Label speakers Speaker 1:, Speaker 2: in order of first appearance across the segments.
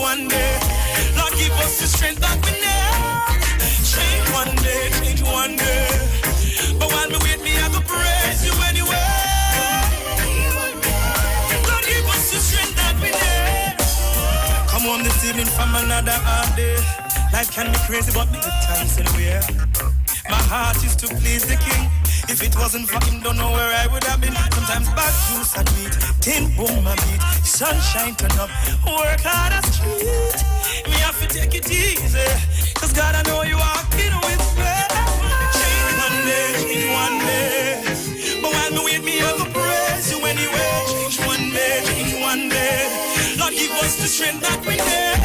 Speaker 1: one day. Lord, give us the strength that we need. Change one day, change one day. But while me wait, me I go praise you anyway. Lord, give us the strength that we need. Come on this evening from another hard day. Life can be crazy, but me good times anywhere. My heart is to please the King. If it wasn't for him, don't know where I would have been. Sometimes bad juice and meat, tin boom my beat, sunshine turn up, work hard as street. Me have to take it easy, cause God I know you walking with me. Change one day, change one day. But while me wait, me I go praise you anyway. Change one day, change one day. Lord, give us the strength that we need.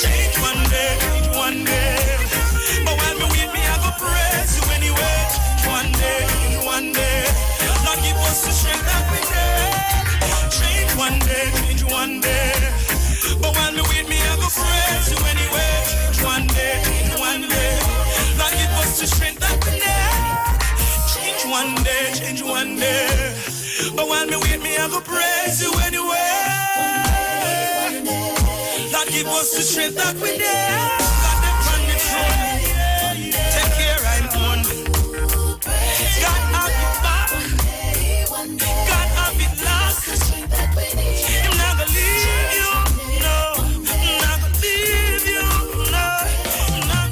Speaker 1: Change one day, change one day. But while me wait, me I go praise you anyway. One day, one day, Lord, give us the strength that we need. Change one day, change one day. But while me wait, me I go praise you anyway. Change one day, Lord, give us the strength that we need. Change one day. But while me wait, me I go praise you anyway. Lord, give us the strength that we need. God, them run me through. Take care, I'm on. God have it back. God have it last. I'm not gonna leave you, no. I'm not gonna leave you, no. I'm not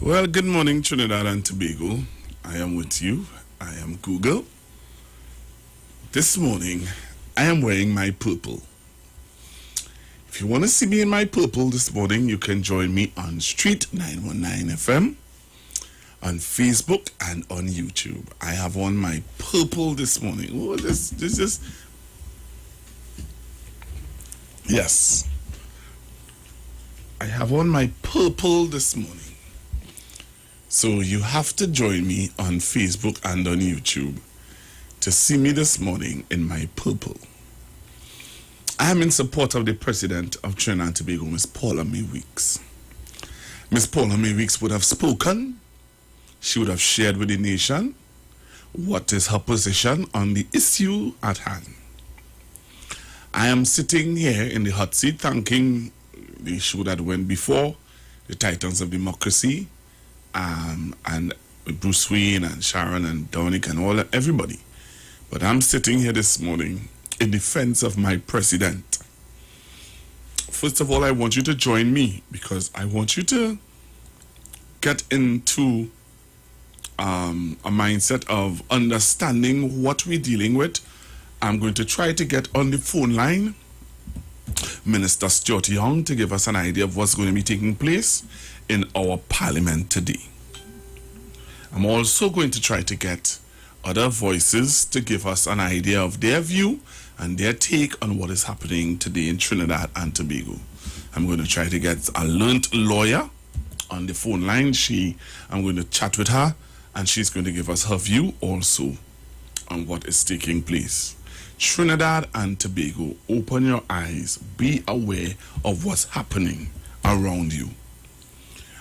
Speaker 2: Well, good morning, Trinidad and Tobago. I am with you. I am Google. This morning, I am wearing my purple. If you want to see me in my purple this morning, you can join me on Street 919 FM on Facebook and on YouTube. I have on my purple this morning. Oh, this is... Yes. I have on my purple this morning. So you have to join me on Facebook and on YouTube to see me this morning in my purple. I am in support of the President of Trinidad and Tobago, Miss Paula May Weeks. Miss Paula May Weeks would have spoken. She would have shared with the nation what is her position on the issue at hand. I am sitting here in the hot seat thanking the show that went before, the Titans of Democracy, and Bruce Wayne and Sharon and Dominic and everybody. But I'm sitting here this morning in defense of my president. First of all, I want you to join me because I want you to get into a mindset of understanding what we're dealing with. I'm going to try to get on the phone line Minister Stuart Young to give us an idea of what's going to be taking place in our parliament today. I'm also going to try to get other voices to give us an idea of their view and their take on what is happening today in Trinidad and Tobago. I'm going to try to get a learned lawyer on the phone line. I'm going to chat with her and she's going to give us her view also on what is taking place. Trinidad and Tobago, open your eyes, be aware of what's happening around you.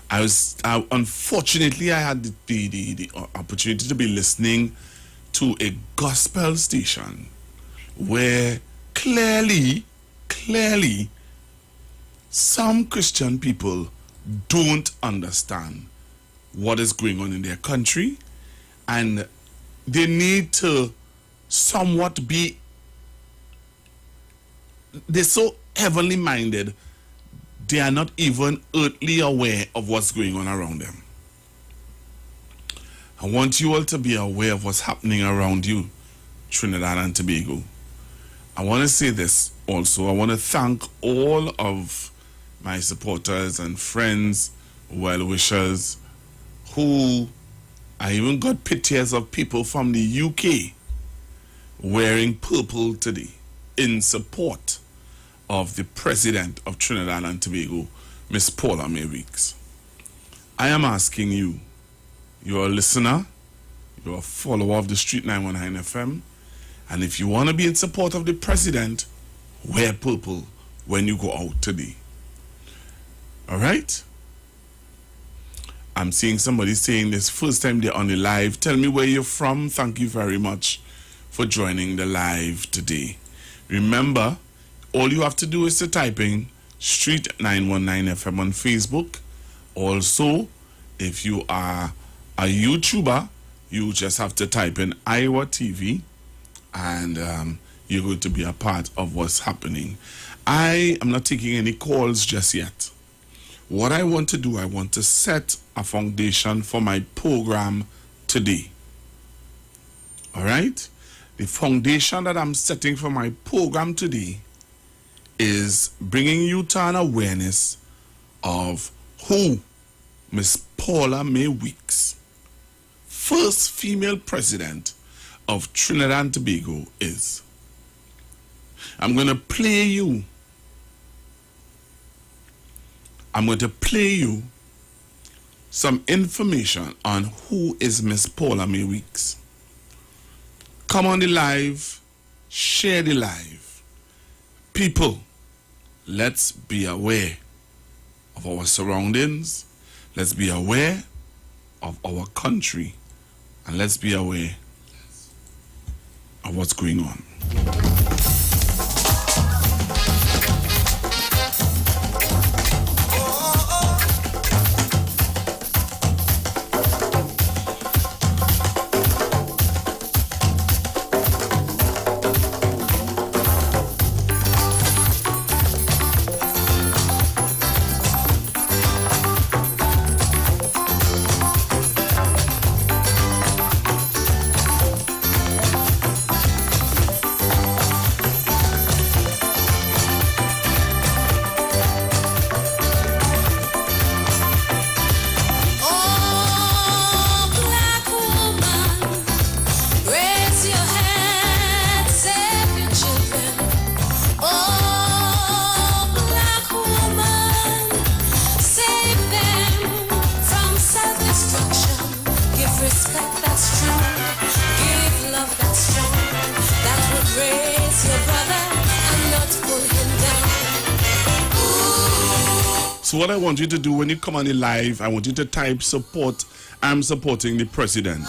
Speaker 2: Unfortunately, I had the opportunity to be listening to a gospel station where clearly, some Christian people don't understand what is going on in their country, and they need to somewhat be, they're so heavenly minded, they are not even earthly aware of what's going on around them. I want you all to be aware of what's happening around you, Trinidad and Tobago. I want to say this also. I want to thank all of my supporters and friends, well-wishers, who I even got pictures of people from the UK wearing purple today in support of the President of Trinidad and Tobago, Miss Paula May Weeks. I am asking you, you're a listener, you're a follower of the Street 919 FM, and if you want to be in support of the President, wear purple when you go out today. All right? I'm seeing somebody saying this first time they're on the live. Tell me where you're from. Thank you very much for joining the live today. Remember, all you have to do is to type in Street 919 FM on Facebook. Also, if you are a YouTuber, you just have to type in Iowa TV, and you're going to be a part of what's happening. I am not taking any calls just yet. What I want to do, I want to set a foundation for my program today. All right? The foundation that I'm setting for my program today is bringing you to an awareness of who Miss Paula May Weeks, first female president of Trinidad and Tobago, is. I'm going to play you some information on who is Miss Paula May Weeks. Come on the live, share the live. People, let's be aware of our surroundings. Let's be aware of our country. And let's be aware of what's going on. So what I want you to do when you come on the live, I want you to type support. I'm supporting the president.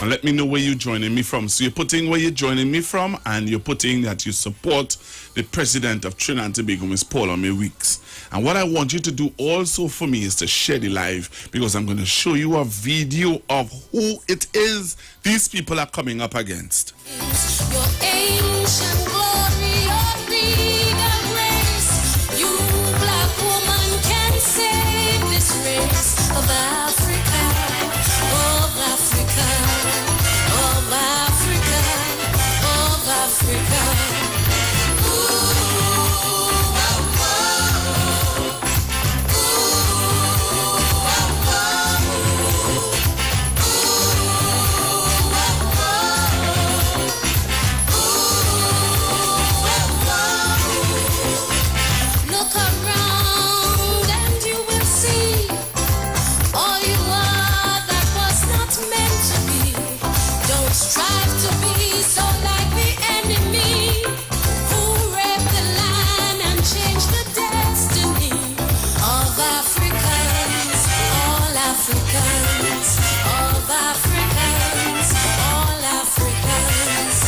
Speaker 2: And let me know where you're joining me from. So you're putting where you're joining me from, and you're putting that you support the president of Trinidad and Tobago, Ms. Paula Mae Weeks. And what I want you to do also for me is to share the live, because I'm going to show you a video of who it is these people are coming up against.
Speaker 3: Your ancient glory, your regal grace, you black woman can save this race of Africa, of Africa, of Africa, of Africa. Look around and you will see all you are that was not meant to be. Don't strive to be so like the enemy who raped the land and changed the destiny of Africans, all Africans, of Africans, all Africans.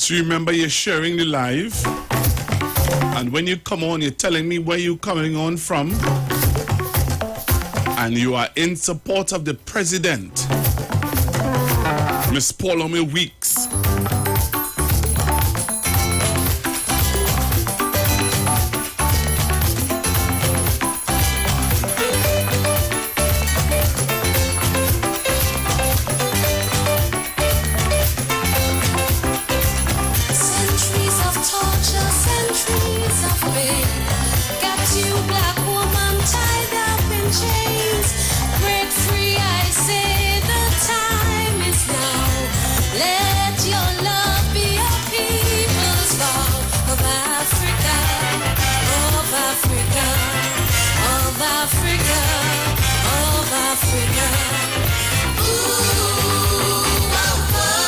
Speaker 2: So remember, you're sharing the live, and when you come on, you're telling me where you're coming on from, and you are in support of the president, Ms. Paula Mae Weeks.
Speaker 3: Centuries of torture, centuries of pain, got you black woman tied up in chains. Break free, I say the time is now. Let your love be a people's vow of Africa, of Africa, of Africa, of Africa. Ooh, wow, wow.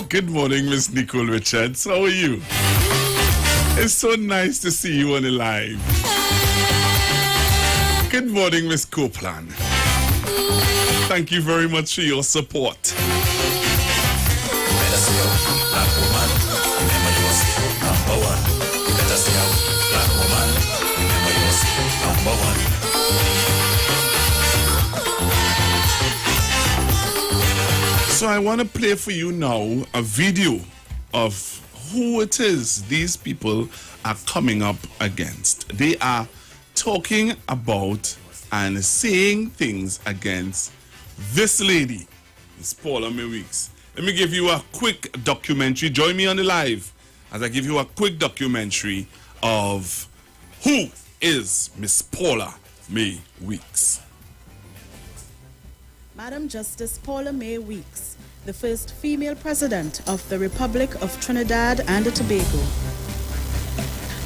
Speaker 2: Good morning, Miss Nicole Richards. How are you? It's so nice to see you on the live. Good morning, Miss Copeland. Thank you very much for your support.
Speaker 4: Better stay out, black woman. Remember you was number one. Better stay out, black woman. Remember you was number one.
Speaker 2: So I want to play for you now a video of who it is these people are coming up against. They are talking about and saying things against this lady, Ms. Paula Mae Weeks. Let me give you a quick documentary. Join me on the live as I give you a quick documentary of who is Ms. Paula Mae Weeks.
Speaker 5: Madam Justice Paula Mae Weeks, the first female president of the Republic of Trinidad and Tobago.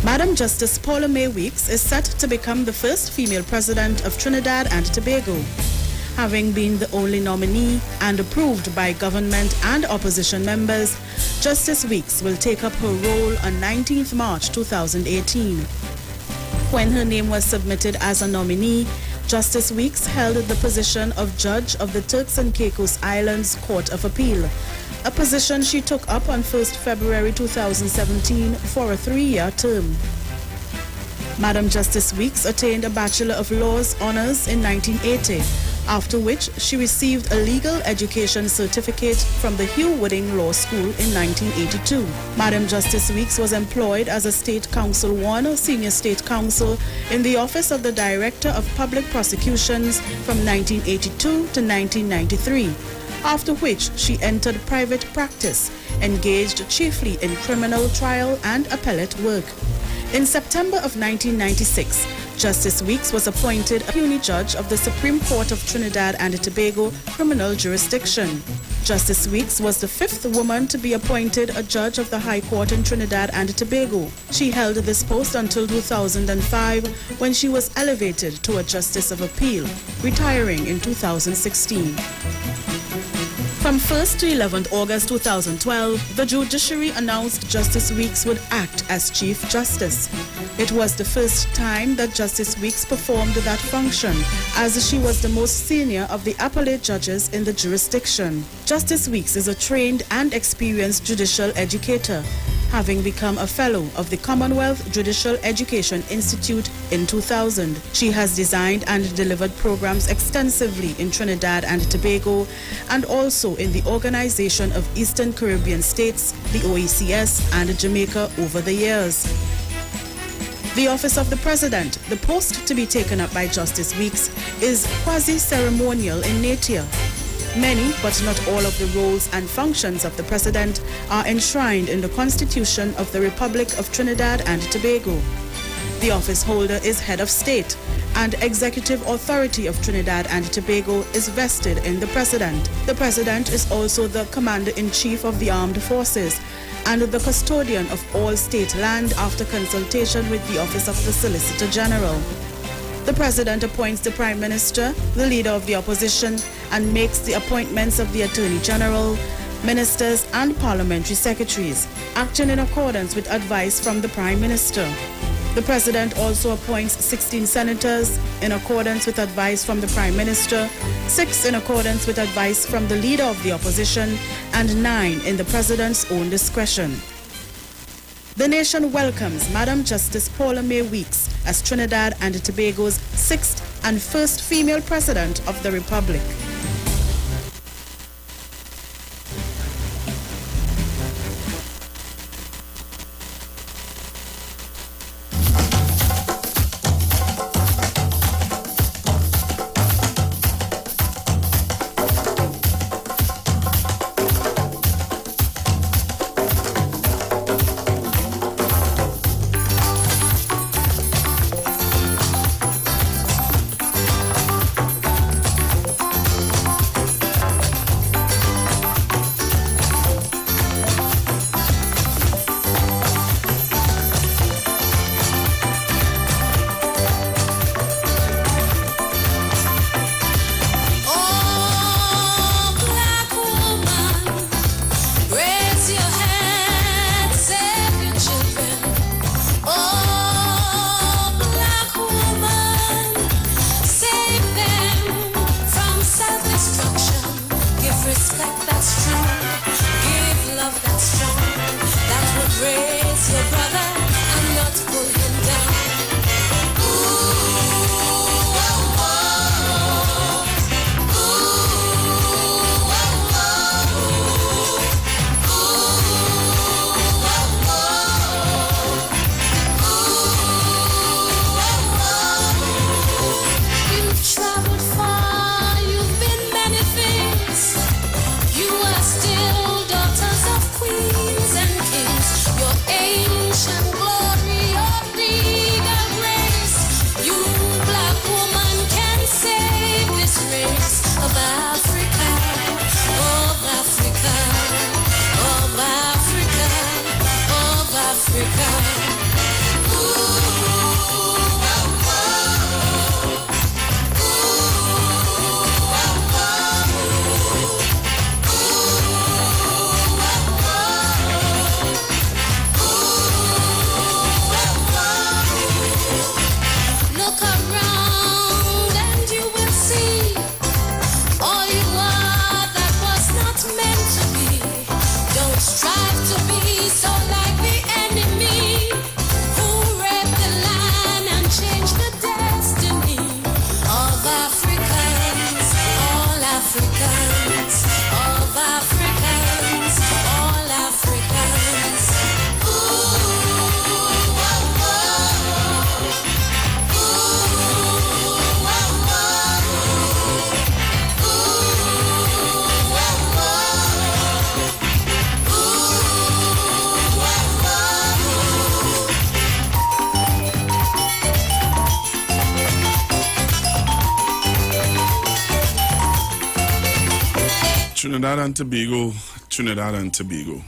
Speaker 5: Madam Justice Paula Mae Weeks is set to become the first female president of Trinidad and Tobago. Having been the only nominee and approved by government and opposition members, Justice Weeks will take up her role on 19th March 2018. When her name was submitted as a nominee, Justice Weeks held the position of judge of the Turks and Caicos Islands Court of Appeal, a position she took up on 1st February 2017 for a 3-year term. Madam Justice Weeks attained a Bachelor of Laws honors in 1980, after which she received a legal education certificate from the Hugh Wooding Law School in 1982. Madam Justice Weeks was employed as a State Counsel 1 Senior State Counsel in the Office of the Director of Public Prosecutions from 1982 to 1993, after which she entered private practice, engaged chiefly in criminal trial and appellate work. In September of 1996, Justice Weeks was appointed a puisne judge of the Supreme Court of Trinidad and Tobago Criminal Jurisdiction. Justice Weeks was the 5th woman to be appointed a judge of the High Court in Trinidad and Tobago. She held this post until 2005, when she was elevated to a Justice of Appeal, retiring in 2016. From 1st to 11th August 2012, the judiciary announced Justice Weeks would act as Chief Justice. It was the first time that Justice Weeks performed that function, as she was the most senior of the appellate judges in the jurisdiction. Justice Weeks is a trained and experienced judicial educator, having become a fellow of the Commonwealth Judicial Education Institute in 2000. She has designed and delivered programs extensively in Trinidad and Tobago, and also in the Organization of Eastern Caribbean States, the OECS, and Jamaica over the years. The Office of the President, the post to be taken up by Justice Weeks, is quasi-ceremonial in nature. Many, but not all of the roles and functions of the President are enshrined in the Constitution of the Republic of Trinidad and Tobago. The office holder is head of state, and executive authority of Trinidad and Tobago is vested in the President. The President is also the Commander-in-Chief of the Armed Forces and the custodian of all state land after consultation with the Office of the Solicitor General. The President appoints the Prime Minister, the Leader of the Opposition, and makes the appointments of the Attorney General, Ministers, and Parliamentary Secretaries, acting in accordance with advice from the Prime Minister. The President also appoints 16 senators in accordance with advice from the Prime Minister, 6 in accordance with advice from the Leader of the Opposition, and 9 in the President's own discretion. The nation welcomes Madam Justice Paula Mae Weeks as Trinidad and Tobago's 6th and first female President of the Republic.
Speaker 2: Trinidad and Tobago, Trinidad and Tobago.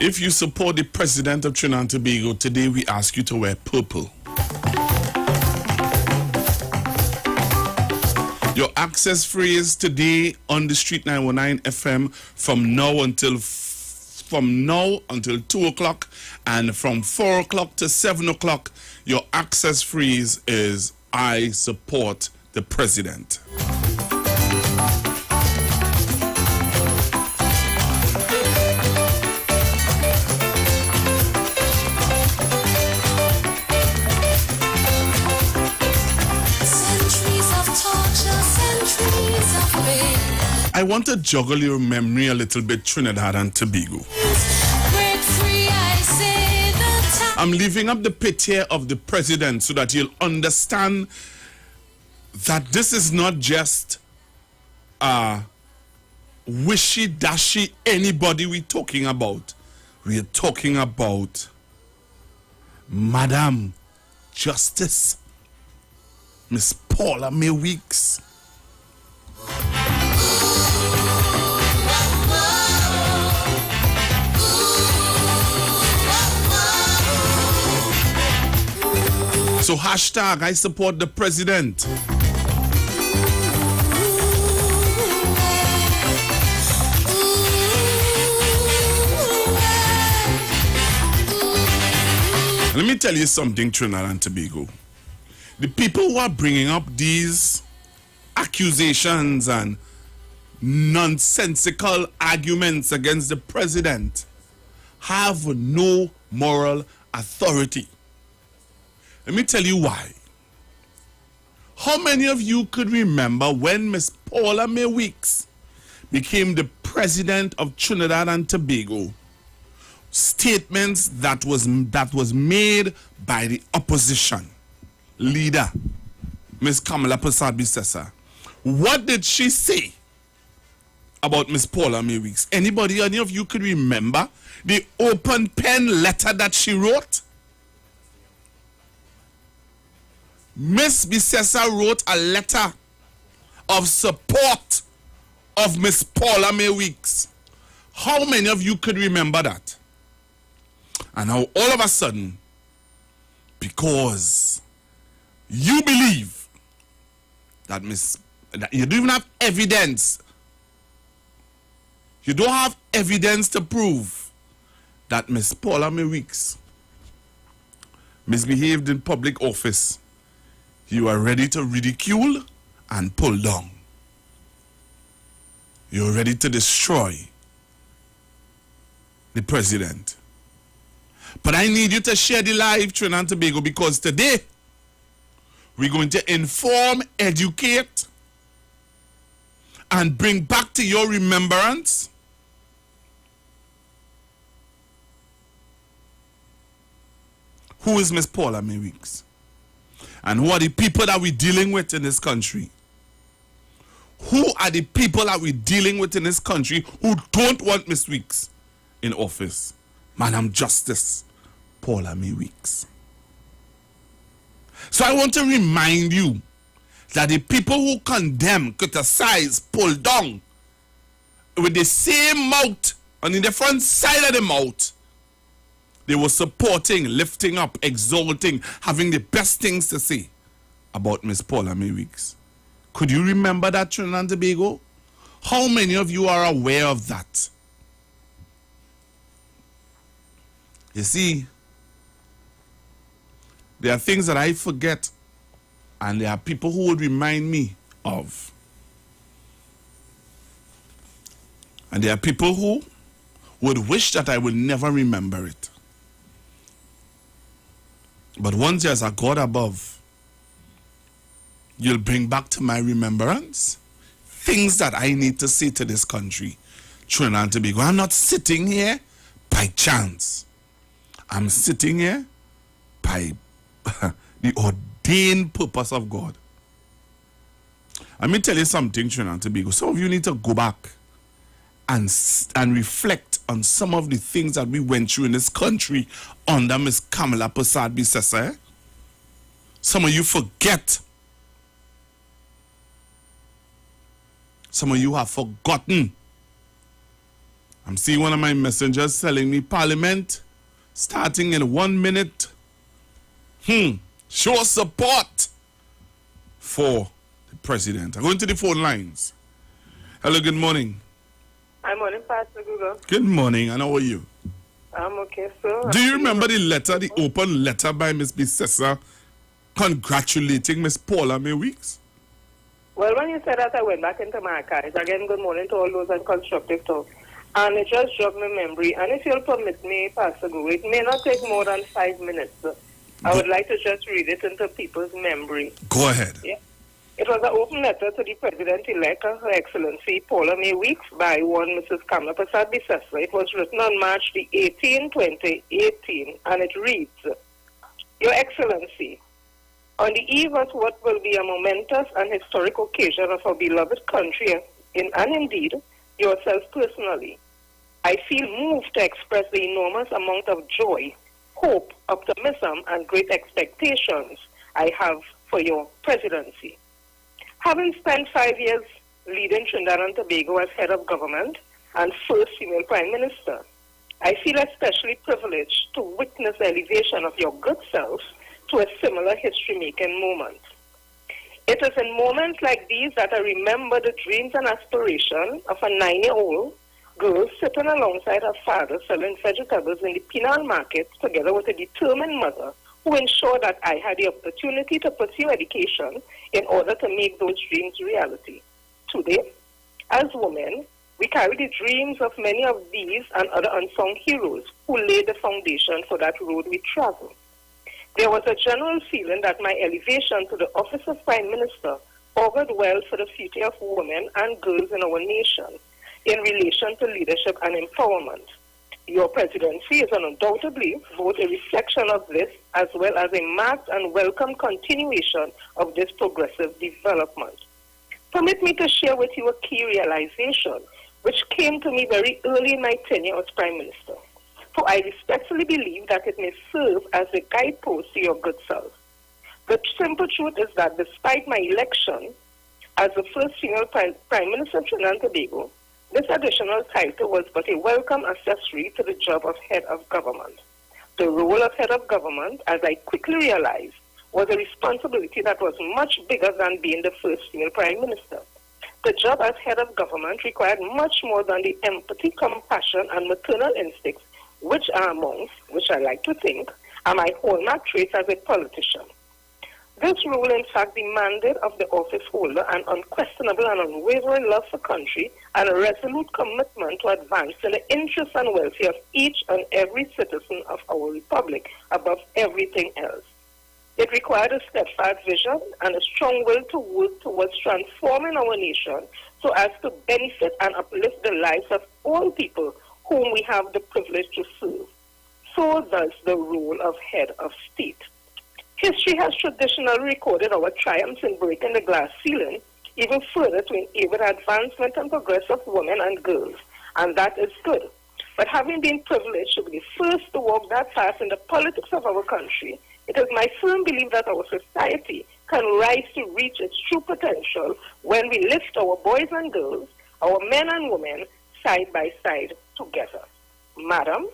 Speaker 2: If you support the president of Trinidad and Tobago, today we ask you to wear purple. Your access phrase today on the Street 919 FM from now until 2 o'clock, and from 4 o'clock to 7 o'clock, your access phrase is I support the president. I want to juggle your memory a little bit, Trinidad and Tobago. I'm leaving up the picture of the president so that you'll understand that this is not just wishy-dashy anybody we're talking about. We're talking about Madam Justice Miss Paula May Weeks. So hashtag I support the president. Let me tell you something, Trinidad and Tobago. The people who are bringing up these accusations and nonsensical arguments against the president have no moral authority. Let me tell you why. How many of you could remember when Miss Paula May Weeks became the president of Trinidad and Tobago? Statements that was made by the opposition leader, Miss Kamala Persad-Bissessar. What did she say about Miss Paula May Weeks? Any of you could remember the open pen letter that she wrote? Miss Bissessar wrote a letter of support of Miss Paula May Weeks. How many of you could remember that? And now all of a sudden, because you believe that you don't even have evidence, you don't have evidence to prove that Miss Paula May Weeks misbehaved in public office, you are ready to ridicule and pull down. You're ready to destroy the president. But I need you to share the live, Trinidad and Tobago, because today we're going to inform, educate, and bring back to your remembrance who is Miss Paula May Weeks. And who are the people that we're dealing with in this country? Who are the people that we're dealing with in this country who don't want Miss Weeks in office? Madam Justice Paula May Weeks. So I want to remind you that the people who condemn, criticize, pull down with the same mouth and in the front side of the mouth, they were supporting, lifting up, exalting, having the best things to say about Miss Paula May Weeks. Could you remember that, Trinidad and Tobago? How many of you are aware of that? You see, there are things that I forget, and there are people who would remind me of. And there are people who would wish that I would never remember it. But once there's a God above, you'll bring back to my remembrance things that I need to say to this country, Trinidad and Tobago. I'm not sitting here by chance. I'm sitting here by the ordained purpose of God. Let me tell you something, Trinidad and Tobago. Some of you need to go back and reflect on some of the things that we went through in this country under Miss Kamala Persad-Bissessar. Some of you forget Some of you have forgotten. I'm seeing one of my messengers telling me Parliament starting in 1 minute. Show support for the president. I'm going to the phone lines. Hello, good morning.
Speaker 6: I'm morning, Pastor Google.
Speaker 2: Good morning, and how are you?
Speaker 6: I'm okay, sir.
Speaker 2: Do you remember the letter, the open letter by Miss Bissessa congratulating Miss Paula May Weeks?
Speaker 6: Well, when you said that, I went back into my archives. Again, good morning to all those on constructive talk. And it just jogged my memory. And if you'll permit me, Pastor Google, it may not take more than 5 minutes. I would like to just read it into people's memory.
Speaker 2: Go ahead.
Speaker 6: Yeah. It was an open letter to the President-elect, Her Excellency Paula May Weeks, by one Mrs. Kamla Prasad Bissessa. It was written on March the 18th, 2018, and it reads, Your Excellency, on the eve of what will be a momentous and historic occasion of our beloved country, and indeed yourself personally, I feel moved to express the enormous amount of joy, hope, optimism, and great expectations I have for your presidency. Having spent 5 years leading Trinidad and Tobago as head of government and first female prime minister, I feel especially privileged to witness the elevation of your good self to a similar history-making moment. It is in moments like these that I remember the dreams and aspirations of a 9-year-old girl sitting alongside her father selling vegetables in the Penal market together with a determined mother who ensured that I had the opportunity to pursue education in order to make those dreams reality. Today, as women, we carry the dreams of many of these and other unsung heroes who laid the foundation for that road we travel. There was a general feeling that my elevation to the office of Prime Minister augured well for the future of women and girls in our nation in relation to leadership and empowerment. Your presidency is undoubtedly both a reflection of this as well as a marked and welcome continuation of this progressive development. Permit me to share with you a key realization which came to me very early in my tenure as Prime Minister. For I respectfully believe that it may serve as a guidepost to your good self. The simple truth is that despite my election as the first female Prime Minister of Trinidad and Tobago, this additional title was but a welcome accessory to the job of head of government. The role of head of government, as I quickly realized, was a responsibility that was much bigger than being the first female Prime Minister. The job as head of government required much more than the empathy, compassion, and maternal instincts which are amongst, which I like to think, are my hallmark traits as a politician. This role, in fact, demanded of the office holder an unquestionable and unwavering love for country and a resolute commitment to advancing the interests and welfare of each and every citizen of our republic above everything else. It required a steadfast vision and a strong will to work towards transforming our nation so as to benefit and uplift the lives of all people whom we have the privilege to serve. So does the role of head of state. History has traditionally recorded our triumphs in breaking the glass ceiling, even further to enable the advancement and progress of women and girls, and that is good. But having been privileged to be the first to walk that path in the politics of our country, it is my firm belief that our society can rise to reach its true potential when we lift our boys and girls, our men and women, side by side together. Madam,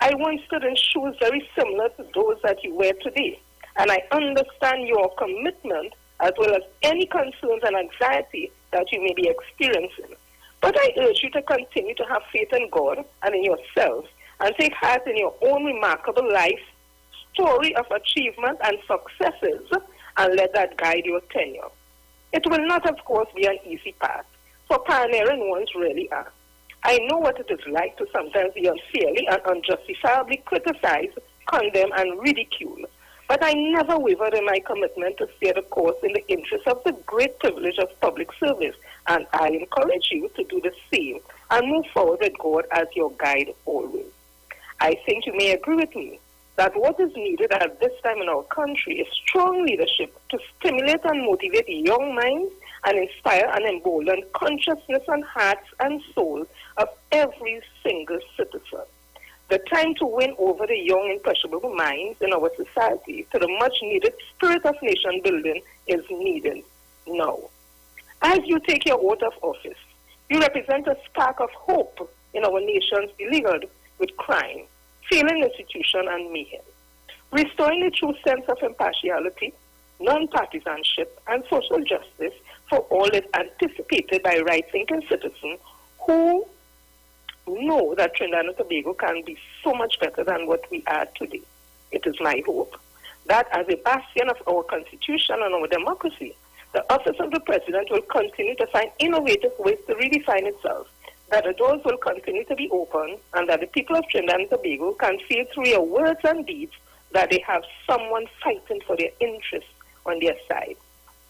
Speaker 6: I once stood in shoes very similar to those that you wear today, and I understand your commitment as well as any concerns and anxiety that you may be experiencing. But I urge you to continue to have faith in God and in yourself and take heart in your own remarkable life, story of achievement and successes, and let that guide your tenure. It will not, of course, be an easy path, for pioneering ones really are. I know what it is like to sometimes be unfairly and unjustifiably criticized, condemned, and ridiculed. But I never wavered in my commitment to steer the course in the interest of the great privilege of public service, and I encourage you to do the same and move forward with God as your guide always. I think you may agree with me that what is needed at this time in our country is strong leadership to stimulate and motivate young minds and inspire and embolden consciousness and hearts and souls of every single citizen. The time to win over the young, impressionable minds in our society to the much-needed spirit of nation building is needed now. As you take your oath of office, you represent a spark of hope in our nations beleaguered with crime, failing institution, and mayhem, restoring a true sense of impartiality, non-partisanship, and social justice for all is anticipated by right-thinking citizens who know that Trinidad and Tobago can be so much better than what we are today. It is my hope that as a bastion of our constitution and our democracy, the office of the president will continue to find innovative ways to redefine itself, that the doors will continue to be open, and that the people of Trinidad and Tobago can feel through your words and deeds that they have someone fighting for their interests on their side.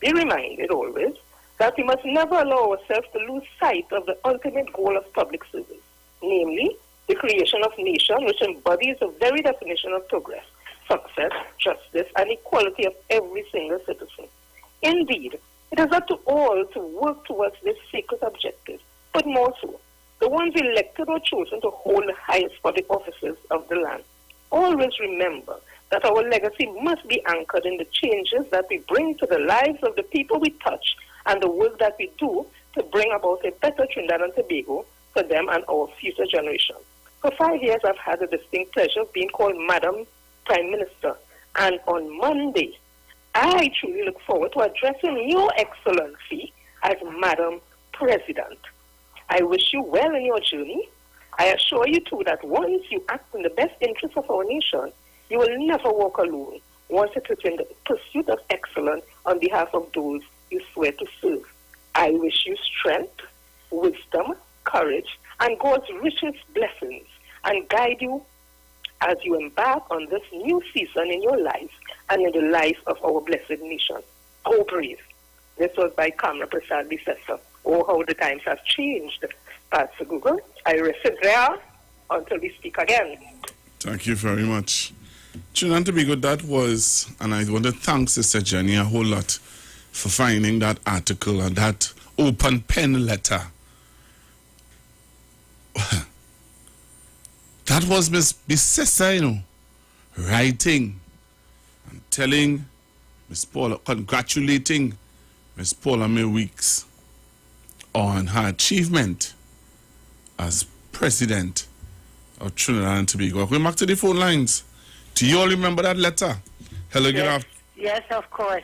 Speaker 6: Be reminded always that we must never allow ourselves to lose sight of the ultimate goal of public service, namely the creation of a nation which embodies the very definition of progress, success, justice, and equality of every single citizen. Indeed, it is up to all to work towards this sacred objective, but more so, the ones elected or chosen to hold the highest public offices of the land. Always remember that our legacy must be anchored in the changes that we bring to the lives of the people we touch and the work that we do to bring about a better Trinidad and Tobago for them and our future generations. For 5 years, I've had the distinct pleasure of being called Madam Prime Minister, and on Monday, I truly look forward to addressing Your Excellency as Madam President. I wish you well in your journey. I assure you, too, that once you act in the best interest of our nation, you will never walk alone once it is in the pursuit of excellence on behalf of those you swear to serve. I wish you strength, wisdom, courage, and God's richest blessings, and guide you as you embark on this new season in your life and in the life of our blessed nation. Oh, brave. This was by Kamla Prasad Bisesa. Oh, how the times have changed. Pastor Google, I rest it there until we speak again.
Speaker 2: Thank you very much. Trinidad and Tobago, that was, and I want to thank Sister Jenny a whole lot for finding that article and that open pen letter. That was Miss Bisesa, writing and telling Miss Paula, congratulating Miss Paula May Weeks on her achievement as president of Trinidad and Tobago. Going back to the phone lines. Do you all remember that letter? Hello, good afternoon.
Speaker 7: Yes, of course.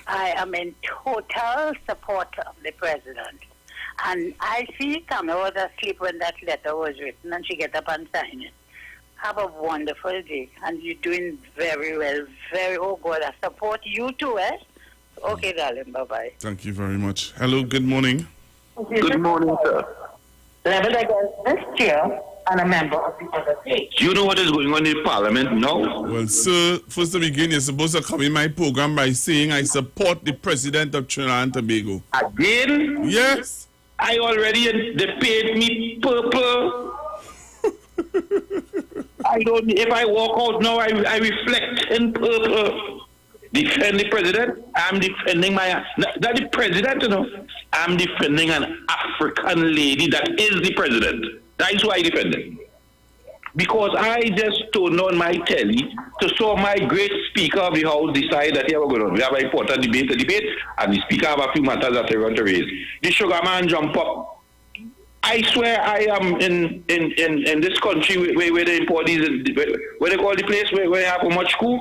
Speaker 7: I am in total support of the president. And I see Kamla was asleep when that letter was written, and she get up and sign it. Have a wonderful day, and you're doing very well. Oh God, I support you too, eh? Okay, darling, bye-bye.
Speaker 2: Thank you very much. Hello, good morning.
Speaker 8: Good morning, sir. Level against this chair and a member of the other state.
Speaker 9: Do you know what is going on in Parliament now?
Speaker 2: Well, sir, first to begin, you're supposed to come in my program by saying I support the president of Trinidad and Tobago.
Speaker 9: Again?
Speaker 2: Yes.
Speaker 9: I already, they paid me purple. I don't, if I walk out now, I reflect in purple. Defend the president. I'm defending not the president, you know. I'm defending an African lady that is the president. That is why I defend him. Because I just turned on my telly to saw my great speaker of the house decide that here we're going to have an important debate, and the speaker have a few matters that they want to raise. The sugar man jump up. I swear I am in this country where they import these, where they call the place where they have a much coup,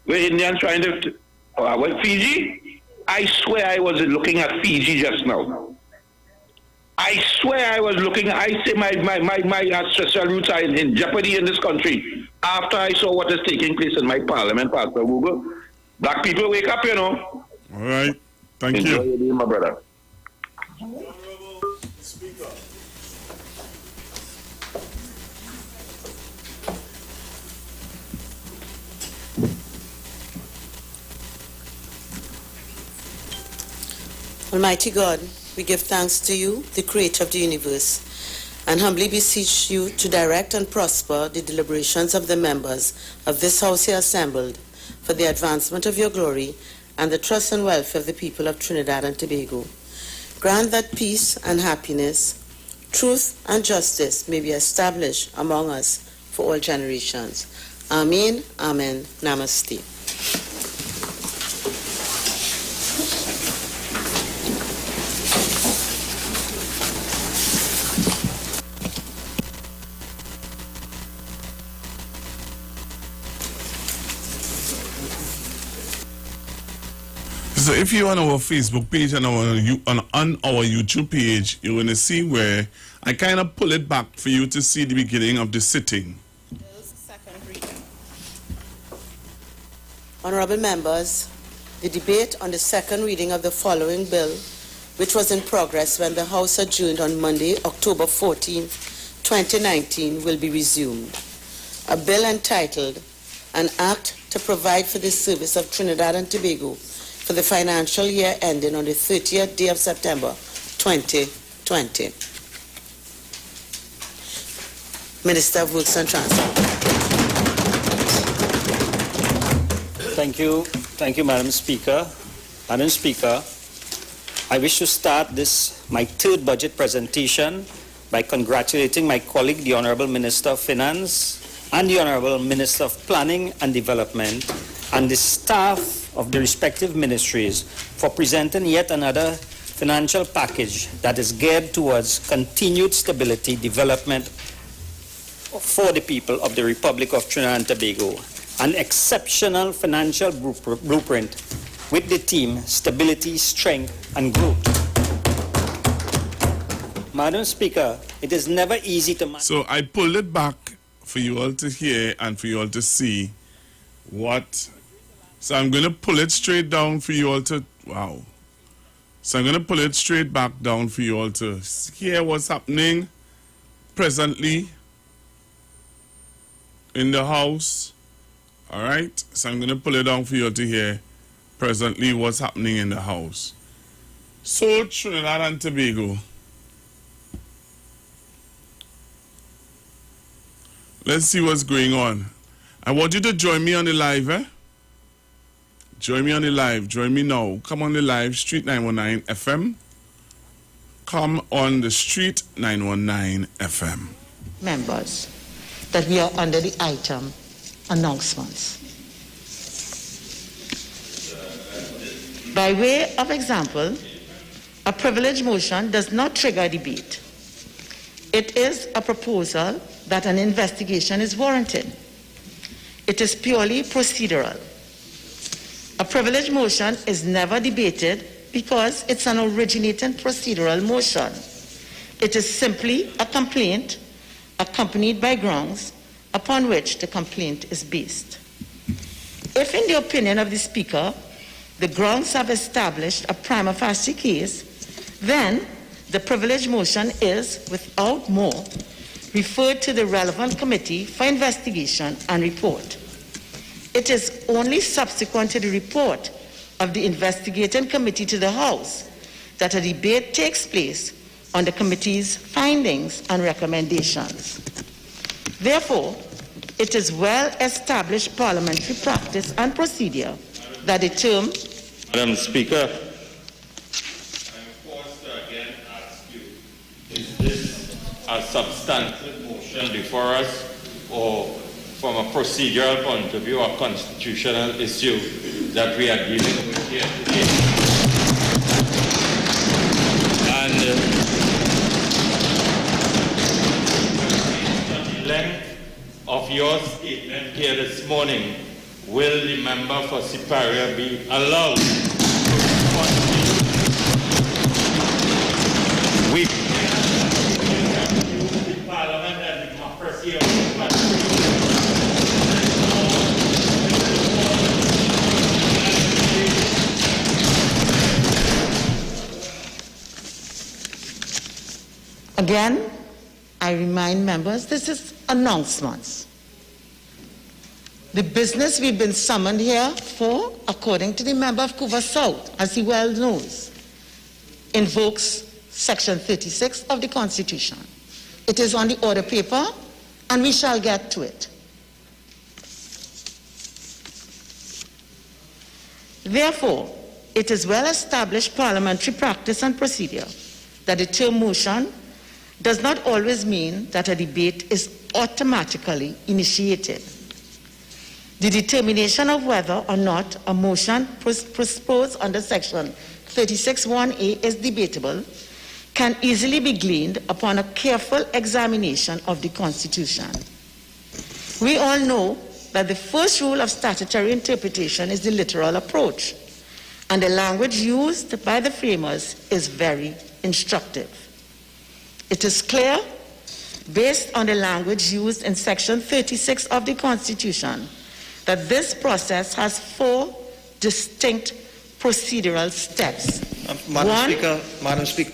Speaker 9: where Indians trying to, Fiji? I swear I was looking at Fiji just now. I swear I was looking, I say my ancestral roots are in jeopardy in this country. After I saw what is taking place in my parliament, Pastor Google, black people wake up, you know.
Speaker 2: All right. Thank
Speaker 9: Enjoy
Speaker 2: you.
Speaker 9: your day, my brother.
Speaker 10: Almighty God, we give thanks to you, the creator of the universe, and humbly beseech you to direct and prosper the deliberations of the members of this house here assembled for the advancement of your glory and the trust and welfare of the people of Trinidad and Tobago. Grant that peace and happiness, truth and justice may be established among us for all generations. Amen, amen, namaste.
Speaker 2: So if you're on our Facebook page and on our YouTube page, you're going to see where I kind of pull it back for you to see the beginning of the sitting.
Speaker 10: Honorable members, the debate on the second reading of the following bill, which was in progress when the House adjourned on Monday, October 14, 2019, will be resumed. A bill entitled, An Act to Provide for the Service of Trinidad and Tobago for the financial year ending on the 30th day of September, 2020. Minister of Works and Transport.
Speaker 11: Thank you, Madam Speaker. Madam Speaker, I wish to start my third budget presentation by congratulating my colleague, the Honorable Minister of Finance, and the Honorable Minister of Planning and Development, and the staff of the respective ministries for presenting yet another financial package that is geared towards continued stability development for the people of the Republic of Trinidad and Tobago. An exceptional financial blueprint with the theme Stability, Strength and Growth. Madam Speaker, it is never easy to...
Speaker 2: So I pulled it back for you all to hear and for you all to see what... So I'm going to pull it straight down for you all to... Wow. So I'm going to pull it straight back down for you all to hear what's happening presently in the House. All right, so I'm going to pull it down for you to hear presently what's happening in the House. So Trinidad and Tobago. Let's see what's going on. I want you to join me on the live, eh? Join me on the live. Join me now. Come on the live, Street 919 FM. Come on the Street 919 FM.
Speaker 12: Members, that we are under the item announcements. By way of example, a privilege motion does not trigger a debate. It is a proposal that an investigation is warranted. It is purely procedural. A privilege motion is never debated because it's an originating procedural motion. It is simply a complaint accompanied by grounds upon which the complaint is based. If, in the opinion of the Speaker, the grounds have established a prima facie case, then the privilege motion is, without more, referred to the relevant committee for investigation and report. It is only subsequent to the report of the investigating committee to the House that a debate takes place on the committee's findings and recommendations. Therefore, it is well-established parliamentary practice and procedure that the term...
Speaker 13: Madam Speaker, I'm forced to again ask you, is this a substantive motion before us, or from a procedural point of view, a constitutional issue that we are dealing with here today? And the length of your statement here this morning, will the member for Siparia be allowed to respond to we the Parliament and democracy of the country.
Speaker 12: Again, I remind members, this is announcements. The business we've been summoned here for, according to the member of Couva South, as he well knows, invokes Section 36 of the Constitution. It is on the order paper, and we shall get to it. Therefore, it is well-established parliamentary practice and procedure that the term motion does not always mean that a debate is automatically initiated. The determination of whether or not a motion proposed under Section 36(1)(a) is debatable can easily be gleaned upon a careful examination of the Constitution. We all know that the first rule of statutory interpretation is the literal approach, and the language used by the framers is very instructive. It is clear, based on the language used in Section 36 of the Constitution, that this process has 4 distinct procedural steps.
Speaker 11: Madam Speaker.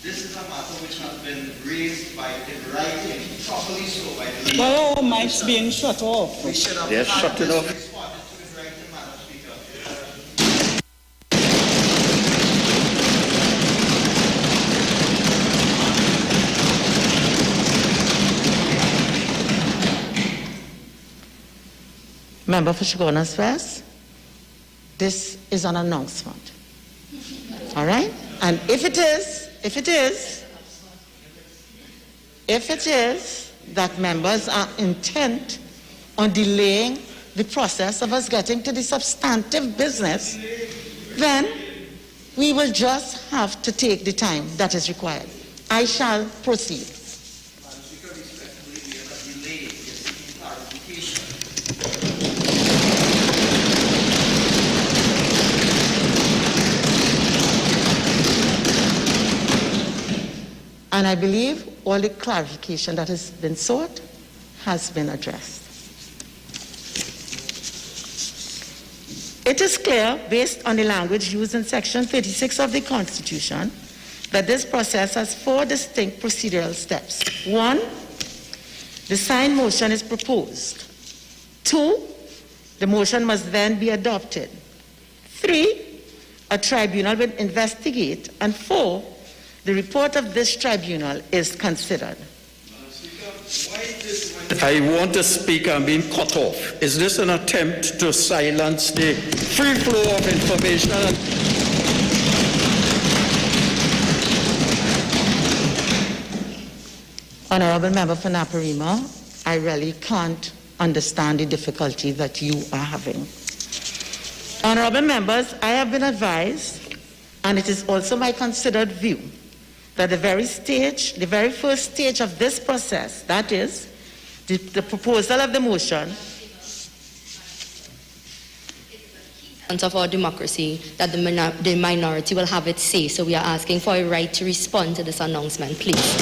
Speaker 14: This is a matter which has been raised by in writing, properly so by the
Speaker 15: well, mic's being shut off.
Speaker 14: We should have
Speaker 11: shut it off.
Speaker 14: responded to it writing, Madam Speaker.
Speaker 12: Member for Chaguanas West, this is an announcement. All right? And if it is that members are intent on delaying the process of us getting to the substantive business, then we will just have to take the time that is required. I shall proceed. And I believe all the clarification that has been sought has been addressed. It is clear, based on the language used in Section 36 of the Constitution, that this process has 4 distinct procedural steps. 1, the signed motion is proposed. 2, the motion must then be adopted. 3, a tribunal will investigate. And 4, the report of this tribunal is considered.
Speaker 16: I want to speak. I'm being cut off. Is this an attempt to silence the free flow of information?
Speaker 12: Honorable Member for Naparima, I really can't understand the difficulty that you are having. Honorable members, I have been advised, and it is also my considered view, that the very first stage of this process, that is, the proposal of the motion,
Speaker 17: of our democracy, that the minority will have its say. So we are asking for a right to respond to this announcement, please.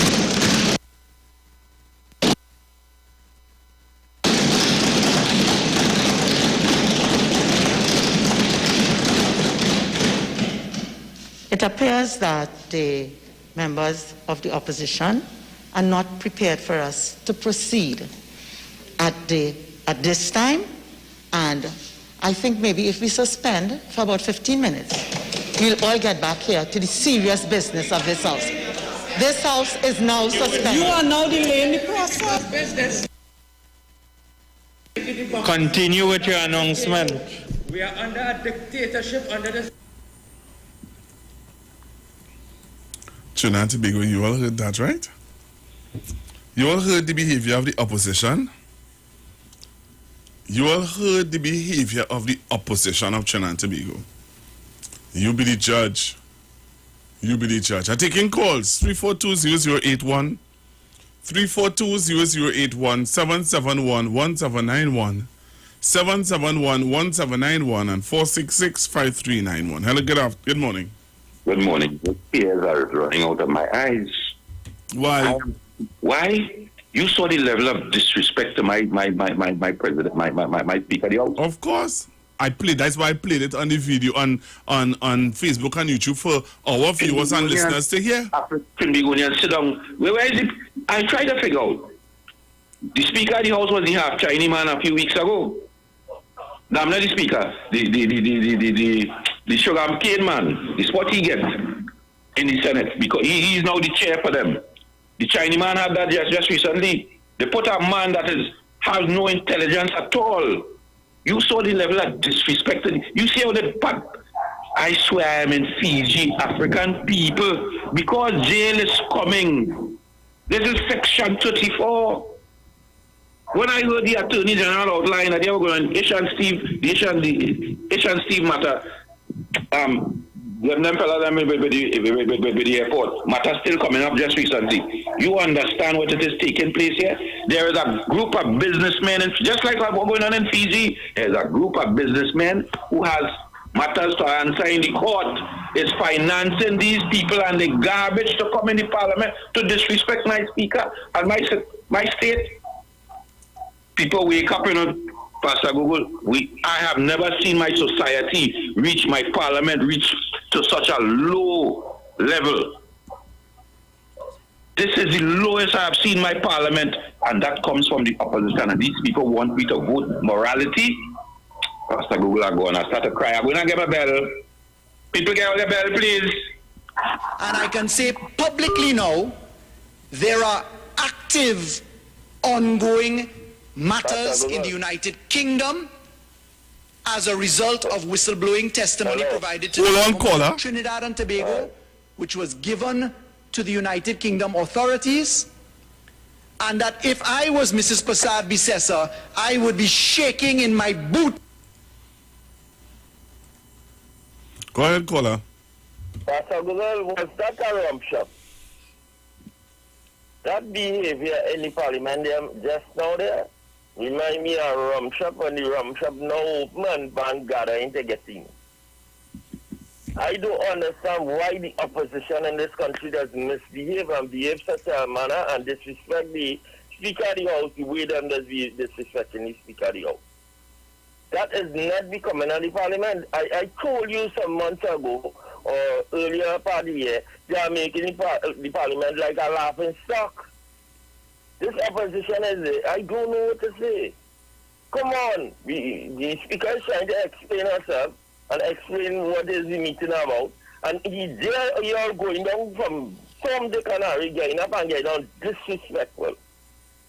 Speaker 12: It appears that the members of the opposition are not prepared for us to proceed at this time, and I think maybe if we suspend for about 15 minutes, we'll all get back here to the serious business of this house. This house is now suspended.
Speaker 15: You are now delaying the process. Business.
Speaker 13: Continue with your announcement.
Speaker 15: We are under a dictatorship under this.
Speaker 2: Trinidad and Tobago, you all heard that, right? You all heard the behavior of the opposition. You all heard the behavior of the opposition of Trinidad and Tobago. You be the judge. You be the judge. I'm taking calls. 342-0081, 342-0081, 771-1791, 771-1791, and 466-5391. Hello, good morning.
Speaker 9: Good morning. The tears are running out of my eyes.
Speaker 2: Why?
Speaker 9: Why? You saw the level of disrespect to my president, my speaker of the house.
Speaker 2: Of course. I played. That's why I played it on the video on Facebook and YouTube for our viewers and listeners to hear.
Speaker 9: Sit down. Where is it? I tried to figure out. The speaker of the house was the half Chinese man a few weeks ago. No, I'm not the speaker. The sugar cane man. It's what he gets in the Senate because he is now the chair for them. The Chinese man had that just recently. They put a man that has no intelligence at all. You saw the level of disrespect. You see how I swear I'm in Fiji, African people, because jail is coming. This is Section 34. When I heard the Attorney General outline that they were going Asian Steve matter, them fellas with the airport. Matter still coming up just recently. You understand what it is taking place here? There is a group of businessmen, and just like what's going on in Fiji, there's a group of businessmen who has matters to answer in the court, is financing these people and the garbage to come in the parliament to disrespect my speaker and my state. People wake up, Pastor Google, I have never seen my society reach, my parliament reach to such a low level. This is the lowest I have seen my parliament, and that comes from the opposition. And these people want me to vote morality. Pastor Google, I go and I start to cry. I'm going to get a bell. People get out the bell, please.
Speaker 14: And I can say publicly now, there are active, ongoing matters in the United Kingdom as a result of whistleblowing testimony provided to Trinidad and Tobago, which was given to the United Kingdom authorities, and that if I was Mrs. Prasad Bisesa, I would be shaking in my boot.
Speaker 2: Go ahead, caller.
Speaker 18: Pastor Google, was that a rump shop? That behavior in the parliament just now there remind me of a rum shop, when the rum shop now open and gathering to get in. I don't understand why the opposition in this country does misbehave and behave such a manner and disrespect the Speaker of the House the way them does disrespecting the Speaker of the House. That is not becoming of the parliament. I told you some months ago or earlier part of the year, they are making the parliament like a laughing stock. This opposition is, I don't know what to say. Come on, the Speaker is trying to explain herself and explain what is the meeting about. And you're going down from the Canary, getting up and getting down disrespectful.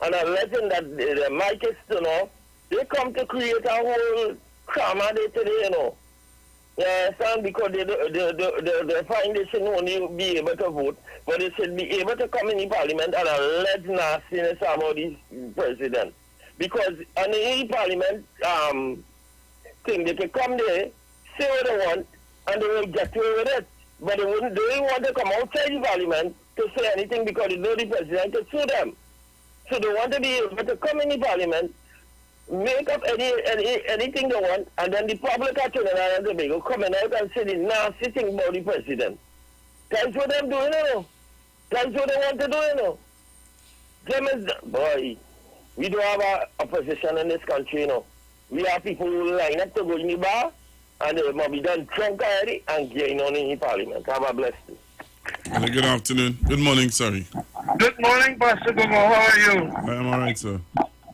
Speaker 18: And alleging that the mic is turned off, they come to create a whole drama today, You understand? Because they find they should only be able to vote, but they should be able to come in the parliament and allege nastiness about the president. Because in the parliament thing, they can come there, say what they want, and they will get away with it. But they don't want to come outside the parliament to say anything because they know the president to sue them. So they want to be able to come in the parliament, make up anything they want, and then the public of Trinidad and Tobago coming out and say the nasty thing about the president. That's what they're doing, That's what they want to do, Them is, boy, we don't have an opposition in this country, We have people who line up to go in the bar, and they must be done drunk already and getting on in the parliament. Have a blessed day.
Speaker 2: Hello, good afternoon. Good morning, sorry.
Speaker 19: Good morning, Pastor Gogo. How are you?
Speaker 2: I am all right, sir.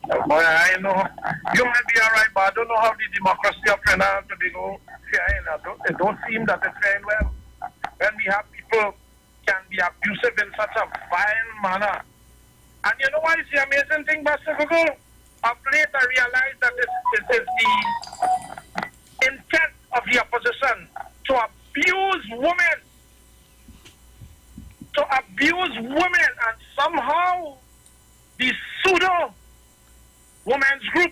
Speaker 19: Boy, I know you might be all right, but I don't know how the democracy of Trinidad and Tobago faring. It don't seem that it's faring well. When we have people can be abusive in such a vile manner. And you know what is the amazing thing, Pastor Gogo? Of late, I realized that this is the intent of the opposition to abuse women. To abuse women, and somehow the pseudo women's group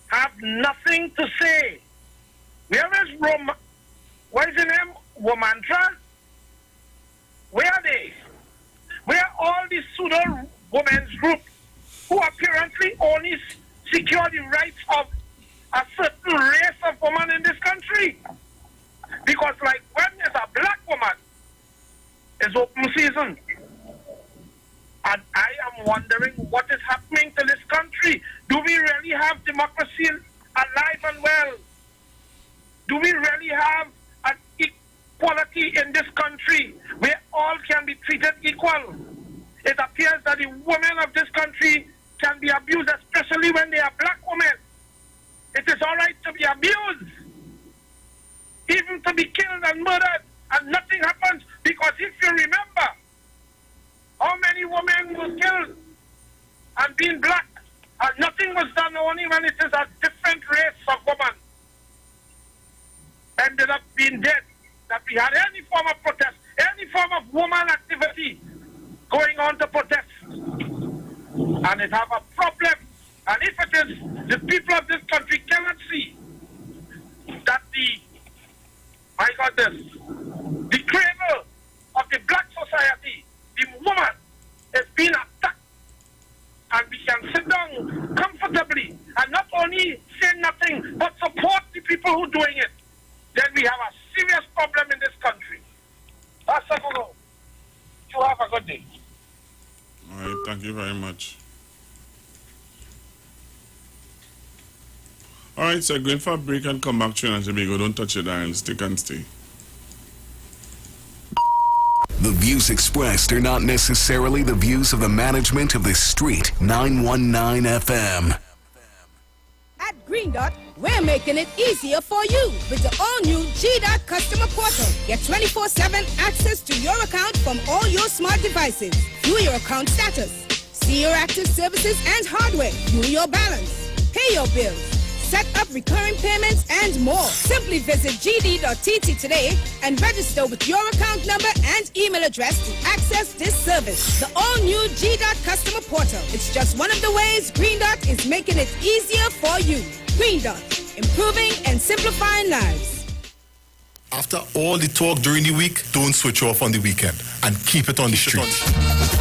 Speaker 19: have nothing to say. Where is what is the name? Womantra? Where are they? Where are all the pseudo women's group who apparently only secure the rights of a certain race of women in this country? Because like when there's a black woman, it's open season. And I am wondering what is happening to this country. Do we really have democracy alive and well? Do we really have an equality in this country where all can be treated equal? It appears that the women of this country can be abused, especially when they are black women. It is all right to be abused, even to be killed and murdered, and nothing happens. Because if you remember, how many women were killed and being black, and nothing was done only when it is a different race of woman ended up being dead. That we had any form of protest, any form of woman activity going on to protest, and it have a problem. And if it is the people of this country cannot see that the cradle of the black society, the woman, is being attacked. And we can sit down comfortably and not only say nothing, but support the people who are doing it. Then we have a serious problem in this country. That's all. You have a good day.
Speaker 2: All right, thank you very much. All right, so going for a break and come back to Tobago. Don't touch your dial. Stick and stay.
Speaker 20: The views expressed are not necessarily the views of the management of the Street 919 FM.
Speaker 21: At Green Dot, we're making it easier for you with the all-new G-Dot customer portal. Get 24/7 access to your account from all your smart devices. View your account status, see your active services and hardware, view your balance, pay your bills, set up recurring payments, and more. Simply visit gd.tt today and register with your account number and email address to access this service. The all-new G-Dot customer portal. It's just one of the ways Green Dot is making it easier for you. Green Dot, improving and simplifying lives.
Speaker 22: After all the talk during the week, don't switch off on the weekend and keep it on the street.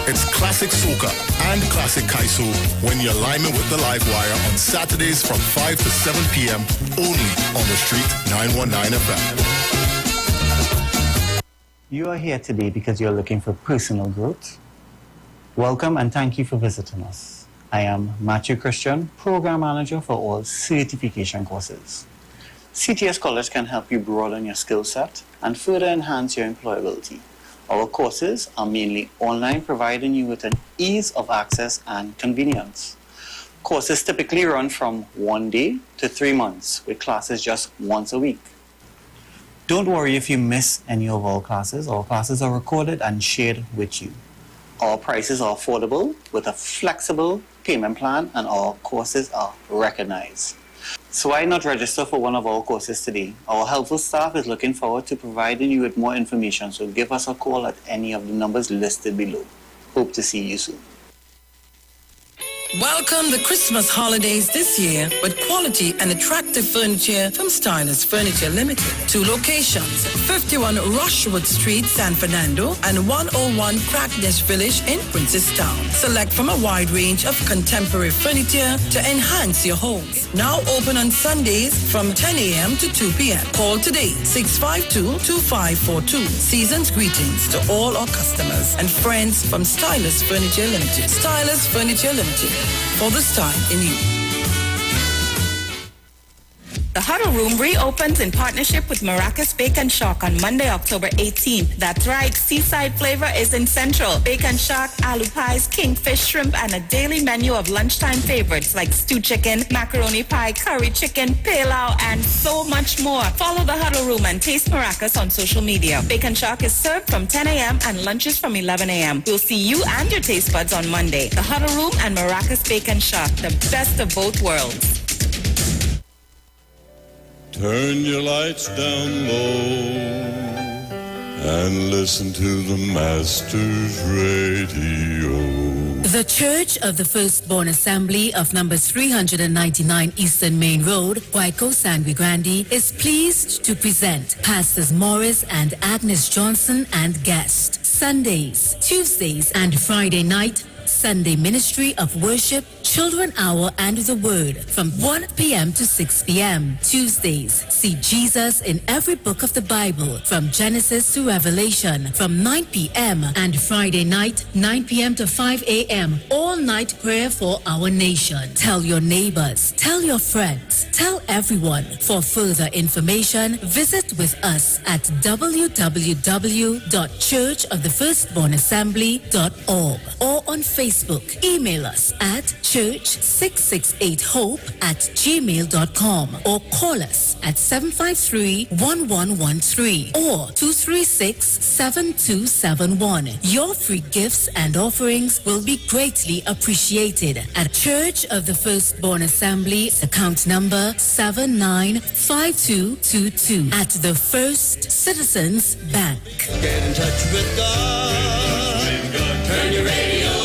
Speaker 22: It's classic soca and classic kaiso when you're liming with the live wire on Saturdays from 5 to 7 p.m. only on the Street 919 FM.
Speaker 23: You are here today because you're looking for personal growth. Welcome and thank you for visiting us. I am Matthew Christian, Program Manager for all certification courses. CTS College can help you broaden your skill set and further enhance your employability. Our courses are mainly online, providing you with an ease of access and convenience. Courses typically run from 1 day to 3 months, with classes just once a week. Don't worry if you miss any of our classes. Our classes are recorded and shared with you. Our prices are affordable with a flexible payment plan, and our courses are recognized. So why not register for one of our courses today? Our helpful staff is looking forward to providing you with more information, so give us a call at any of the numbers listed below. Hope to see you soon.
Speaker 24: Welcome the Christmas holidays this year with quality and attractive furniture from Stylus Furniture Limited. 2 locations, 51 Rushwood Street, San Fernando, and 101 Crackness Village in Princestown. Select from a wide range of contemporary furniture to enhance your home. Now open on Sundays from 10 a.m. to 2 p.m. Call today, 652-2542. Season's greetings to all our customers and friends from Stylus Furniture Limited. Stylus Furniture Limited. For this time in you.
Speaker 25: The Huddle Room reopens in partnership with Maracas Bake and Shock on Monday, October 18th. That's right, seaside flavor is in Central. Bake and Shock, aloo pies, kingfish, shrimp, and a daily menu of lunchtime favorites like stew chicken, macaroni pie, curry chicken, pilau, and so much more. Follow The Huddle Room and taste Maracas on social media. Bake and Shock is served from 10 a.m. and lunches from 11 a.m. We'll see you and your taste buds on Monday. The Huddle Room and Maracas Bake and Shock, the best of both worlds.
Speaker 26: Turn your lights down low and listen to the Master's Radio.
Speaker 27: The Church of the Firstborn Assembly of number 399 Eastern Main Road, Waiko Sangre Grande, is pleased to present Pastors Morris and Agnes Johnson and guests. Sundays, Tuesdays, and Friday night, Sunday Ministry of Worship, Children Hour and the Word from 1 p.m. to 6 p.m. Tuesdays, see Jesus in every book of the Bible from Genesis to Revelation from 9 p.m. and Friday night, 9 p.m. to 5 a.m. All night prayer for our nation. Tell your neighbors, tell your friends, tell everyone. For further information, visit with us at www.churchofthefirstbornassembly.org or on Facebook. Email us at church668hope@gmail.com or call us at 753-1113 or 236-7271. Your free gifts and offerings will be greatly appreciated at Church of the Firstborn Assembly, account number 795222 at the First Citizens Bank.
Speaker 28: Get in touch with God. Turn your radio on.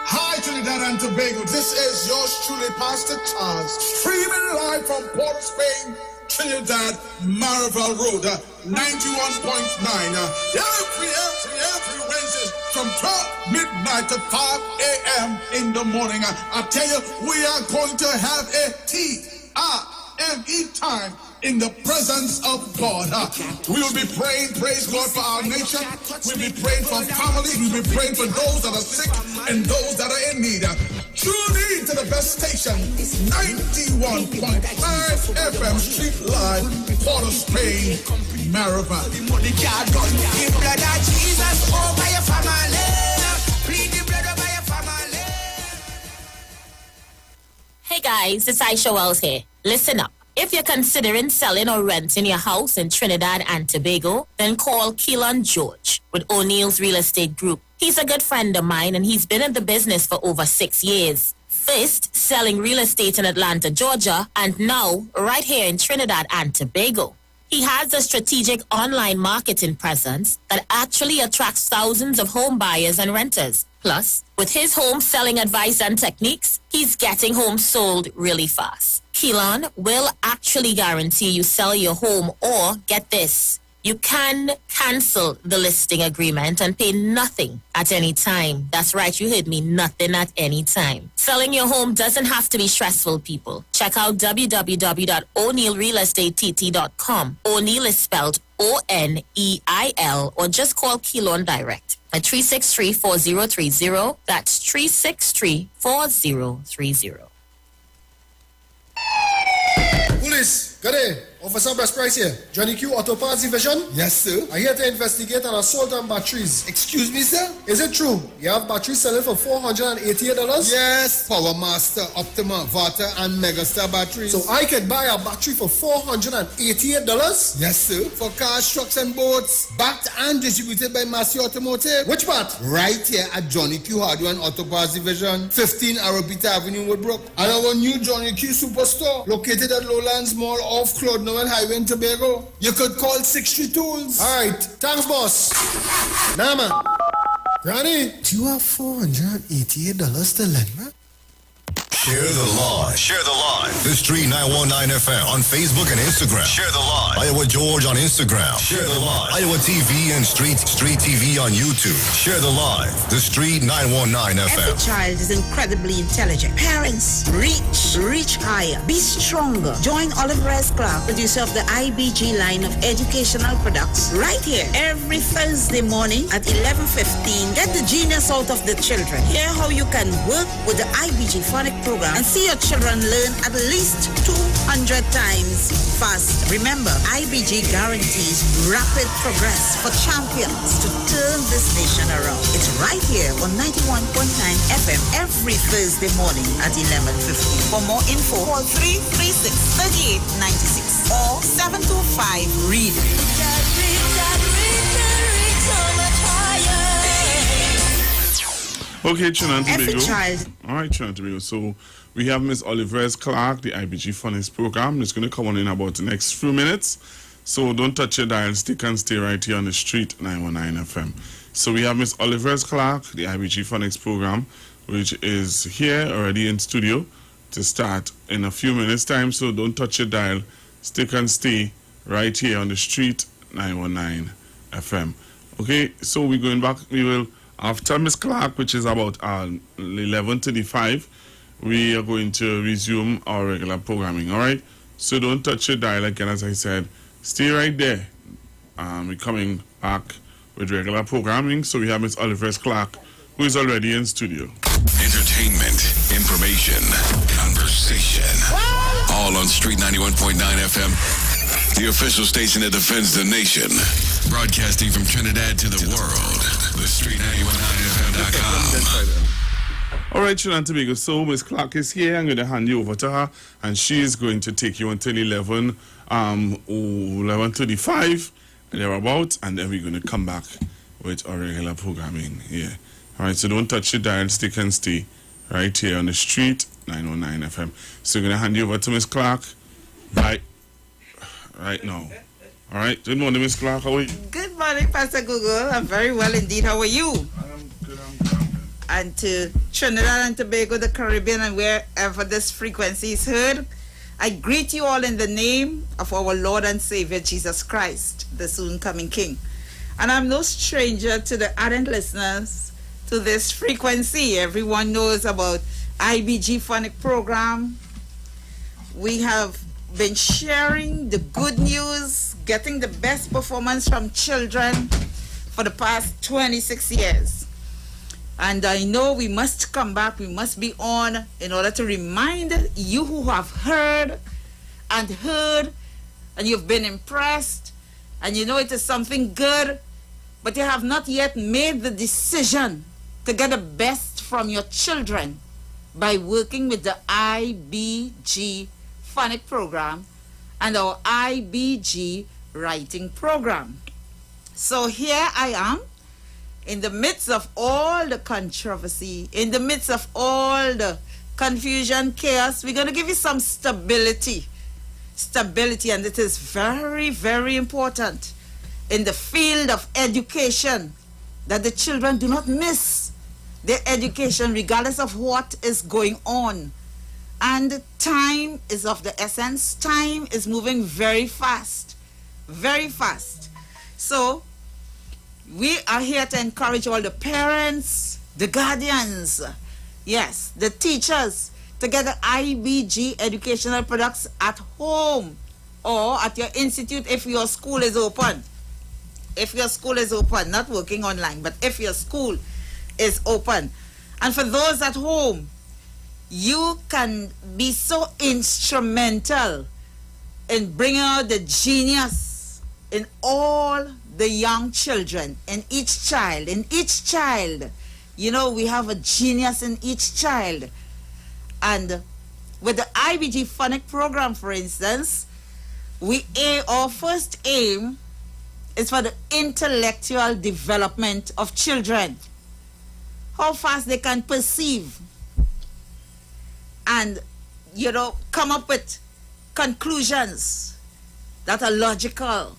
Speaker 29: Hi, Trinidad and Tobago. This is yours truly, Pastor Charles, streaming live from Port of Spain Trinidad, Marval Road, 91.9. Every Wednesday from 12 midnight to 5 a.m. in the morning. I tell you, we are going to have a T-I-M-E time in the presence of God. We will be praying, praise God, for our nation. We'll be praying for families. We'll be praying for those that are sick and those that are in need. Tune in to the best station, 91.5 FM Street Live, Port of Spain, Marava.
Speaker 1: Hey guys, it's Aisha Wells here. Listen up. If you're considering selling or renting your house in Trinidad and Tobago, then call Keelan George with O'Neill's Real Estate Group. He's a good friend of mine and he's been in the business for over 6 years. First, selling real estate in Atlanta, Georgia, and now right here in Trinidad and Tobago. He has a strategic online marketing presence that actually attracts thousands of home buyers and renters. Plus, with his home selling advice and techniques, he's getting homes sold really fast. Keelan will actually guarantee you sell your home, or get this, you can cancel the listing agreement and pay nothing at any time. That's right, you heard me, nothing at any time. Selling your home doesn't have to be stressful, people. Check out www.o'neillrealestateTT.com. O'Neill is spelled O-N-E-I-L, or just call Keelan direct at 363-4030. That's 363-4030.
Speaker 3: Police, good day. Officer Best Price here. Johnny Q Auto Parts Division? Yes, sir. I'm here to investigate an assault on batteries. Excuse me, sir? Is it true? You have batteries selling for $488? Yes. Power Master, Optima, Vata, and Megastar batteries. So I could buy a battery for $488? Yes, sir. For cars, trucks, and boats. Backed and distributed by Massey Automotive. Which part? Right here at Johnny Q Hardware and Auto Parts Division, 15 Arabita Avenue, Woodbrook. And our new Johnny Q Superstore, located at Lowlands Mall off Claude Noel Highway in Tobago. You could call 63 Tools. Alright, thanks boss. Nah man. Granny, do you have $488 to lend me?
Speaker 4: Share the live. Share the live. The Street 919 FM on Facebook and Instagram. Share the live. Iowa George on Instagram. Share the live. Iowa TV and Street TV on YouTube. Share the live. The Street 919 FM.
Speaker 5: Every child is incredibly intelligent. Parents, reach higher. Be stronger. Join Oliver S. Clark, producer of the IBG line of educational products, right here every Thursday morning at 11:15. Get the genius out of the children. Hear how you can work with the IBG phonic program and see your children learn at least 200 times fast. Remember, IBG guarantees rapid progress for champions to turn this nation around. It's right here on 91.9 FM every Thursday morning at 11:15. For more info, call 336-3896 or 725-READ.
Speaker 2: Okay, Trinidad and
Speaker 5: Every
Speaker 2: Tobago.
Speaker 5: child.
Speaker 2: All right, Trinidad and Tobago. So we have Miss Oliveres Clark, the IBG Phonics program. It's going to come on in about the next few minutes. So don't touch your dial. Stick and stay right here on the Street 919 FM. So we have Miss Oliveres Clark, the IBG Phonics program, which is here already in studio to start in a few minutes' time. So don't touch your dial. Stick and stay right here on the Street 919 FM. Okay, so we're going back. We will, after Miss Clark, which is about 11:35, we are going to resume our regular programming, all right? So don't touch your dial again, as I said. Stay right there. We're coming back with regular programming. So we have Miss Oliveres Clark, who is already in studio.
Speaker 6: Entertainment, information, conversation. All on Street 91.9 FM, the official station that defends the nation. Broadcasting from Trinidad to the world. The Street 919FM.com.
Speaker 2: All right, Trinidad and Tobago. So Miss Clark is here. I'm going to hand you over to her, and she is going to take you until 11:35 and thereabouts, and then we're going to come back with our regular programming here. All right, so don't touch your dial. Stick and stay right here on the Street 919 FM. So we're going to hand you over to Miss Clark right now. All right. Good morning, Miss Clark. How are you?
Speaker 5: Good morning, Pastor Google. I'm very well indeed. How are you?
Speaker 2: I'm good.
Speaker 5: And to Trinidad and Tobago, the Caribbean, and wherever this frequency is heard,
Speaker 7: I greet you all in the name of our Lord and Savior Jesus Christ, the soon coming King. And I'm no stranger to the ardent listeners to this frequency. Everyone knows about IBG Phonic program. We have been sharing the good news, getting the best performance from children for the past 26 years. And I know we must come back, we must be on in order to remind you who have heard, and you've been impressed, and you know it is something good, but you have not yet made the decision to get the best from your children by working with the IBG Phonic program and our IBG writing program. So here I am, in the midst of all the controversy, in the midst of all the confusion, chaos. We're going to give you some stability, and it is very, very important in the field of education that the children do not miss their education regardless of what is going on. And time is of the essence. Time is moving very fast, very fast. So we are here to encourage all the parents, the guardians, yes, the teachers, to get the IBG educational products at home or at your institute if your school is open. If your school is open, not working online, but if your school is open. And for those at home, you can be so instrumental in bringing out the genius in all the young children, in each child. You know, we have a genius in each child. And with the IBG Phonic program, for instance, our first aim is for the intellectual development of children. How fast they can perceive and, you know, come up with conclusions that are logical,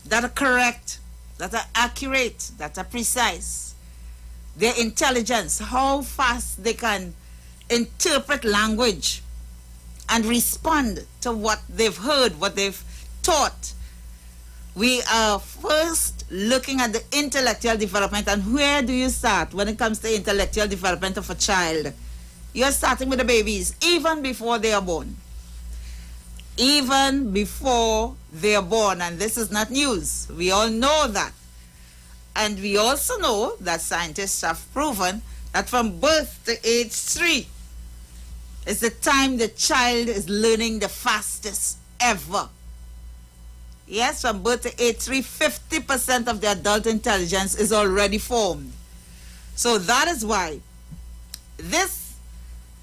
Speaker 7: that are correct, that are accurate, that are precise. Their intelligence, how fast they can interpret language and respond to what they've heard, what they've taught. We are first looking at the intellectual development. And where do you start when it comes to intellectual development of a child? You're starting with the babies, even before they are born. Even before they are born. And this is not news. We all know that. And we also know that scientists have proven that from birth to age 3 is the time the child is learning the fastest ever. Yes, from birth to age 3, 50% of the adult intelligence is already formed. So that is why this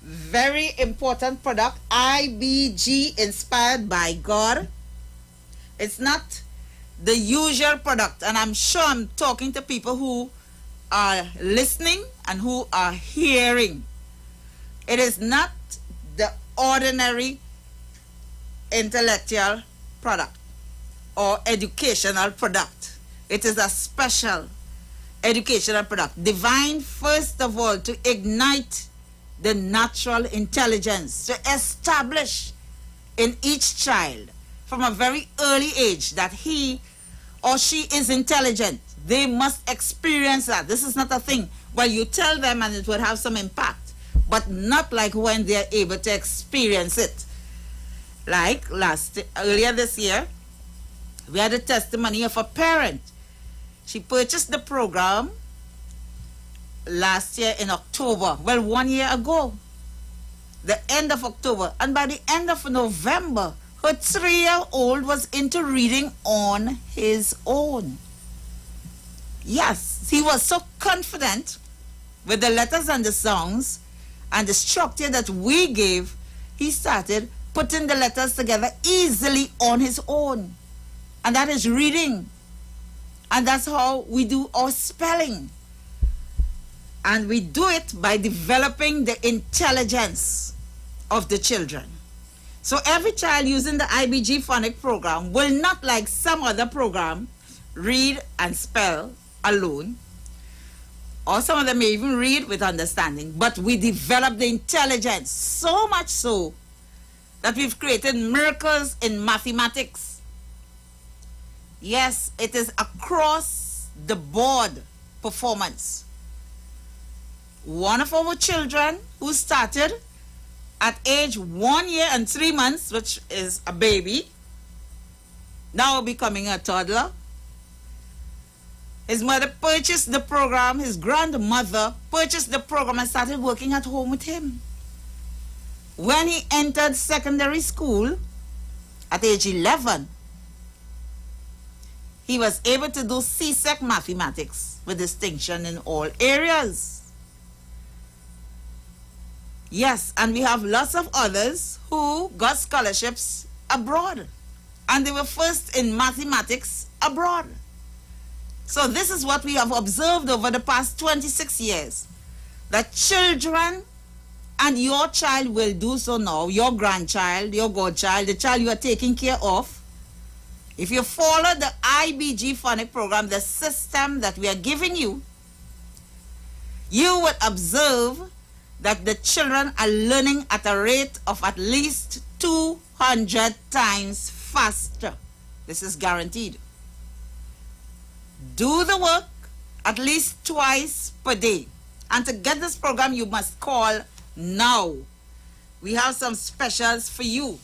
Speaker 7: very important product, IBG Inspired by God, it's not the usual product. And I'm sure I'm talking to people who are listening and who are hearing. It is not the ordinary intellectual product or educational product. It is a special educational product, designed first of all to ignite the natural intelligence, to establish in each child from a very early age that he or she is intelligent. They must experience that. This is not a thing, well, you tell them and it would have some impact, but not like when they're able to experience it. Like earlier this year, we had a testimony of a parent. She purchased the program last year in October. Well, 1 year ago, the end of October. And by the end of November, her 3-year-old was into reading on his own. Yes, he was so confident with the letters and the songs and the structure that we gave, he started putting the letters together easily on his own. And that is reading. And that's how we do our spelling. And we do it by developing the intelligence of the children. So every child using the IBG Phonic program will not, like some other program, read and spell alone. Or some of them may even read with understanding. But we develop the intelligence so much so that we've created miracles in mathematics. Yes, it is across the board performance. One of our children who started at age 1 year and 3 months, which is a baby, now becoming a toddler. His mother purchased the program, his grandmother purchased the program and started working at home with him. When he entered secondary school at age 11, he was able to do CSEC mathematics with distinction in all areas. Yes, and we have lots of others who got scholarships abroad, and they were first in mathematics abroad. So this is what we have observed over the past 26 years, that children, and your child will do so now, your grandchild, your godchild, the child you are taking care of. If you follow the IBG phonics program, the system that we are giving you, you will observe that the children are learning at a rate of at least 200 times faster. This is guaranteed. Do the work at least twice per day. And to get this program, you must call now. We have some specials for you.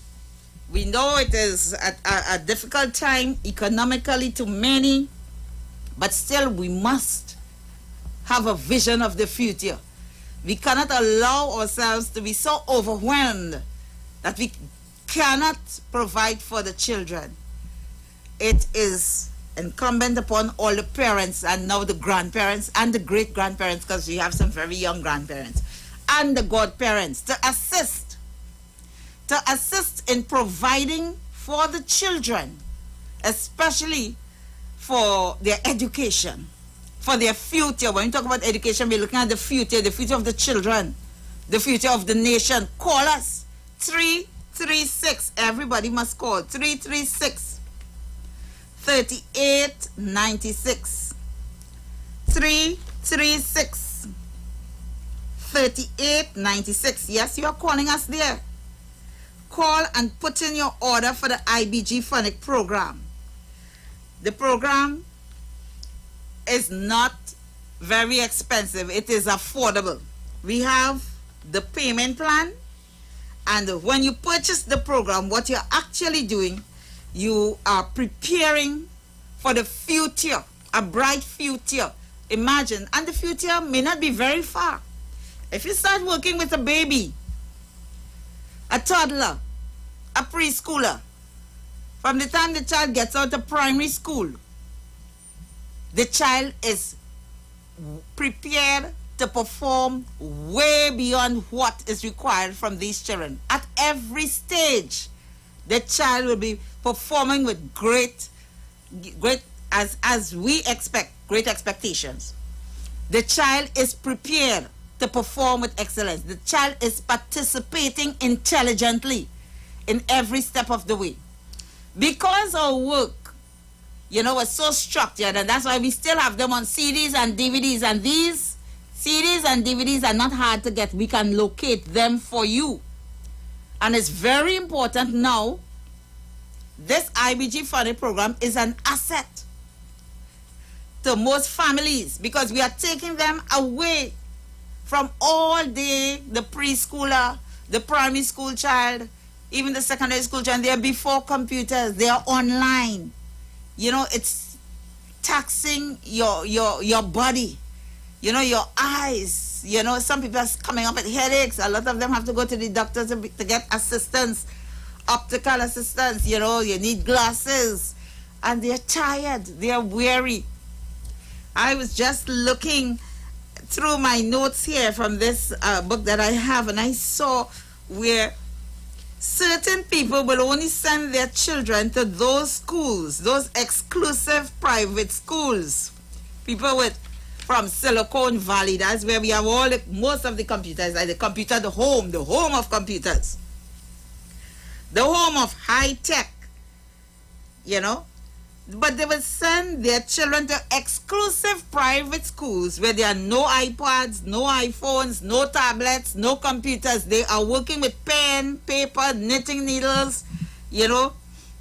Speaker 7: We know it is a difficult time economically to many, but still we must have a vision of the future. We cannot allow ourselves to be so overwhelmed that we cannot provide for the children. It is incumbent upon all the parents, and now the grandparents and the great-grandparents, because we have some very young grandparents, and the godparents, to assist in providing for the children, especially for their education, for their future. When we talk about education, we're looking at the future of the children, the future of the nation. Call us, 336. Everybody must call, 336 3896. 336 3896. Yes, you are calling us there. Call and put in your order for the IBG phonics program. The program is not very expensive. It is affordable. We have the payment plan, and when you purchase the program, what you're actually doing, you are preparing for the future, a bright future. Imagine, and the future may not be very far. If you start working with a baby, a toddler, a preschooler, from the time the child gets out of primary school, the child is prepared to perform way beyond what is required from these children. At every stage, the child will be performing with great, as we expect, great expectations. The child is prepared to perform with excellence. The child is participating intelligently in every step of the way. Because our work, was so structured, and that's why we still have them on CDs and DVDs, and these CDs and DVDs are not hard to get. We can locate them for you. And it's very important now, this IBG phonics program is an asset to most families, because we are taking them away from all day, the preschooler, the primary school child, even the secondary school child. They are before computers, they are online. It's taxing your body, your eyes. Some people are coming up with headaches. A lot of them have to go to the doctor to get assistance, optical assistance. You need glasses, and they're tired, they're weary. I was just looking through my notes here from this book that I have, and I saw where certain people will only send their children to those schools, those exclusive private schools. People from Silicon Valley, that's where we have most of the computers, like the home of computers, the home of high tech, But they will send their children to exclusive private schools where there are no iPads, no iPhones, no tablets, no computers. They are working with pen, paper, knitting needles, you know.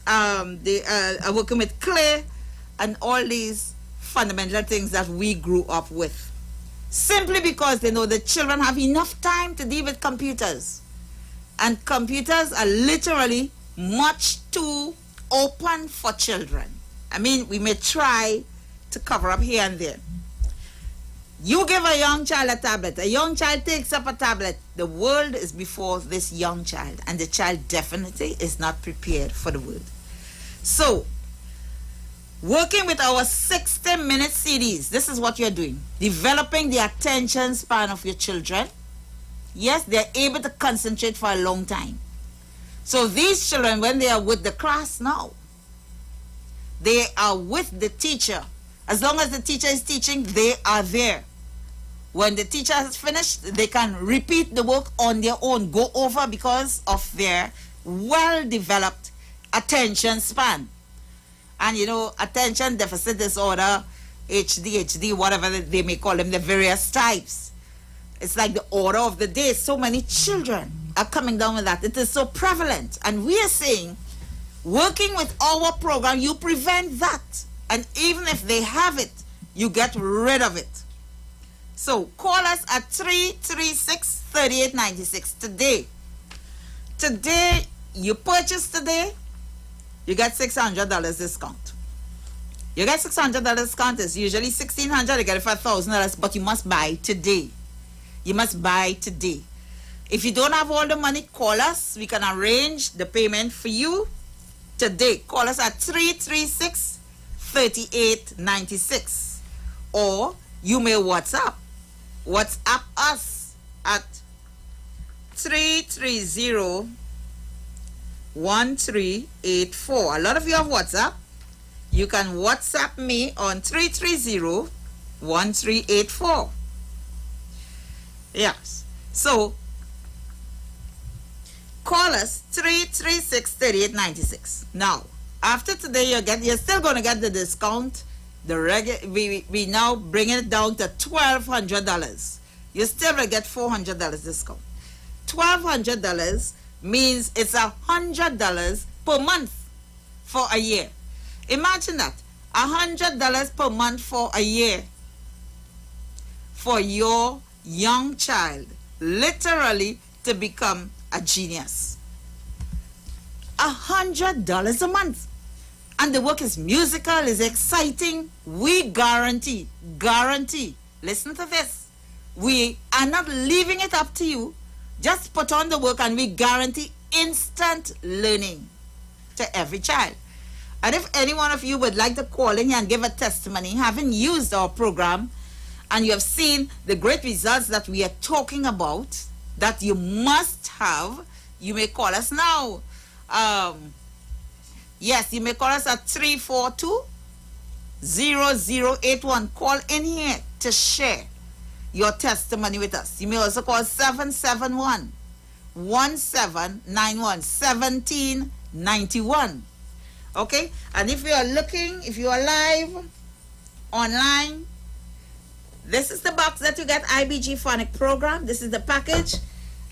Speaker 7: They are working with clay and all these fundamental things that we grew up with. Simply because they know the children have enough time to deal with computers. And computers are literally much too open for children. I mean, we may try to cover up here and there. You give a young child a tablet. A young child takes up a tablet. The world is before this young child. And the child definitely is not prepared for the world. So, working with our 60-minute CDs, this is what you're doing. Developing the attention span of your children. Yes, they're able to concentrate for a long time. So these children, when they are with the class now, they are with the teacher. As long as the teacher is teaching, they are there. When the teacher has finished, they can repeat the work on their own, go over because of their well-developed attention span. And you know, attention deficit disorder, ADHD, whatever they may call them, the various types. It's like the order of the day. So many children are coming down with that. It is so prevalent. And we are saying, working with our program, you prevent that. And even if they have it, you get rid of it. So call us at 336-3896 today. Today, you purchase today, you get $600 discount. You get $600 discount. It's usually $1,600. You get it for $1,000, but you must buy today. You must buy today. If you don't have all the money, call us. We can arrange the payment for you today. Call us at 336-3896. Or you may WhatsApp us at 330-1384. A lot of you have WhatsApp. You can WhatsApp me on 330-1384. Yes. So, call us 336-3896. Now, after today, you're still going to get the discount. We now bring it down to $1,200. You still will get $400 discount. $1,200 means it's $100 per month for a year. Imagine that. $100 per month for a year for your young child, literally to become a genius. $100 a month. And the work is musical, is exciting. We guarantee, listen to this. We are not leaving it up to you. Just put on the work and we guarantee instant learning to every child. And if any one of you would like to call in here and give a testimony, having used our program, and you have seen the great results that we are talking about, that you must have, you may call us now. Yes, you may call us at 342-0081. Call in here to share your testimony with us. You may also call 771-1791-1791. Okay? And if you are live online, this is the box that you get, IBG Phonic Program. This is the package.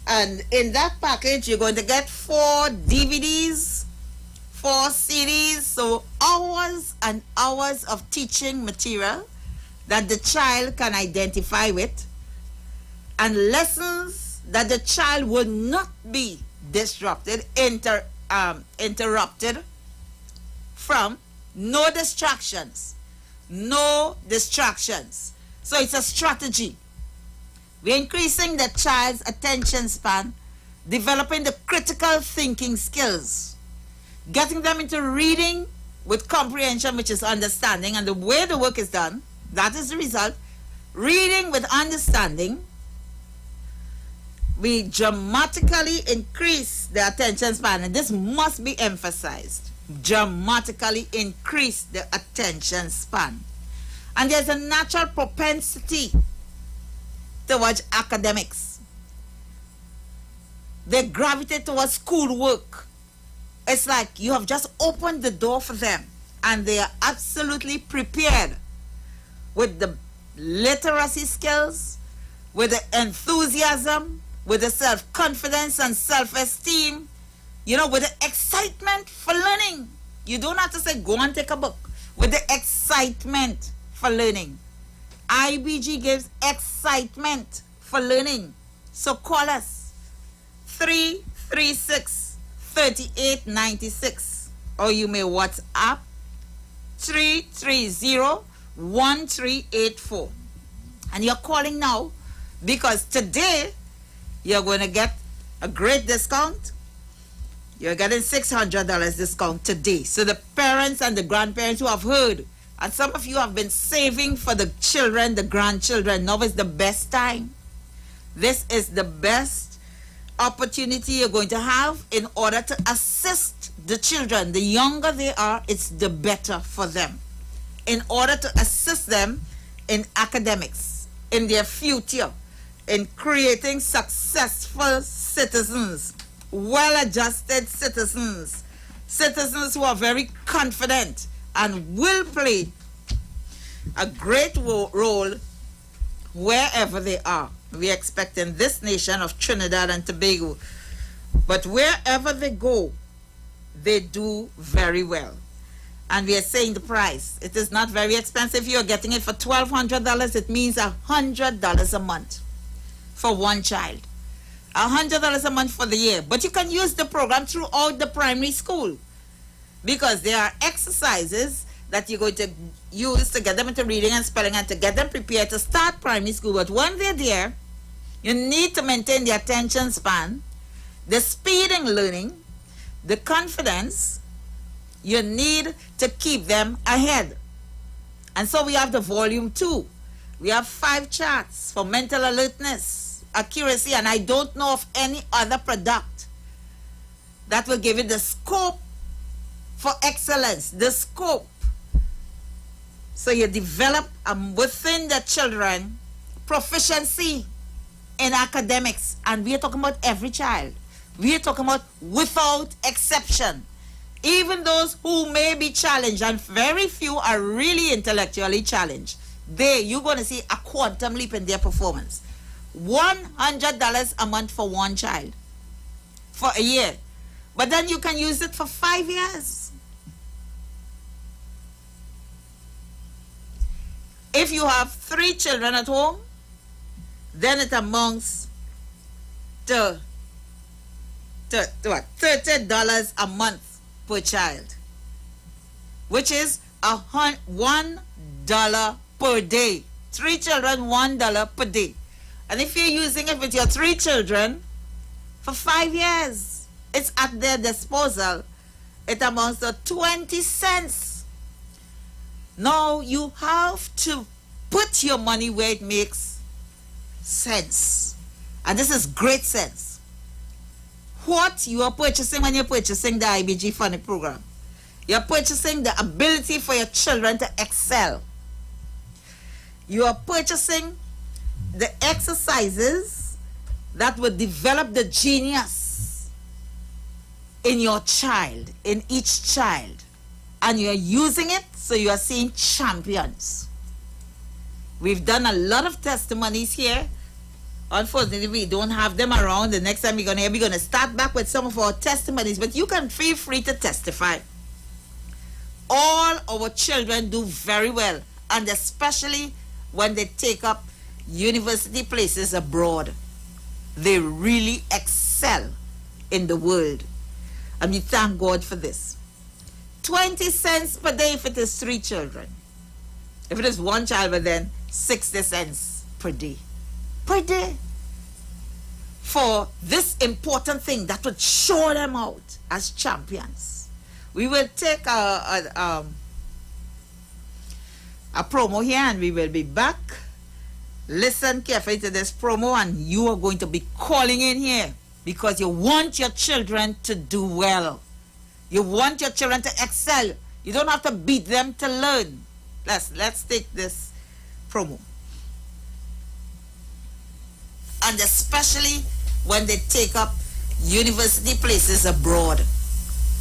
Speaker 7: And in that package, you're going to get 4 DVDs, 4 CDs, so hours and hours of teaching material that the child can identify with, and lessons that the child will not be disrupted, interrupted from. No distractions. No distractions. So it's a strategy. We're increasing the child's attention span, developing the critical thinking skills, getting them into reading with comprehension, which is understanding, and the way the work is done, that is the result. Reading with understanding, we dramatically increase the attention span, and this must be emphasized. Dramatically increase the attention span. And there's a natural propensity towards academics. They gravitate towards schoolwork. It's like you have just opened the door for them. and they are absolutely prepared with the literacy skills, with the enthusiasm, with the self-confidence and self-esteem, you know, with the excitement for learning. You don't have to say, go and take a book. With the excitement for learning. IBG gives excitement for learning. So call us 336-3896, or you may WhatsApp 330-1384. And you're calling now because today you're going to get a great discount. You're getting $600 discount today. So the parents and the grandparents who have heard, and some of you have been saving for the children, the grandchildren, now is the best time. This is the best opportunity you're going to have in order to assist the children. The younger they are, it's the better for them. In order to assist them in academics, in their future, in creating successful citizens, well-adjusted citizens, citizens who are very confident and will play a great role wherever they are. We expect in this nation of Trinidad and Tobago, but wherever they go, they do very well. And we are saying the price. It is not very expensive. You're getting it for $1,200. It means $100 a month for one child. $100 a month for the year. But you can use the program throughout the primary school, because there are exercises that you're going to use to get them into reading and spelling and to get them prepared to start primary school. But when they're there, you need to maintain the attention span, the speed in learning, the confidence. You need to keep them ahead. And so we have the volume 2. We have 5 charts for mental alertness, accuracy, and I don't know of any other product that will give you the scope for excellence, the scope. So you develop within the children proficiency in academics, and we are talking about every child. We are talking about without exception. Even those who may be challenged, and very few are really intellectually challenged, you're going to see a quantum leap in their performance. $100 a month for one child for a year. But then you can use it for 5 years. If you have 3 children at home, then it amounts to what? $30 a month per child, which is $1 per day. 3 children, $1 per day. And if you're using it with your 3 children for 5 years, it's at their disposal. It amounts to 20 cents. Now you have to put your money where it makes sense. And this is great sense. What you are purchasing when you're purchasing the IBG Funny program, you're purchasing the ability for your children to excel. You are purchasing the exercises that will develop the genius in your child, in each child. And you're using it, so you are seeing champions. We've done a lot of testimonies here. Unfortunately, we don't have them around. The next time we're going to start back with some of our testimonies, but you can feel free to testify. All our children do very well, and especially when they take up university places abroad. They really excel in the world. And we thank God for this. 20 cents per day if it is 3 children. If it is 1 child, but then 60 cents per day. Per day. For this important thing that would show them out as champions. We will take a promo here, and we will be back. Listen carefully to this promo, and you are going to be calling in here because you want your children to do well. You want your children to excel. You don't have to beat them to learn. Let's take this promo. And especially when they take up university places abroad,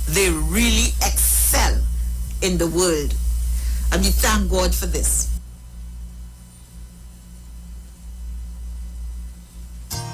Speaker 7: they really excel in the world. And we thank God for this.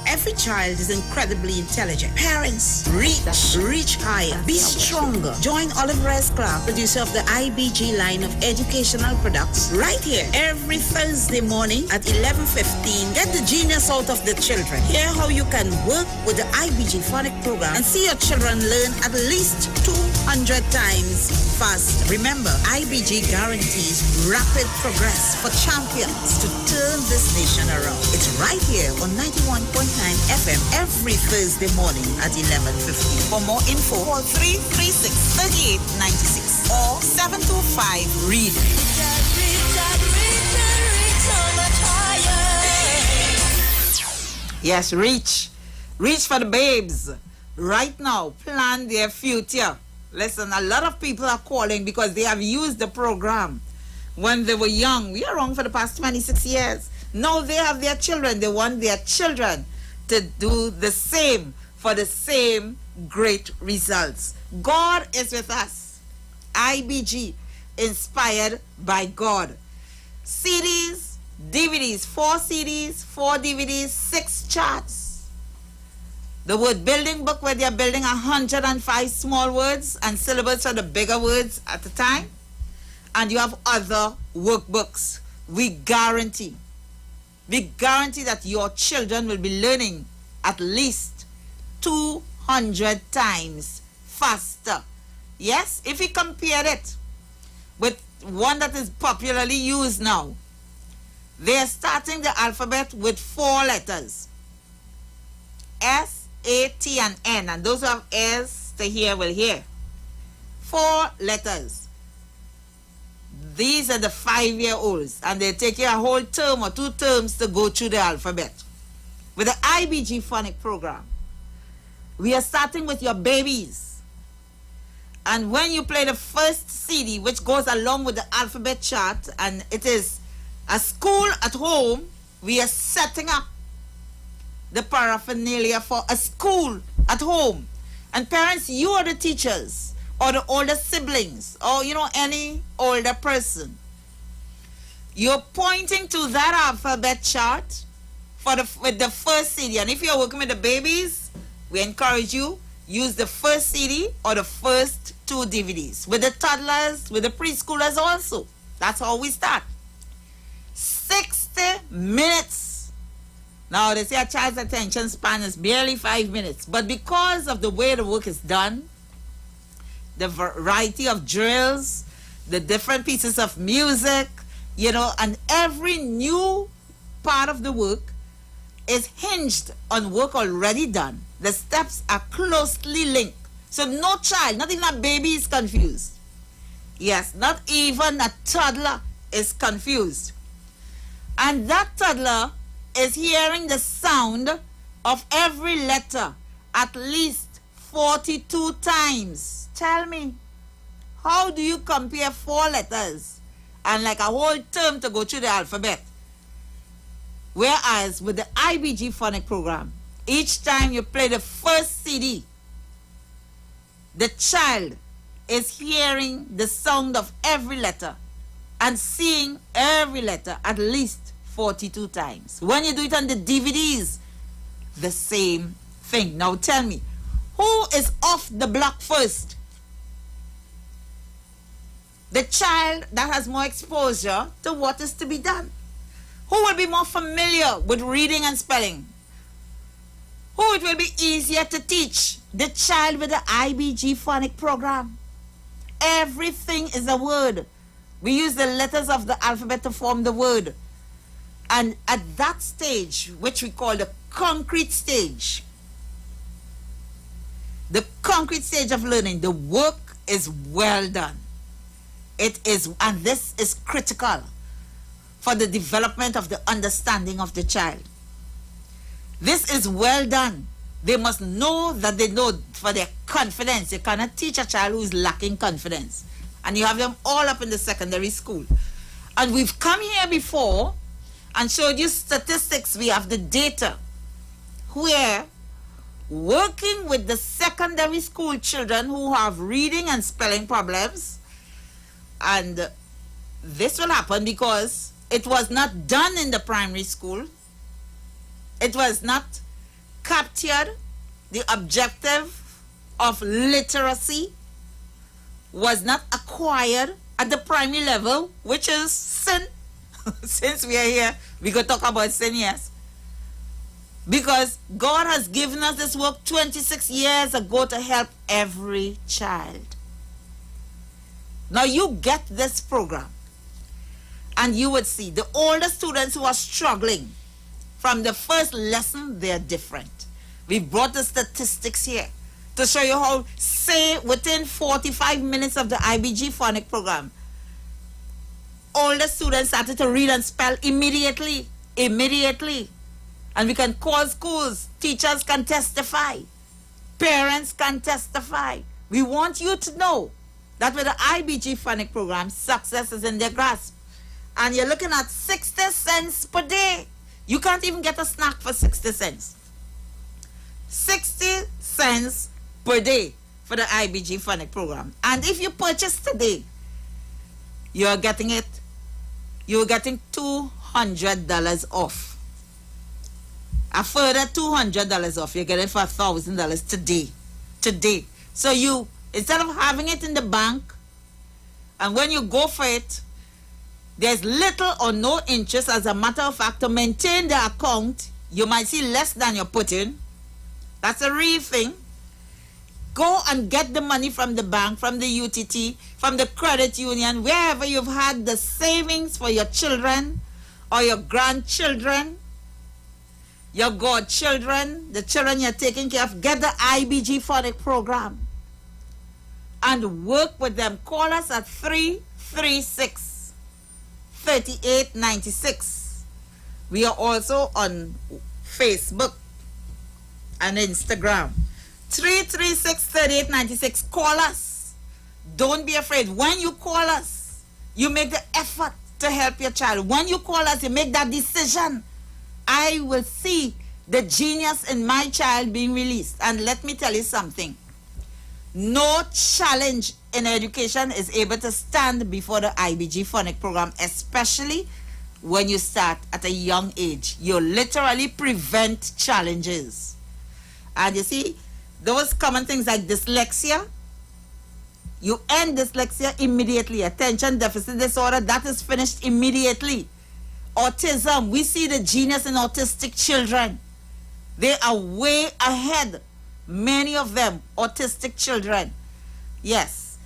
Speaker 5: Every child is incredibly intelligent. Parents, reach higher, be stronger. Join Olive Rest Clark, producer of the IBG line of educational products, right here every Thursday morning at 11:15. Get the genius out of the children. Hear how you can work with the IBG phonic program and see your children learn at least 200 times fast. Remember, IBG guarantees rapid progress for champions to turn this nation around. It's right here on 91.9 FM every Thursday morning at 11:15. For more info, call 336-3896 or 725-READ.
Speaker 7: Yes, reach for the babes. Right now, plan their future. Listen, a lot of people are calling because they have used the program when they were young. We are wrong for the past 26 years. Now they have their children. They want their children to do the same for the same great results. God is with us. IBG, inspired by God. CDs, DVDs, 4 CDs, 4 DVDs, 6 charts. The word building book where they are building 105 small words and syllables for the bigger words at a time. And you have other workbooks. We guarantee that your children will be learning at least 200 times faster. Yes, if we compare it with one that is popularly used now, they are starting the alphabet with 4 letters. S, A, T, and N. And those who have S to hear will hear. 4 letters. These are the 5-year-olds, and they take you a whole term or 2 terms to go through the alphabet. With the IBG phonic program, we are starting with your babies. And when you play the first CD, which goes along with the alphabet chart, and it is a school at home, we are setting up the paraphernalia for a school at home. And parents, you are the teachers, or the older siblings, or any older person. You're pointing to that alphabet chart with the first CD. And if you're working with the babies, we encourage you, use the first CD or the first 2 DVDs. With the toddlers, with the preschoolers also. That's how we start. 60 minutes. Now, they say a child's attention span is barely 5 minutes. But because of the way the work is done, the variety of drills, the different pieces of music, and every new part of the work is hinged on work already done. The steps are closely linked. So no child, not even a baby is confused. Yes, not even a toddler is confused. And that toddler is hearing the sound of every letter at least 42 times. Tell me, how do you compare 4 letters and like a whole term to go through the alphabet? Whereas with the IBG phonic program, each time you play the first CD, the child is hearing the sound of every letter and seeing every letter at least 42 times. When you do it on the DVDs, the same thing. Now tell me, who is off the block first? The child that has more exposure to what is to be done. Who will be more familiar with reading and spelling? Who it will be easier to teach? The child with the IBG phonic program. Everything is a word. We use the letters of the alphabet to form the word. And at that stage, which we call the concrete stage of learning, the work is well done. It is, and this is critical for the development of the understanding of the child. This is well done. They must know that they know for their confidence. You cannot teach a child who is lacking confidence. And you have them all up in the secondary school. And we've come here before and showed you statistics. We have the data where working with the secondary school children who have reading and spelling problems, And this will happen because it was not done in the primary school. It was not captured. The objective of literacy was not acquired at the primary level, which is sin. Since we are here, we could talk about sin, yes. Because God has given us this work 26 years ago to help every child. Now you get this program and you would see the older students who are struggling from the first lesson, they are different. We brought the statistics here to show you how, say, within 45 minutes of the IBG phonic program, older students started to read and spell immediately. And we can call schools, teachers can testify, parents can testify. We want you to know that with the IBG phonic program, success is in their grasp. And you're looking at 60 cents per day. You can't even get a snack for 60 cents. 60 cents per day for the IBG phonic program. And if you purchase today, you're getting $200 off. A further $200 off. You're getting it for $1,000 today. So you, instead of having it in the bank, and when you go for it, there's little or no interest. As a matter of fact, to maintain the account, you might see less than you put in. That's a real thing. Go and get the money from the bank, from the UTT, from the credit union, wherever you've had the savings for your children or your grandchildren, your godchildren, the children you're taking care of. Get the IBG phonic program and work with them. Call us at 336-3896. We are also on Facebook and Instagram. 336-3896. Call us. Don't be afraid. When you call us, you make the effort to help your child. When you call us, you make that decision. I will see the genius in my child being released. And let me tell you something. No challenge in education is able to stand before the IBG phonic program, especially when you start at a young age. You literally prevent challenges. And you see, those common things like dyslexia, you end dyslexia immediately. Attention deficit disorder, that is finished immediately. Autism, we see the genius in autistic children. They are way ahead. Many of them, autistic children. Yes.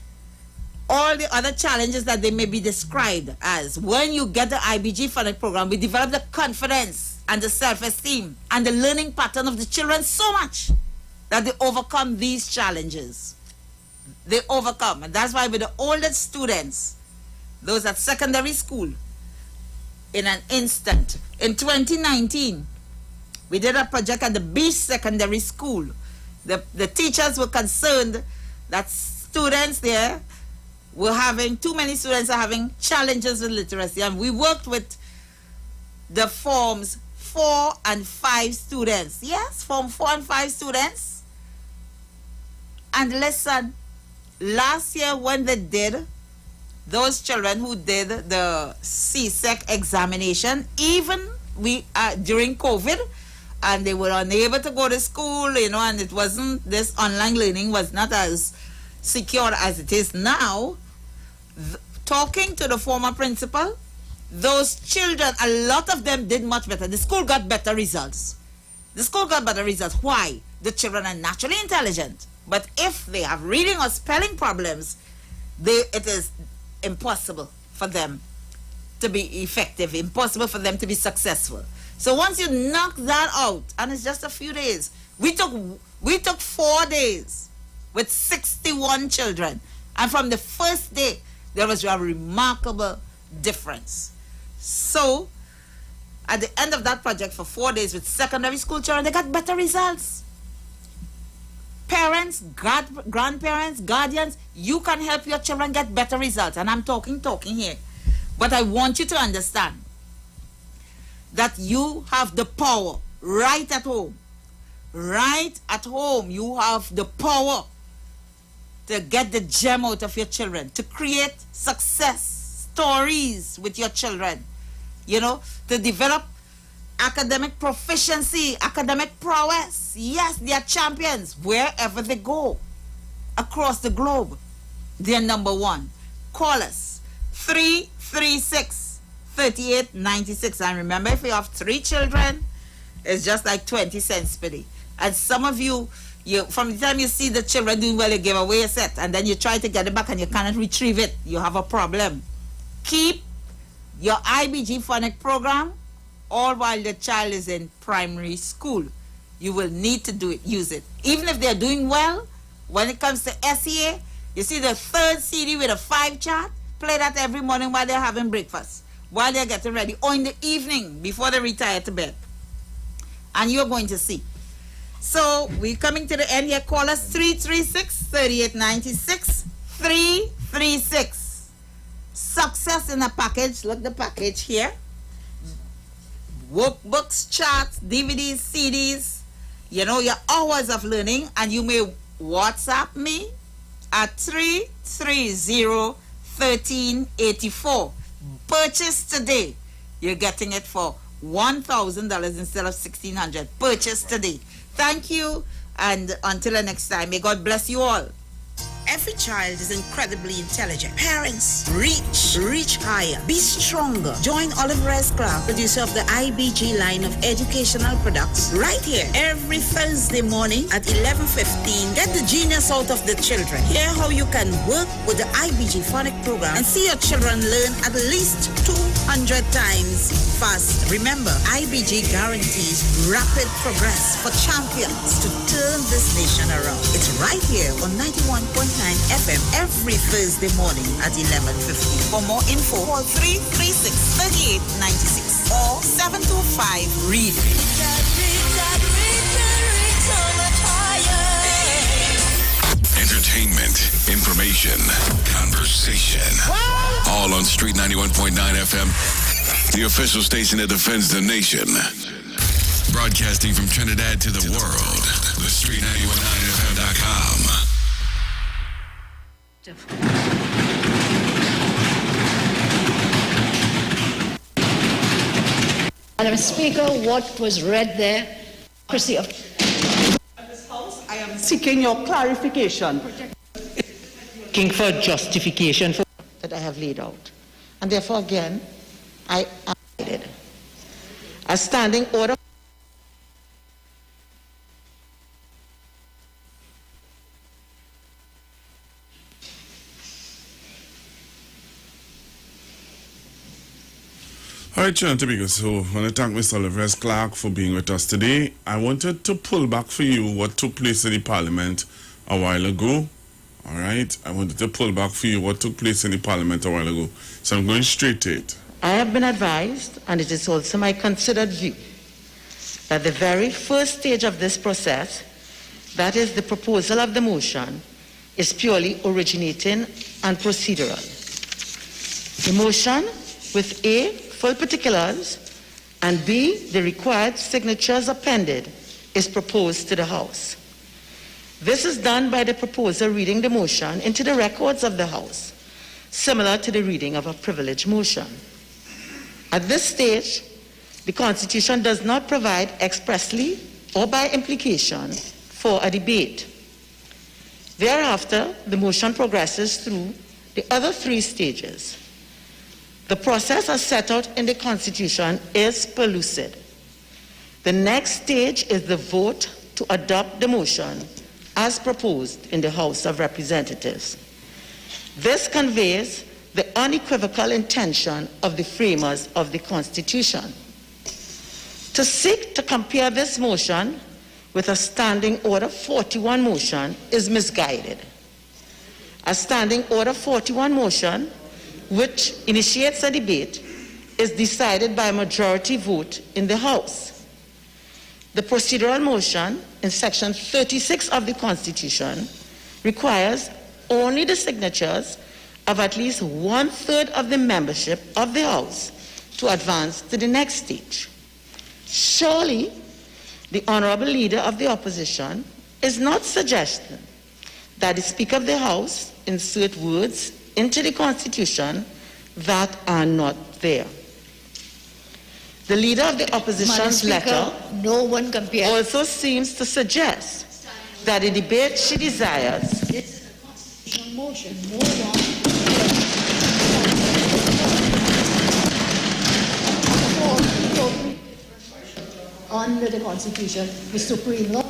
Speaker 7: All the other challenges that they may be described as. When you get the IBG phonic program, we develop the confidence and the self-esteem and the learning pattern of the children so much that they overcome these challenges. They overcome. And that's why with the oldest students, those at secondary school, in an instant, in 2019, we did a project at the Beach Secondary School. The teachers were concerned that students there were having, too many students are having challenges with literacy. And we worked with the forms 4 and 5 students. Yes, form 4 and 5 students. And listen, last year when they did, those children who did the CSEC examination, even during COVID, and they were unable to go to school, you know, and it wasn't, this online learning was not as secure as it is now. Talking to the former principal, those children, a lot of them did much better. The school got better results. Why? The children are naturally intelligent, but if they have reading or spelling problems, it is impossible for them to be effective, impossible for them to be successful. So once you knock that out, and it's just a few days, we took 4 days with 61 children, and from the first day there was a remarkable difference. So at the end of that project for 4 days with secondary school children, they got better results. Parents, grandparents, guardians, you can help your children get better results. And I'm talking here. But I want you to understand that you have the power right at home. Right at home, you have the power to get the gem out of your children, to create success stories with your children, you know, to develop academic proficiency, academic prowess. Yes, they are champions wherever they go across the globe. They're number one. Call us 336-3896. And remember, if you have 3 children, it's just like 20 cents per day. And some of you, from the time you see the children doing well, you give away a set, and then you try to get it back and you cannot retrieve it. You have a problem. Keep your IBG phonics program all while the child is in primary school. You will need to do it, use it. Even if they're doing well, when it comes to SEA, you see the 3rd CD with a 5 chart, play that every morning while they're having breakfast, while they're getting ready, or in the evening before they retire to bed. And you're going to see. So we're coming to the end here. Call us 336-3896. 336. Success in a package. Look, the package here. Workbooks, charts, DVDs, CDs. You know, your hours of learning. And you may WhatsApp me at 330-1384. Purchase today. You're getting it for $1,000 instead of $1,600. Purchase today. Thank you, and until the next time, may God bless you all.
Speaker 5: Every child is incredibly intelligent. Parents, reach higher. Be stronger. Join Olive Reyes Clark, producer of the IBG line of educational products, right here every Thursday morning at 11:15. Get the genius out of the children. Hear how you can work with the IBG phonics program and see your children learn at least 200 times fast. Remember, IBG guarantees rapid progress for champions to turn this nation around. It's right here on 91.9 FM every Thursday morning at 11:15. For more info, call 336-3896 or 725-READ.
Speaker 6: Entertainment, information, conversation. All on Street 91.9 FM, the official station that defends the nation. Broadcasting from Trinidad to the world, the Street919FM.com.
Speaker 8: Madam Speaker, what was read there, Chrissy of
Speaker 9: this House, I am seeking your clarification. Looking for justification for that I have laid out. And therefore, again, I added a standing order.
Speaker 2: All right, Trinidad and Tobago, so I want to thank Mr. Olive Reyes Clark for being with us today. I wanted to pull back for you what took place in the Parliament a while ago. All right, I wanted to pull back for you what took place in the Parliament a while ago. So I'm going straight to it.
Speaker 9: I have been advised, and it is also my considered view, that the very first stage of this process, that is the proposal of the motion, is purely originating and procedural. The motion with A, full particulars, and B, the required signatures appended, is proposed to the House. This is done by the proposer reading the motion into the records of the House, similar to the reading of a privilege motion. At this stage, the Constitution does not provide expressly or by implication for a debate. Thereafter, the motion progresses through the other 3 stages. The process as set out in the Constitution is pellucid. The next stage is the vote to adopt the motion as proposed in the House of Representatives. This conveys the unequivocal intention of the framers of the Constitution. To seek to compare this motion with a Standing Order 41 motion is misguided. A Standing Order 41 motion, which initiates a debate, is decided by a majority vote in the House. The procedural motion in Section 36 of the Constitution requires only the signatures of at least 1/3 of the membership of the House to advance to the next stage. Surely, the Honorable Leader of the Opposition is not suggesting that the Speaker of the House insert words into the Constitution that are not there. The Leader of the Opposition's letter
Speaker 8: no one compares.
Speaker 9: Also seems to suggest that the debate she desires
Speaker 8: This is a constitutional motion. No one under the Constitution, the Supreme Law.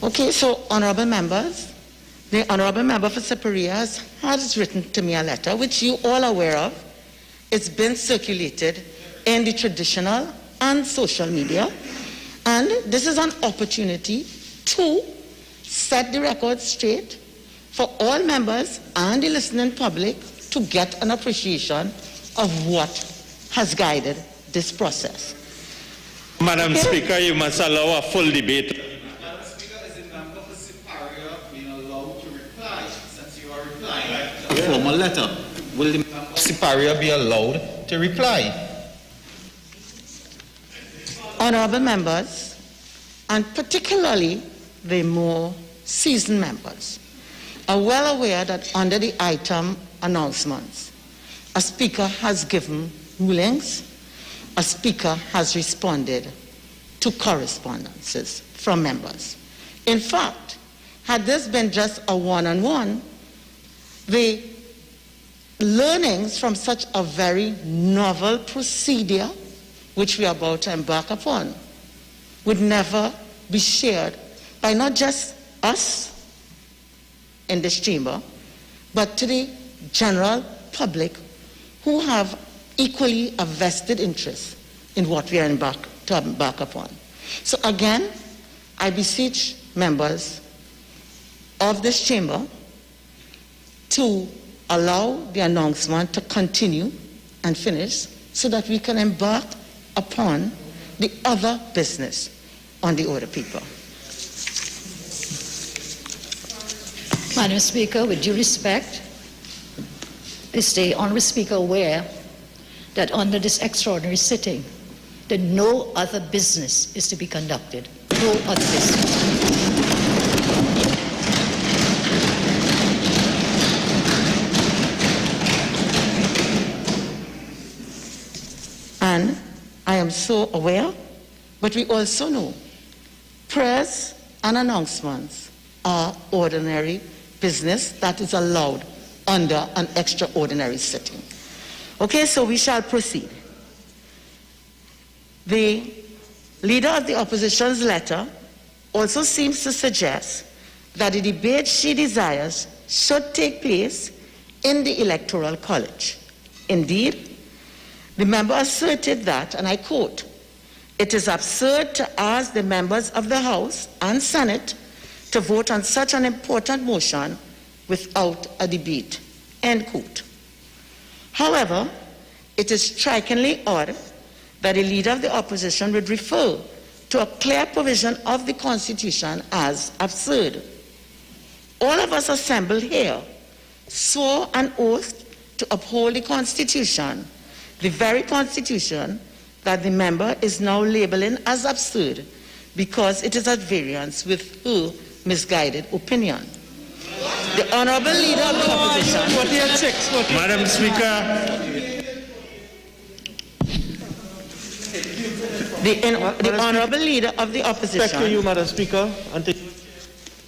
Speaker 9: Okay, so honorable members, the honorable member for Superior has written to me a letter, which you all are aware of. It's been circulated in the traditional and social media, and this is an opportunity to set the record straight for all members and the listening public to get an appreciation of what has guided this process.
Speaker 10: Madam Speaker, you must allow a full debate.
Speaker 11: Madam Speaker, is the member for Superior being allowed to reply since you are replying to a formal letter? Will the member for Superior be allowed to reply?
Speaker 9: Honorable members, and particularly the more seasoned members, are well aware that under the item announcements, a speaker has given rulings, a speaker has responded to correspondences from members. In fact, had this been just a one-on-one, the learnings from such a very novel procedure which we are about to embark upon would never be shared by not just us in this chamber, but to the general public who have equally a vested interest in what we are to embark upon. So again, I beseech members of this chamber to allow the announcement to continue and finish so that we can embark upon the other business on the order paper.
Speaker 8: Madam Speaker, with due respect, is the Honourable Speaker aware that under this extraordinary sitting, that no other business is to be conducted? No other business.
Speaker 9: And I am so aware, but we also know prayers and announcements are ordinary business that is allowed under an extraordinary sitting. Okay, so we shall proceed. The Leader of the Opposition's letter also seems to suggest that the debate she desires should take place in the Electoral College. Indeed, the member asserted that, and I quote, "It is absurd to ask the members of the House and Senate to vote on such an important motion without a debate," end quote. However, it is strikingly odd that the Leader of the Opposition would refer to a clear provision of the Constitution as absurd. All of us assembled here swore an oath to uphold the Constitution, the very Constitution that the member is now labeling as absurd because it is at variance with her misguided opinion. The Honourable Leader of the Opposition...
Speaker 10: Madam Speaker,
Speaker 9: the Honourable Leader of the Opposition...
Speaker 12: Respect to you, Madam Speaker, until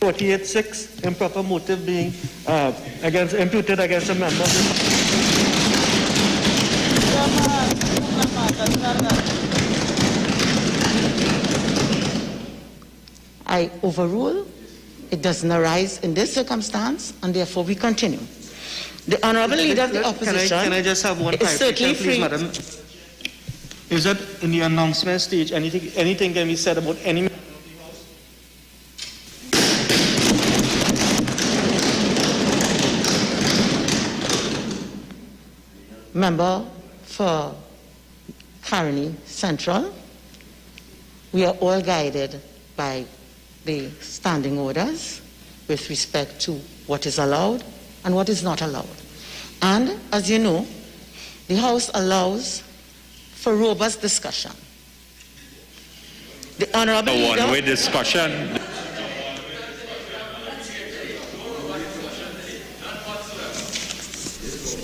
Speaker 12: 48.6, improper motive being imputed against a member.
Speaker 9: I overrule. It doesn't arise in this circumstance, and therefore we continue. The Honourable Leader of the Opposition...
Speaker 12: Can I just have one clarification, please, Madam? Is that in the announcement stage, anything can be said about any member of the House?
Speaker 9: Member for Caroni Central, we are all guided by the standing orders with respect to what is allowed and what is not allowed. And as you know, the House allows for robust discussion. The Honourable Leader...
Speaker 10: one-way discussion.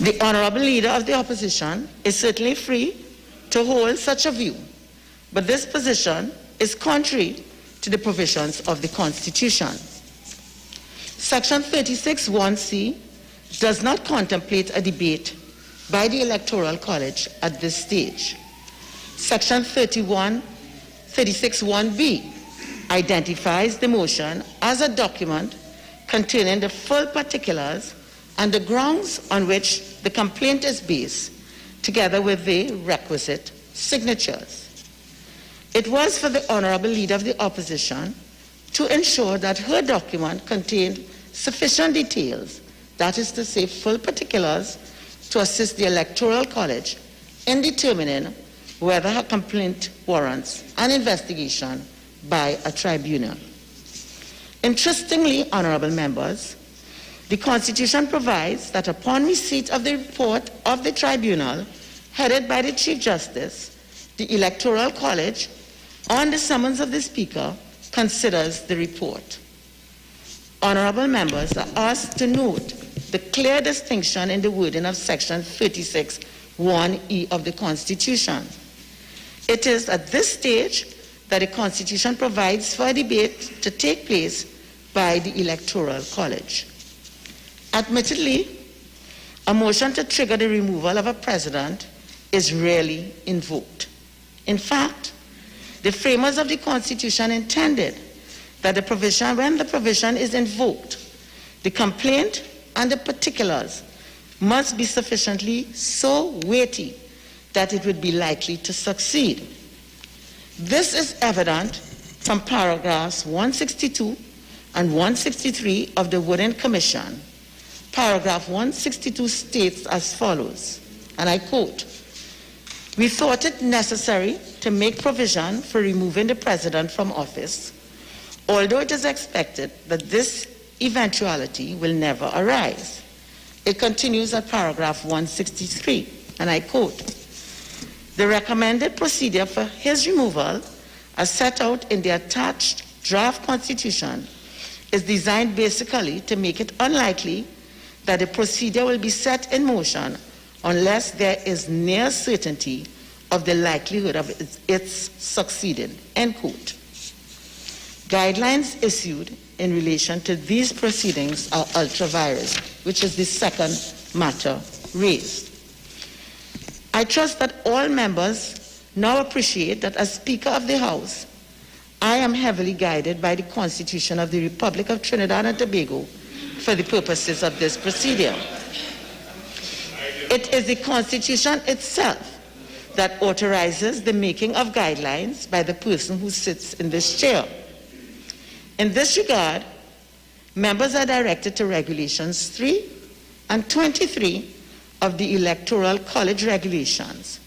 Speaker 9: The honorable leader of the opposition is certainly free to hold such a view, but this position is contrary to the provisions of the Constitution. Section 36(1)(c) does not contemplate a debate by the Electoral College at this stage. Section 36(1)(b) identifies the motion as a document containing the full particulars and the grounds on which the complaint is based, together with the requisite signatures. It was for the honorable leader of the opposition to ensure that her document contained sufficient details, that is to say, full particulars, to assist the Electoral College in determining whether her complaint warrants an investigation by a tribunal. Interestingly, honorable members, the Constitution provides that upon receipt of the report of the tribunal headed by the Chief Justice, the Electoral College, on the summons of the Speaker, considers the report. Honorable members are asked to note the clear distinction in the wording of Section 36(1)(e) of the Constitution. It is at this stage that the Constitution provides for a debate to take place by the Electoral College. Admittedly, a motion to trigger the removal of a president is rarely invoked. In fact, the framers of the Constitution intended that when the provision is invoked, the complaint and the particulars must be sufficiently so weighty that it would be likely to succeed. This is evident from paragraphs 162 and 163 of the Wooden Commission. Paragraph 162 states as follows, and I quote, "We thought it necessary to make provision for removing the president from office, although it is expected that this eventuality will never arise." It continues at paragraph 163, and I quote, "The recommended procedure for his removal, as set out in the attached draft Constitution, is designed basically to make it unlikely that the procedure will be set in motion unless there is near certainty of the likelihood of its succeeding," end quote. Guidelines issued in relation to these proceedings are ultra-vires, which is the second matter raised. I trust that all members now appreciate that as Speaker of the House, I am heavily guided by the Constitution of the Republic of Trinidad and Tobago for the purposes of this procedure. It is the Constitution itself that authorizes the making of guidelines by the person who sits in this chair. In this regard, members are directed to Regulations 3 and 23 of the Electoral College Regulations,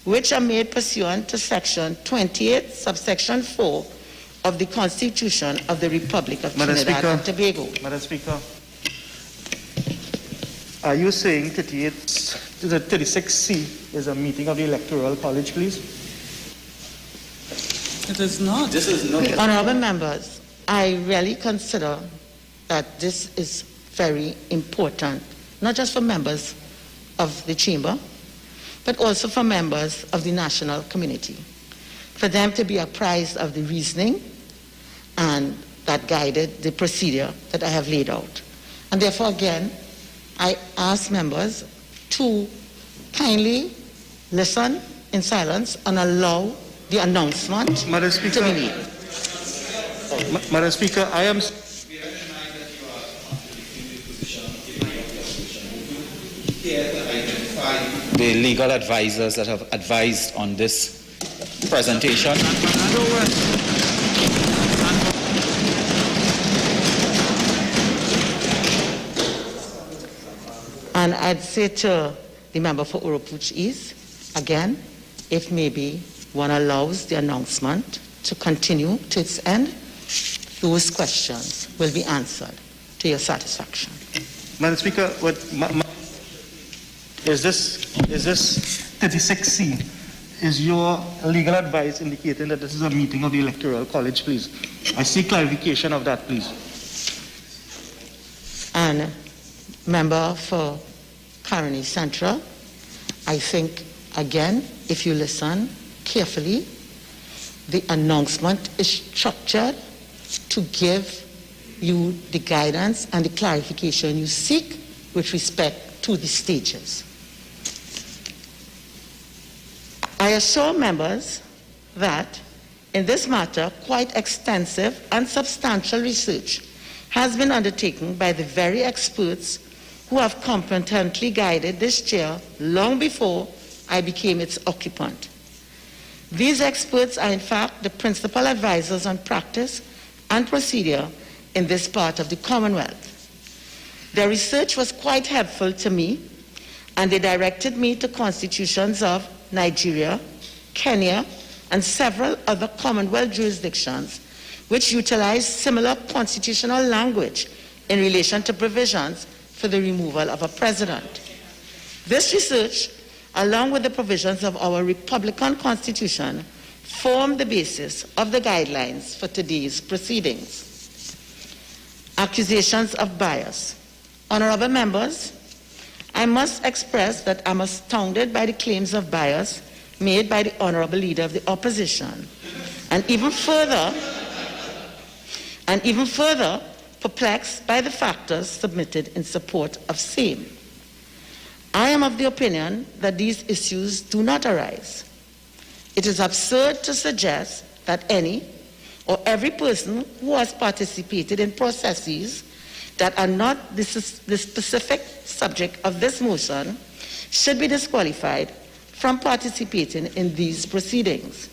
Speaker 9: which are made pursuant to Section 28, subsection 4 of the Constitution of the Republic of Trinidad and Tobago.
Speaker 12: Madam Speaker, are you saying 36C is a meeting of the Electoral College, please?
Speaker 7: It is not.
Speaker 11: This is not.
Speaker 9: Honorable members, I really consider that this is very important, not just for members of the chamber, but also for members of the national community, for them to be apprised of the reasoning and that guided the procedure that I have laid out. And therefore, again, I ask members to kindly listen in silence and allow the announcement to be made.
Speaker 12: Madam Speaker, I am...
Speaker 11: The legal advisors that have advised on this presentation.
Speaker 9: And I'd say to the member for Oropouche East, again, if maybe one allows the announcement to continue to its end, those questions will be answered to your satisfaction.
Speaker 12: Madam Speaker, is this 36C? Is your legal advice indicating that this is a meeting of the Electoral College, please? I seek clarification of that, please.
Speaker 9: And member for Caroni Central. I think, again, if you listen carefully, the announcement is structured to give you the guidance and the clarification you seek with respect to the stages. I assure members that in this matter, quite extensive and substantial research has been undertaken by the very experts who have competently guided this chair long before I became its occupant. These experts are in fact the principal advisors on practice and procedure in this part of the Commonwealth. Their research was quite helpful to me, and they directed me to constitutions of Nigeria, Kenya, and several other Commonwealth jurisdictions which utilize similar constitutional language in relation to provisions for the removal of a president. This research, along with the provisions of our Republican Constitution, form the basis of the guidelines for today's proceedings. Accusations of bias. Honorable members, I must express that I'm astounded by the claims of bias made by the Honorable Leader of the Opposition, and even further perplexed by the factors submitted in support of same. I am of the opinion that these issues do not arise. It is absurd to suggest that any or every person who has participated in processes that are not the specific subject of this motion should be disqualified from participating in these proceedings.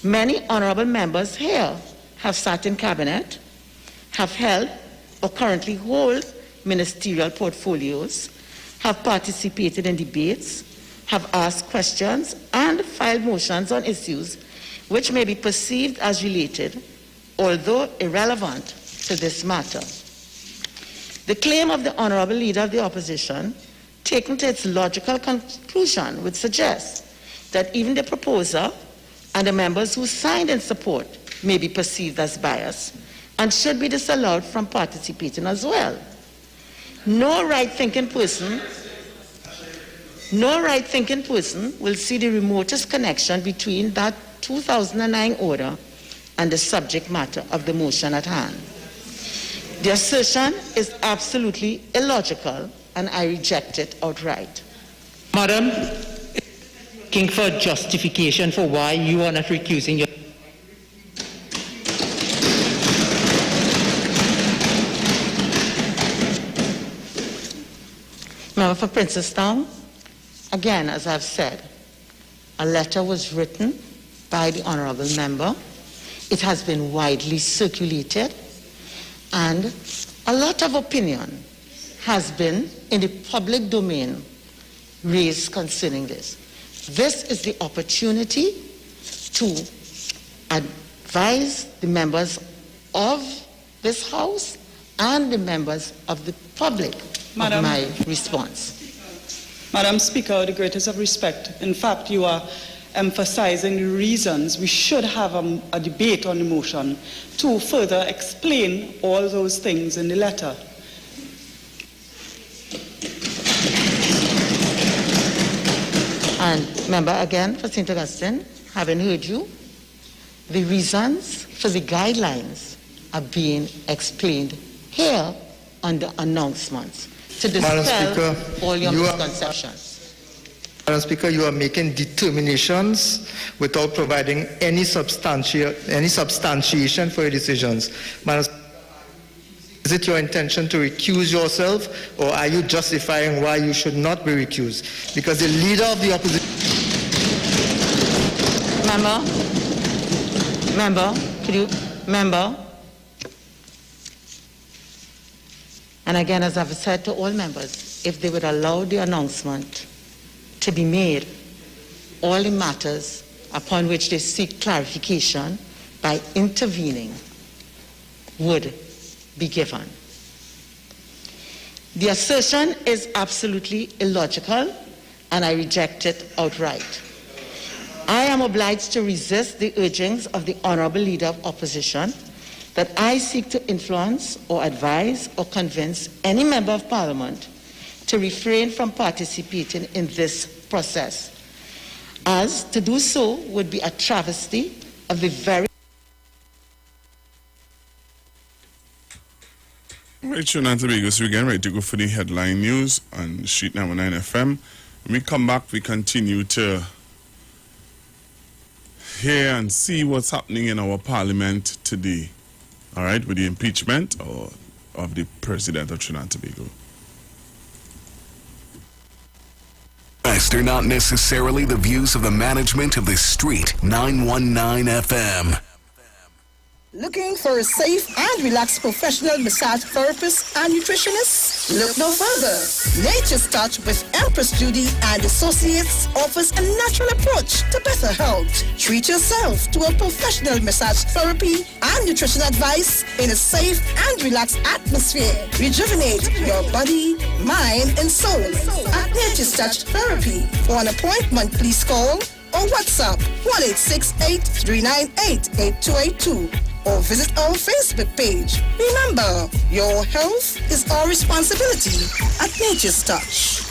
Speaker 9: Many honorable members here have sat in cabinet, have held or currently hold ministerial portfolios, have participated in debates, have asked questions, and filed motions on issues which may be perceived as related, although irrelevant, to this matter. The claim of the Honorable Leader of the Opposition, taken to its logical conclusion, would suggest that even the proposer and the members who signed in support may be perceived as biased and should be disallowed from participating as well. No right-thinking person will see the remotest connection between that 2009 order and the subject matter of the motion at hand. The assertion is absolutely illogical, and I reject it outright.
Speaker 13: Madam, looking for justification for why you are not recusing yourself.
Speaker 9: Member for Princestown, again, as I've said, a letter was written by the honorable member. It has been widely circulated, and a lot of opinion has been in the public domain raised concerning this. This is the opportunity to advise the members of this House and the members of the public of my response.
Speaker 14: Madam Speaker, with the greatest of respect, in fact, you are emphasizing the reasons we should have a debate on the motion to further explain all those things in the letter.
Speaker 9: And member, again, for St. Augustine, having heard you, the reasons for the guidelines are being explained here under announcements to dispel all your misconceptions.
Speaker 15: Madam Speaker, you are making determinations without providing any substantiation for your decisions. Madam Speaker, is it your intention to recuse yourself, or are you justifying why you should not be recused? Because the leader of the opposition...
Speaker 9: Member, and again, as I've said to all members, if they would allow the announcement to be made, all the matters upon which they seek clarification by intervening would be given. The assertion is absolutely illogical, and I reject it outright. I am obliged to resist the urgings of the Honorable Leader of Opposition that I seek to influence or advise or convince any member of Parliament to refrain from participating in this process, as to do so would be a travesty of the very...
Speaker 2: Right, Trinidad and Tobago, so we're getting ready to go for the headline news on Street 919 FM. When we come back, we continue to hear and see what's happening in our parliament today. All right, with the impeachment of the president of Trinidad and Tobago.
Speaker 16: Are not necessarily the views of the management of the Street 919 FM.
Speaker 17: Looking for a safe and relaxed professional massage therapist and nutritionist? Look no further. Nature's Touch with Empress Judy and Associates offers a natural approach to better health. Treat yourself to a professional massage therapy and nutrition advice in a safe and relaxed atmosphere. Rejuvenate your body, mind, and soul at Nature's Touch Therapy. For an appointment, please call or WhatsApp 1-868-398-8282 or visit our Facebook page. Remember, your health is our responsibility at Nature's Touch.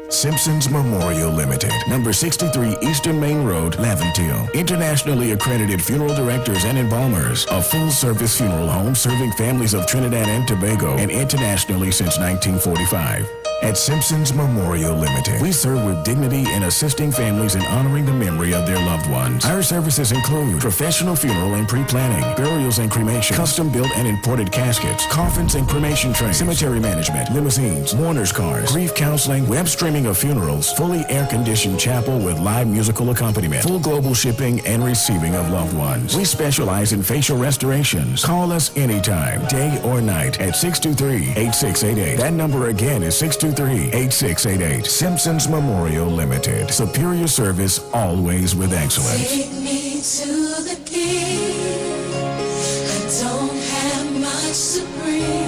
Speaker 18: Simpsons Memorial Limited, number 63 Eastern Main Road, Laventille. Internationally accredited funeral directors and embalmers. A full-service funeral home serving families of Trinidad and Tobago and internationally since 1945. At Simpsons Memorial Limited, we serve with dignity in assisting families in honoring the memory of their loved ones. Our services include professional funeral and pre-planning, burials and cremation, custom-built and imported caskets, coffins and cremation trays, cemetery management, limousines, mourners cars, grief counseling, web streaming of funerals, fully air-conditioned chapel with live musical accompaniment, full global shipping and receiving of loved ones. We specialize in facial restorations. Call us anytime, day or night, at 623-8688. That number again is 623-8688. Simpsons Memorial Limited. Superior service, always with excellence.
Speaker 28: Take me to the king. I don't have much to bring.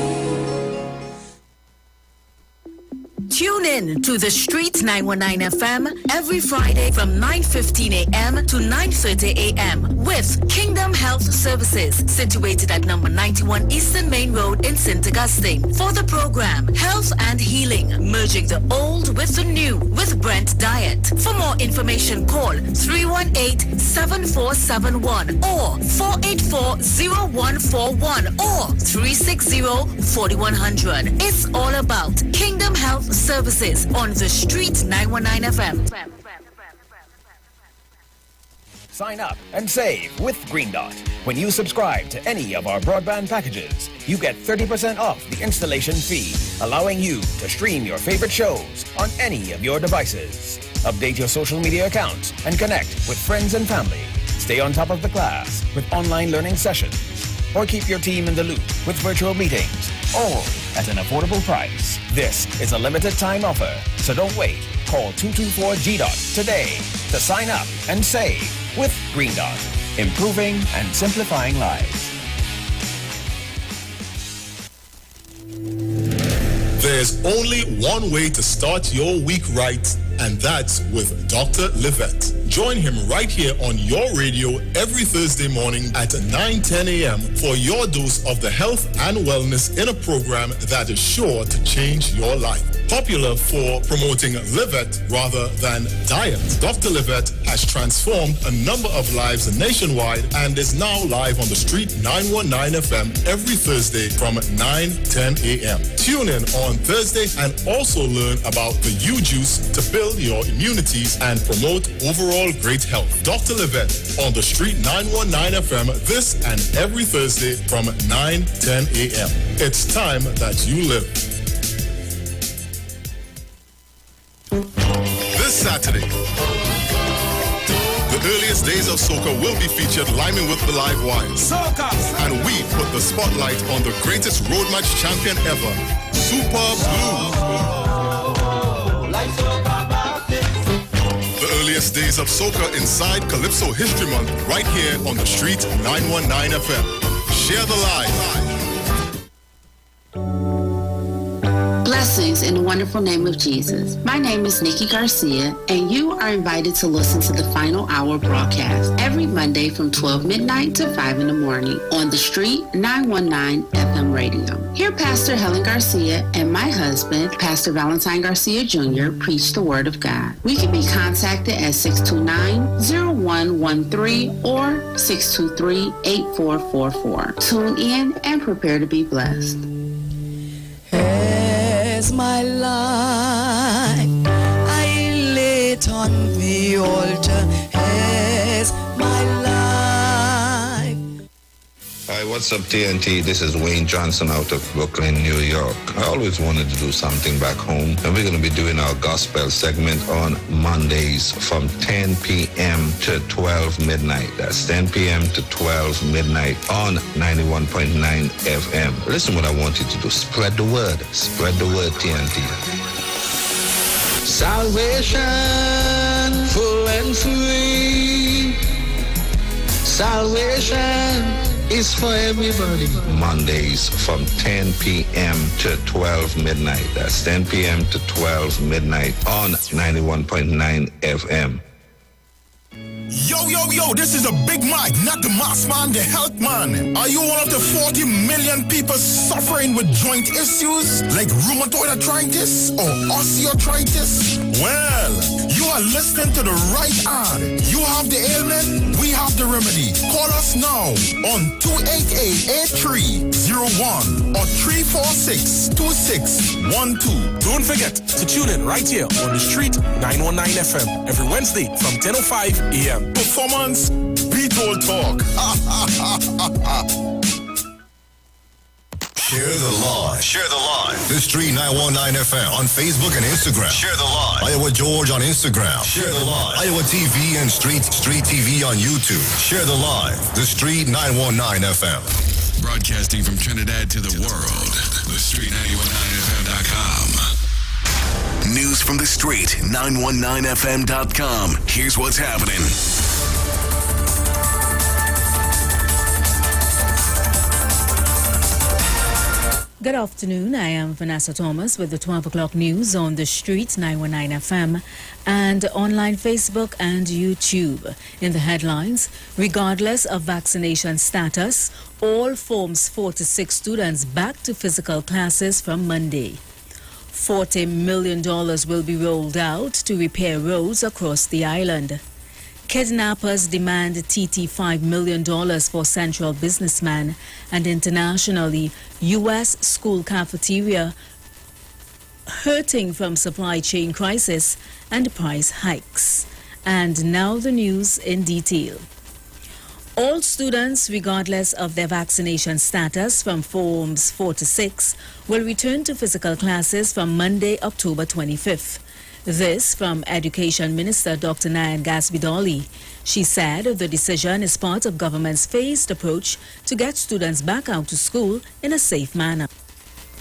Speaker 27: Tune in to the Street 919 FM every Friday from 9:15 a.m. to 9:30 a.m. with Kingdom Health Services, situated at number 91 Eastern Main Road in St. Augustine. For the program, Health and Healing, merging the old with the new with Brent Diet. For more information, call 318-7471 or 484-0141 or 360-4100. It's all about Kingdom Health Services on the Street 919 FM.
Speaker 19: Sign up and save with Green Dot. When you subscribe to any of our broadband packages, you get 30% off the installation fee, allowing you to stream your favorite shows on any of your devices. Update your social media accounts and connect with friends and family. Stay on top of the class with online learning sessions, or keep your team in the loop with virtual meetings, all at an affordable price. This is a limited time offer, so don't wait. Call 224-GDOT today to sign up and save with Green Dot, improving and simplifying lives.
Speaker 20: There's only one way to start your week right, and that's with Dr. Livette. Join him right here on your radio every Thursday morning at 9:10 a.m. for your dose of the health and wellness in a program that is sure to change your life. Popular for promoting Livette rather than diet, Dr. Livette has transformed a number of lives nationwide and is now live on the Street 919 FM every Thursday from 9:10 a.m. Tune in on Thursday and also learn about the U-Juice to build your immunities and promote overall great health. Dr. Livette on the Street 919 FM this and every Thursday from 9:10 a.m. It's time that you live. This Saturday, the earliest days of soca will be featured liming with the live wires. Soca! And we put the spotlight on the greatest road match champion ever, Super Blue. The earliest days of soca inside Calypso History Month right here on the Street 919 FM. Share the live.
Speaker 27: Bless
Speaker 1: Blessings in the wonderful name of Jesus. My name is Nikki Garcia, and you are invited to listen to the Final Hour broadcast every Monday from 12 midnight to 5 in the morning on the Street 919 FM radio. Here, Pastor Helen Garcia and my husband, Pastor Valentine Garcia Jr., preach the Word of God. We can be contacted at 629-0113 or 623-8444. Tune in and prepare to be blessed.
Speaker 28: As my life I lay it on the altar, as my life.
Speaker 3: Hi, what's up, TNT? This is Wayne Johnson out of Brooklyn, New York. I always wanted to do something back home, and we're going to be doing our gospel segment on Mondays from 10 p.m. to 12 midnight. That's 10 p.m. to 12 midnight on 91.9 FM. Listen what I want you to do. Spread the word. Spread the word, TNT.
Speaker 28: Salvation full and free. Salvation is for everybody.
Speaker 3: Mondays from 10 p.m. to 12 midnight. That's 10 p.m. to 12 midnight on 91.9 FM.
Speaker 20: Yo, this is a Big Mike, not the mass man, the health man. Are you one of the 40 million people suffering with joint issues like rheumatoid arthritis or osteoarthritis? Well, you are listening to the right ad. You have the ailment, we have the remedy. Call us now on 288-8301 or 346-2612.
Speaker 21: Don't forget to tune in right here on the Street 919 FM every Wednesday from 10:05 a.m.
Speaker 20: Performance, beat all talk.
Speaker 4: Share the live. Share the live. The Street 919 FM on Facebook and Instagram. Share the live. Iowa George on Instagram. Share the live. Iowa TV and Street TV on YouTube. Share the live. The Street 919 FM.
Speaker 6: Broadcasting from Trinidad to the world. The Street919FM.com.
Speaker 16: News from the Street, 919FM.com. Here's what's happening.
Speaker 27: Good afternoon. I am Vanessa Thomas with the 12 o'clock news on the Street 919 FM and online Facebook and YouTube. In the headlines, regardless of vaccination status, all Forms 4 to 6 students back to physical classes from Monday. $40 million will be rolled out to repair roads across the island. Kidnappers demand $5 million for central businessman, and internationally, U.S. school cafeteria hurting from supply chain crisis and price hikes. And now the news in detail. All students, regardless of their vaccination status from Forms 4 to 6, will return to physical classes from Monday, October 25th. This from Education Minister Dr. Nayan Gasbidoli. She said the decision is part of government's phased approach to get students back out to school in a safe manner.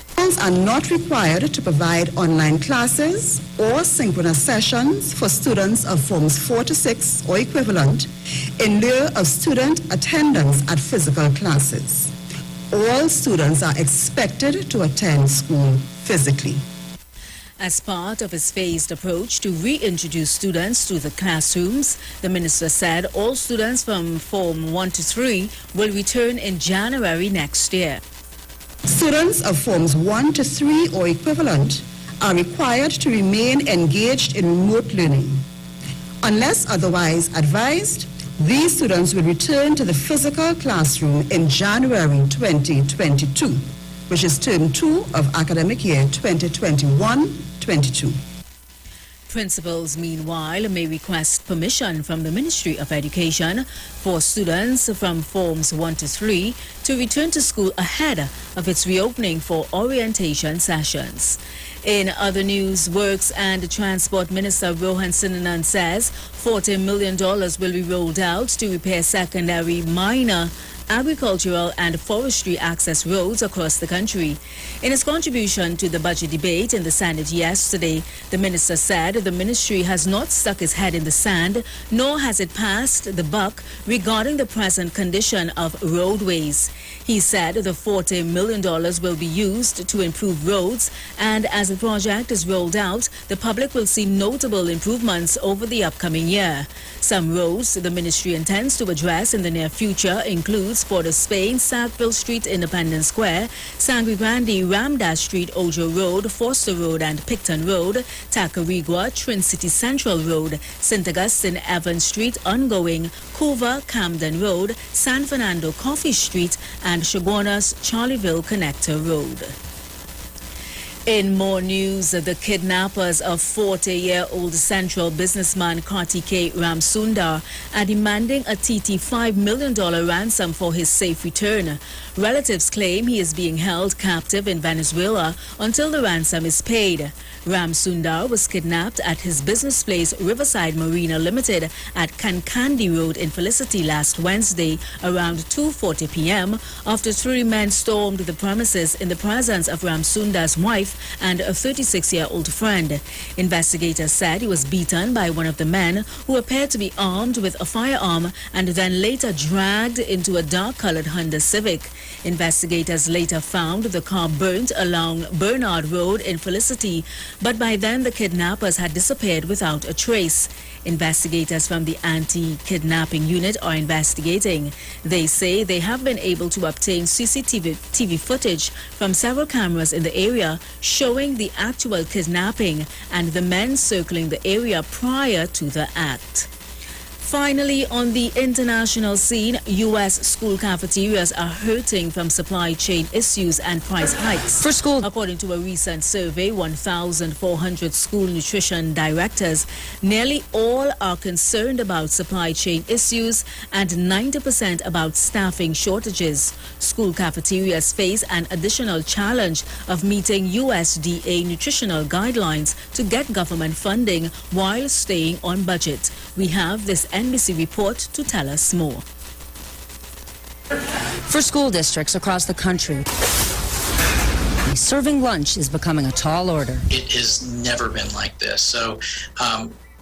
Speaker 17: Schools are not required to provide online classes or synchronous sessions for students of Forms 4 to 6 or equivalent in lieu of student attendance at physical classes. All students are expected to attend school physically.
Speaker 27: As part of its phased approach to reintroduce students to the classrooms, the minister said all students from Form 1 to 3 will return in January next year.
Speaker 17: Students of Forms 1 to 3 or equivalent are required to remain engaged in remote learning. Unless otherwise advised, these students will return to the physical classroom in January 2022, which is term 2 of academic year 2021-22.
Speaker 27: Principals, meanwhile, may request permission from the Ministry of Education for students from Forms 1 to 3 to return to school ahead of its reopening for orientation sessions. In other news, Works and Transport Minister Rohan Sinanan says $40 million will be rolled out to repair secondary minor agricultural and forestry access roads across the country. In his contribution to the budget debate in the Senate yesterday, the minister said the ministry has not stuck its head in the sand, nor has it passed the buck regarding the present condition of roadways. He said the $40 million will be used to improve roads, and as the project is rolled out, the public will see notable improvements over the upcoming year. Some roads the ministry intends to address in the near future includes Port of Spain, Sackville Street, Independence Square, Sangre Grande, Ramdas Street, Ojo Road, Foster Road and Picton Road, Tacarigua, Trin City Central Road, St. Augustine, Evans Street, Ongoing, Couva, Camden Road, San Fernando, Coffee Street, and Chaguanas, Charleville Connector Road. In more news, the kidnappers of 40-year-old central businessman Kartikeya Ramsundar are demanding a $5 million ransom for his safe return. Relatives claim he is being held captive in Venezuela until the ransom is paid. Ramsundar was kidnapped at his business place Riverside Marina Limited at Kankandi Road in Felicity last Wednesday around 2:40 p.m. after 3 men stormed the premises in the presence of Ramsundar's wife and a 36-year-old friend. Investigators said he was beaten by one of the men who appeared to be armed with a firearm and then later dragged into a dark-colored Honda Civic. Investigators later found the car burnt along Bernard Road in Felicity, but by then the kidnappers had disappeared without a trace. Investigators from the anti-kidnapping unit are investigating. They say they have been able to obtain CCTV footage from several cameras in the area showing the actual kidnapping and the men circling the area prior to the act. Finally, on the international scene, U.S. school cafeterias are hurting from supply chain issues and price hikes.
Speaker 5: For school,
Speaker 27: according to a recent survey, 1,400 school nutrition directors, nearly all are concerned about supply chain issues and 90% about staffing shortages. School cafeterias face an additional challenge of meeting USDA nutritional guidelines to get government funding while staying on budget. We have this NBC report to tell us more.
Speaker 5: For school districts across the country, serving lunch is becoming a tall order.
Speaker 8: It has never been like this. So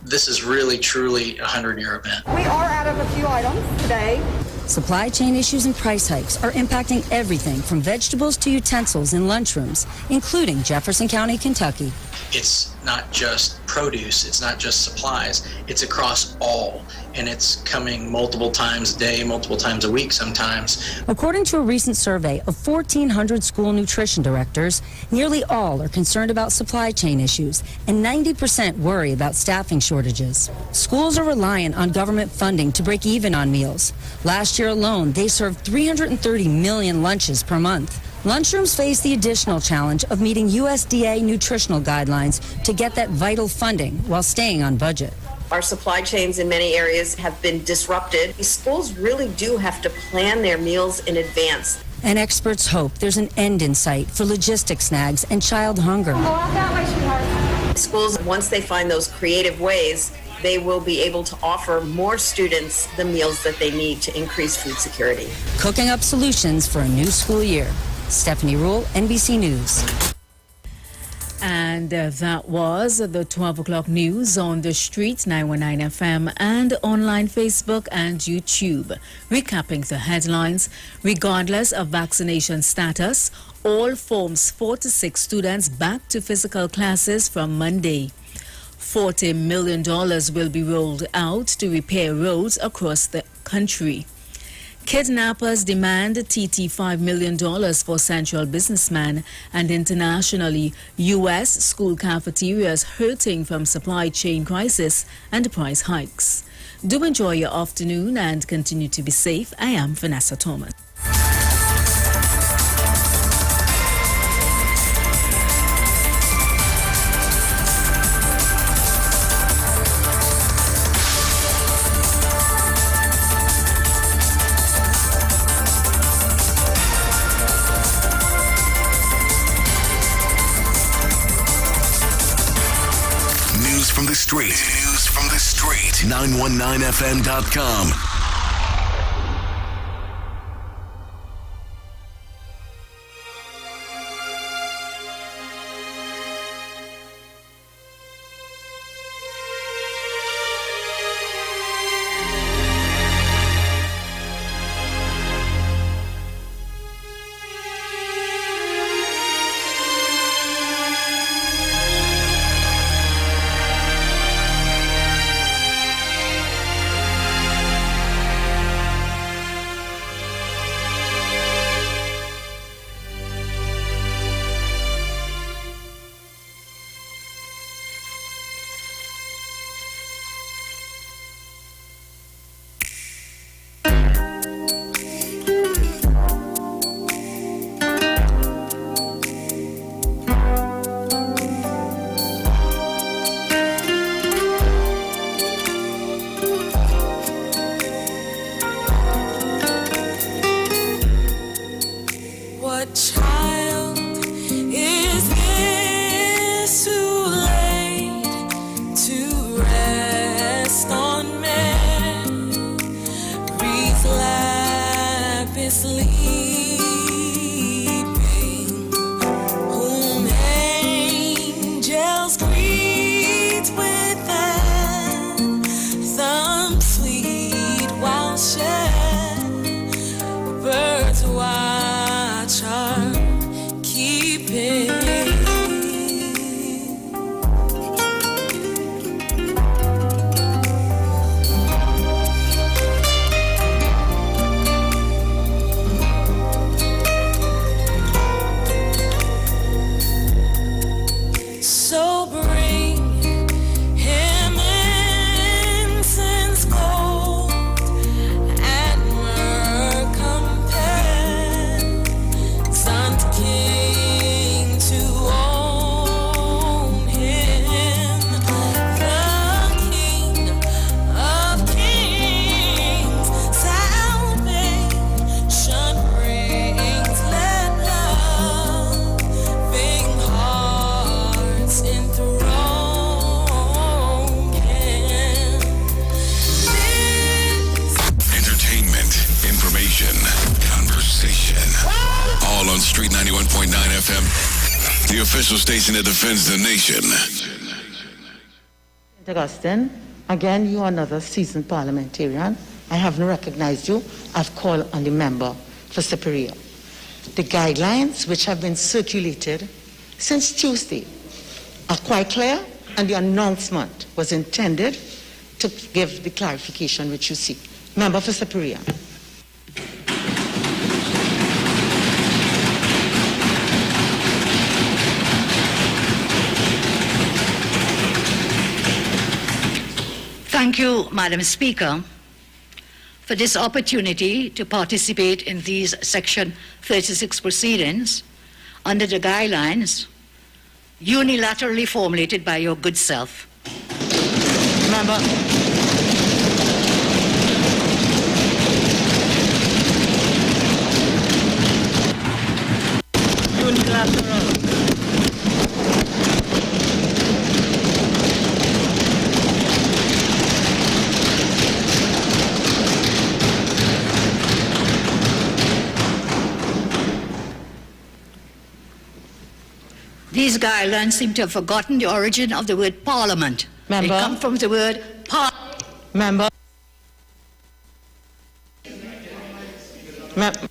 Speaker 8: this is really, truly a 100-year event.
Speaker 10: We are out of a few items today.
Speaker 5: Supply chain issues and price hikes are impacting everything from vegetables to utensils in lunchrooms, including Jefferson County, Kentucky.
Speaker 8: It's not just produce, it's not just supplies, it's across all. And it's coming multiple times a day, multiple times a week sometimes.
Speaker 5: According to a recent survey of 1,400 school nutrition directors, nearly all are concerned about supply chain issues, and 90% worry about staffing shortages. Schools are reliant on government funding to break even on meals. Last year alone, they served 330 million lunches per month. Lunchrooms face the additional challenge of meeting USDA nutritional guidelines to get that vital funding while staying on budget.
Speaker 10: Our supply chains in many areas have been disrupted. Schools really do have to plan their meals in advance.
Speaker 5: And experts hope there's an end in sight for logistics snags and child hunger.
Speaker 10: Schools, once they find those creative ways, they will be able to offer more students the meals that they need to increase food security.
Speaker 5: Cooking up solutions for a new school year. Stephanie Rule, NBC News.
Speaker 27: And that was the 12 o'clock news on the street, 919 FM, and online Facebook and YouTube. Recapping the headlines, regardless of vaccination status, all Forms 4 to 6 students back to physical classes from Monday. $40 million will be rolled out to repair roads across the country. Kidnappers demand $5 million for central businessman, and internationally, U.S. school cafeterias hurting from supply chain crisis and price hikes. Do enjoy your afternoon and continue to be safe. I am Vanessa Thomas.
Speaker 16: News from the street. 919fm.com.
Speaker 28: sleeping, whom angels greet with anthem sweet, while shepherds watch are keeping. So bring him incense, gold, and myrrh, compelled King to own him, the King of kings. Salvation brings, let loving hearts enthrone him.
Speaker 6: Entertainment, information, conversation. All on Street 91.9 FM, the official station that defends the nation.
Speaker 9: St. Augustine, again, you are another seasoned parliamentarian. I haven't recognized you. I've called on the member for Superior. The guidelines which have been circulated since Tuesday are quite clear, and the announcement was intended to give the clarification which you seek. Member for Superior.
Speaker 7: Thank you, Madam Speaker, for this opportunity to participate in these Section 36 proceedings under the guidelines unilaterally formulated by your good self.
Speaker 9: Member. Unilateral.
Speaker 7: These guidelines seem to have forgotten the origin of the word parliament.
Speaker 9: Member.
Speaker 7: They come from the word
Speaker 9: Member. Member,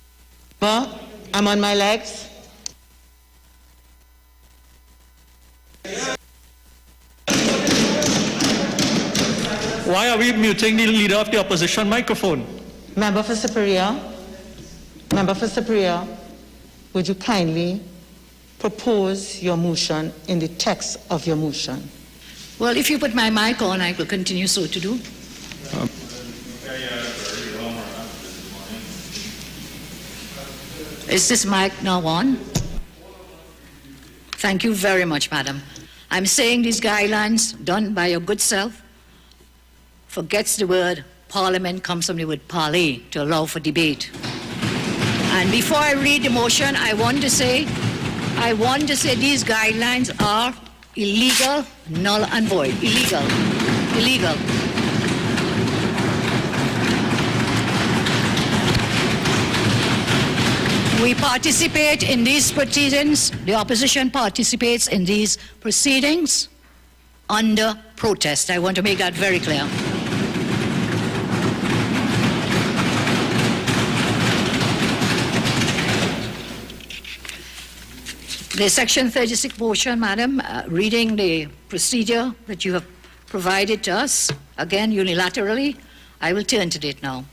Speaker 9: I'm on my legs.
Speaker 13: Why are we muting the leader of the opposition microphone?
Speaker 9: Member for Superior. Member for Superior, would you kindly propose your motion in the text of your motion?
Speaker 7: Well, if you put my mic on, I will continue so to do. Is this mic now on? Thank you very much, madam. I'm saying these guidelines done by your good self forgets the word parliament, comes from the word parler, to allow for debate. And before I read the motion, I want to say these guidelines are illegal, null and void. Illegal. Illegal. We participate in these proceedings, the opposition participates in these proceedings under protest. I want to make that very clear. The Section 36 motion, madam, reading the procedure that you have provided to us, again unilaterally, I will turn to it now.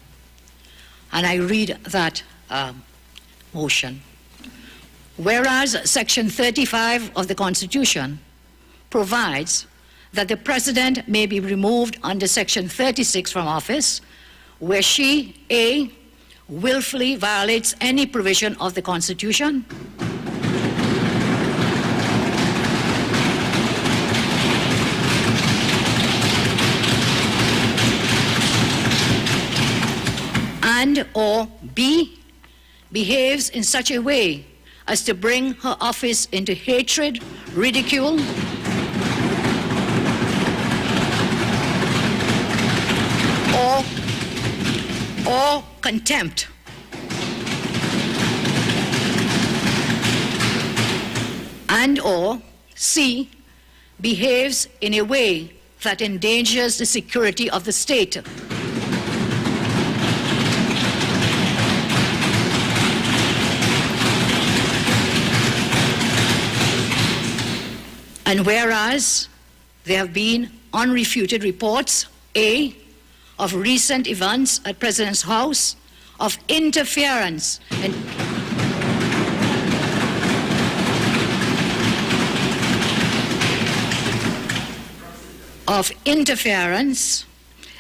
Speaker 7: And I read that motion. Whereas Section 35 of the Constitution provides that the President may be removed under Section 36 from office where she, A, willfully violates any provision of the Constitution, and or B, behaves in such a way as to bring her office into hatred, ridicule, or contempt. and or C, behaves in a way that endangers the security of the state. And whereas there have been unrefuted reports, A, of recent events at President's house of interference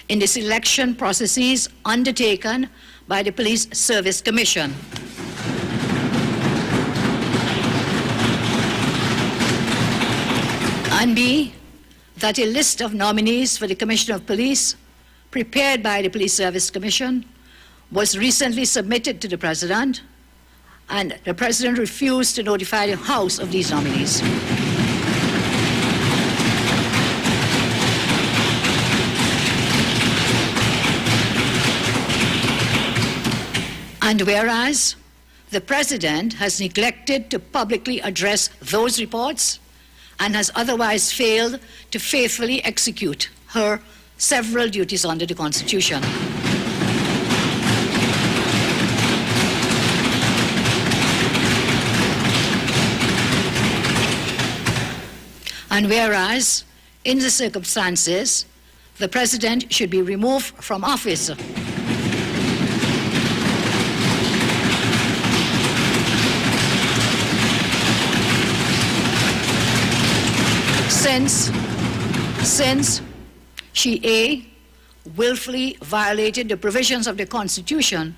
Speaker 7: in the selection processes undertaken by the Police Service Commission. And B, that a list of nominees for the Commissioner of Police prepared by the Police Service Commission was recently submitted to the President, and the President refused to notify the House of these nominees. And whereas the President has neglected to publicly address those reports and has otherwise failed to faithfully execute her several duties under the Constitution. And whereas, in the circumstances, the President should be removed from office. Since she A, willfully violated the provisions of the Constitution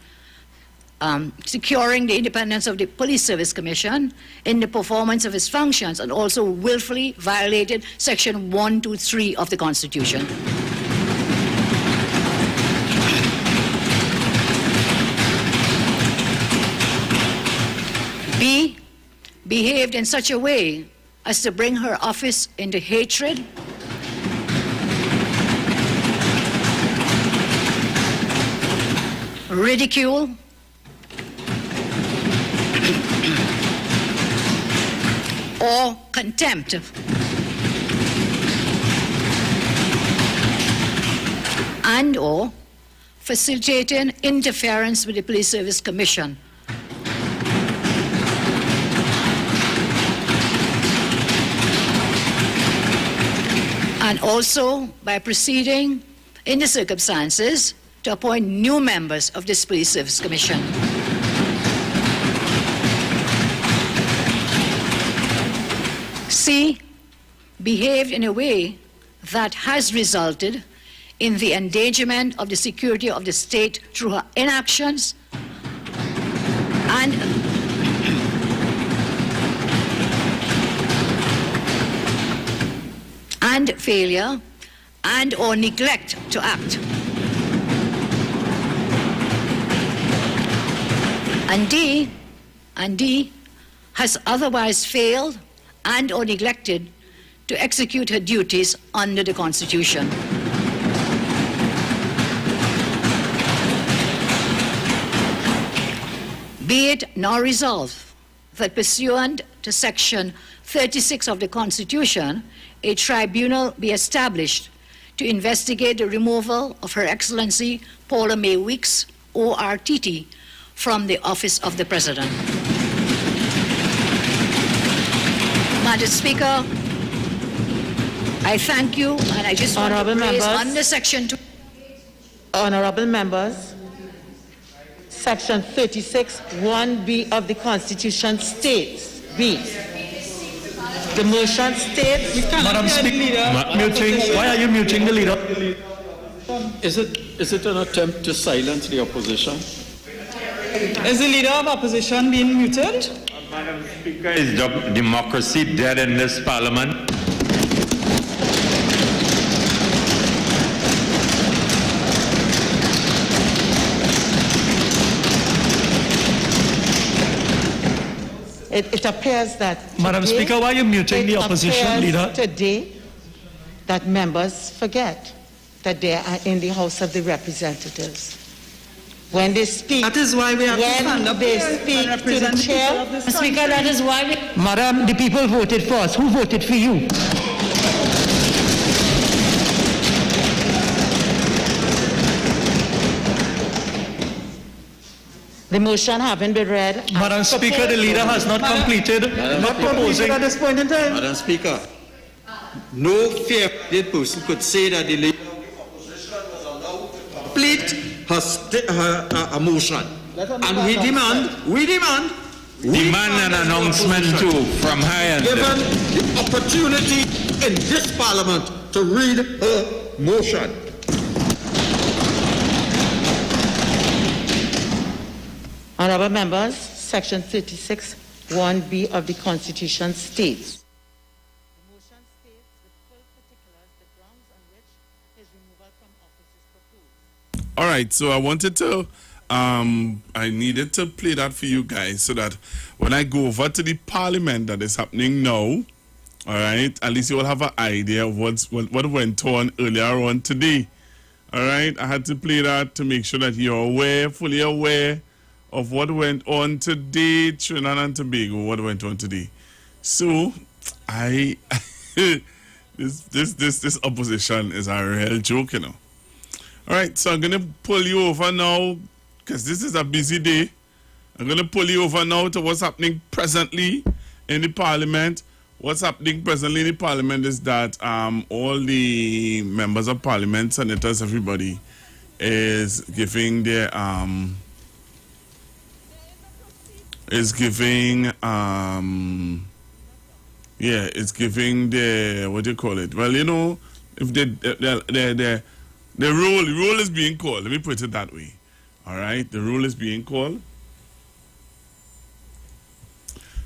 Speaker 7: securing the independence of the Police Service Commission in the performance of its functions, and also willfully violated Section 123 of the Constitution. B, behaved in such a way as to bring her office into hatred, ridicule, or contempt. And or facilitating interference with the Police Service Commission. And also by proceeding in the circumstances to appoint new members of this Police Service Commission. C, behaved in a way that has resulted in the endangerment of the security of the state through her inactions and failure and or neglect to act. And D has otherwise failed and or neglected to execute her duties under the Constitution. Be it now resolved that pursuant to Section 36 of the Constitution, a tribunal be established to investigate the removal of Her Excellency Paula Mae Weeks, ORTT, from the office of the President. Madam Speaker, I thank you, and I just want to raise under Section 2.
Speaker 9: Honorable members, Section 36, 1B of the Constitution states, B, the motion states...
Speaker 11: Madam Speaker, why are you muting the leader?
Speaker 12: Is it an attempt to silence the opposition?
Speaker 14: Is the leader of opposition being muted?
Speaker 22: Madam Speaker, is democracy dead in this parliament?
Speaker 9: It appears that...
Speaker 11: Madam Speaker, why are you muting the opposition leader?
Speaker 9: Today that members forget that they are in the House of the Representatives. When they speak,
Speaker 14: that is why we have to stand up
Speaker 9: they
Speaker 14: here
Speaker 9: speak
Speaker 14: and
Speaker 9: to the
Speaker 14: represent
Speaker 9: chair.
Speaker 14: the
Speaker 13: Speaker, that is why Madam, the people voted for us. Who voted for you?
Speaker 9: The motion having been read.
Speaker 11: Madam Speaker, the leader has not completed, not proposing.
Speaker 14: at this point in time.
Speaker 12: Madam Speaker, no fair-minded person could say that the leader of the opposition was allowed to complete her motion. And we demand
Speaker 22: an announcement too from high end.
Speaker 12: given the opportunity in this parliament to read her motion.
Speaker 9: Honorable members, Section 36, 1B of the Constitution states, the motion states with full particulars the grounds on which his removal from office is proposed.
Speaker 2: All right, so I wanted to, I needed to play that for you guys so that when I go over to the parliament that is happening now, all right, at least you will have an idea of what went on earlier on today. All right, I had to play that to make sure that you're aware, fully aware of what went on today, Trinidad and Tobago, what went on today. So, this opposition is a real joke, you know. All right, so I'm going to pull you over now, because this is a busy day. I'm going to pull you over now to what's happening presently in the parliament. What's happening presently in the parliament is that all the members of parliament, senators, everybody, is giving their... it's giving the, what do you call it? Well, you know, if the rule is being called. Let me put it that way. All right, the rule is being called.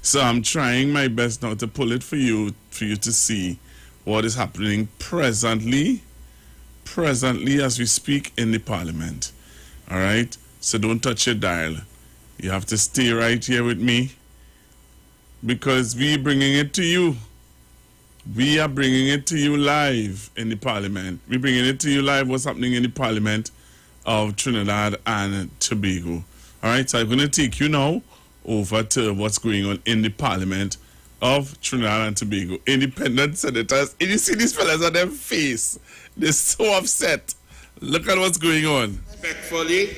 Speaker 2: So I'm trying my best now to pull it for you to see what is happening presently as we speak in the parliament. All right, so don't touch your dial. You have to stay right here with me because we're bringing it to you. We are bringing it to you live in the parliament. We're bringing it to you live what's happening in the parliament of Trinidad and Tobago. All right, so I'm going to take you now over to what's going on in the parliament of Trinidad and Tobago. Independent senators, and you see these fellas on their face. They're so upset. Look at what's going on.
Speaker 12: Respectfully.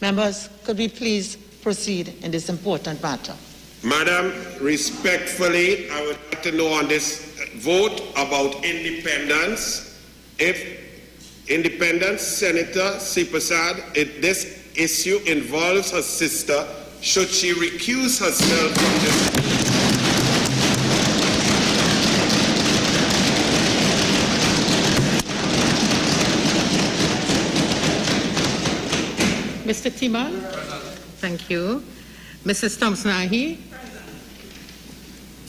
Speaker 9: Members, could we please proceed in this important matter?
Speaker 12: Madam, respectfully, I would like to know on this vote about independence. If independent Senator Sipasad, if this issue involves her sister, should she recuse herself from this?
Speaker 13: Mr. Timan? Thank you. Mrs. Thompson-Ahi?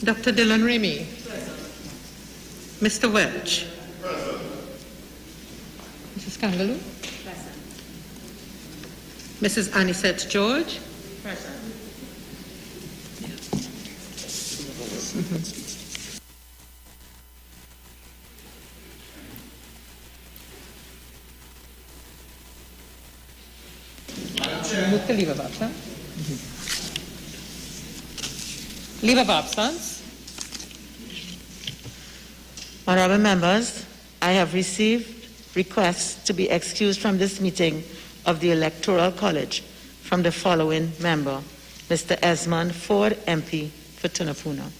Speaker 13: Dr. Dylan Remy? Mr. Welch? Mrs. Kangaloo? Mrs. Anisette George? Move to leave of absence. Leave of absence.
Speaker 9: Honorable members, I have received requests to be excused from this meeting of the Electoral College from the following member, Mr. Esmond Ford, MP for Tunapuna.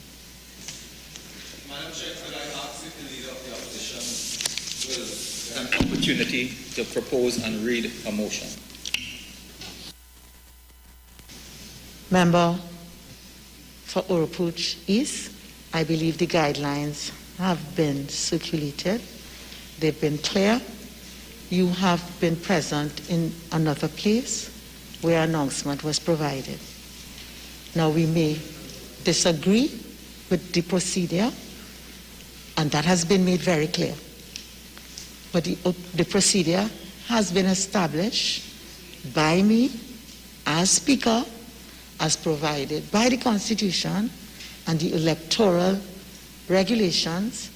Speaker 12: Madam Chair, could I ask if the Leader of the Opposition will have an opportunity to propose and read a motion?
Speaker 9: Member for Oropouche East, I believe the guidelines have been circulated. They've been clear. You have been present in another place where announcement was provided. Now we may disagree with the procedure, and that has been made very clear. But the procedure has been established by me as Speaker, as provided by the Constitution and the electoral regulations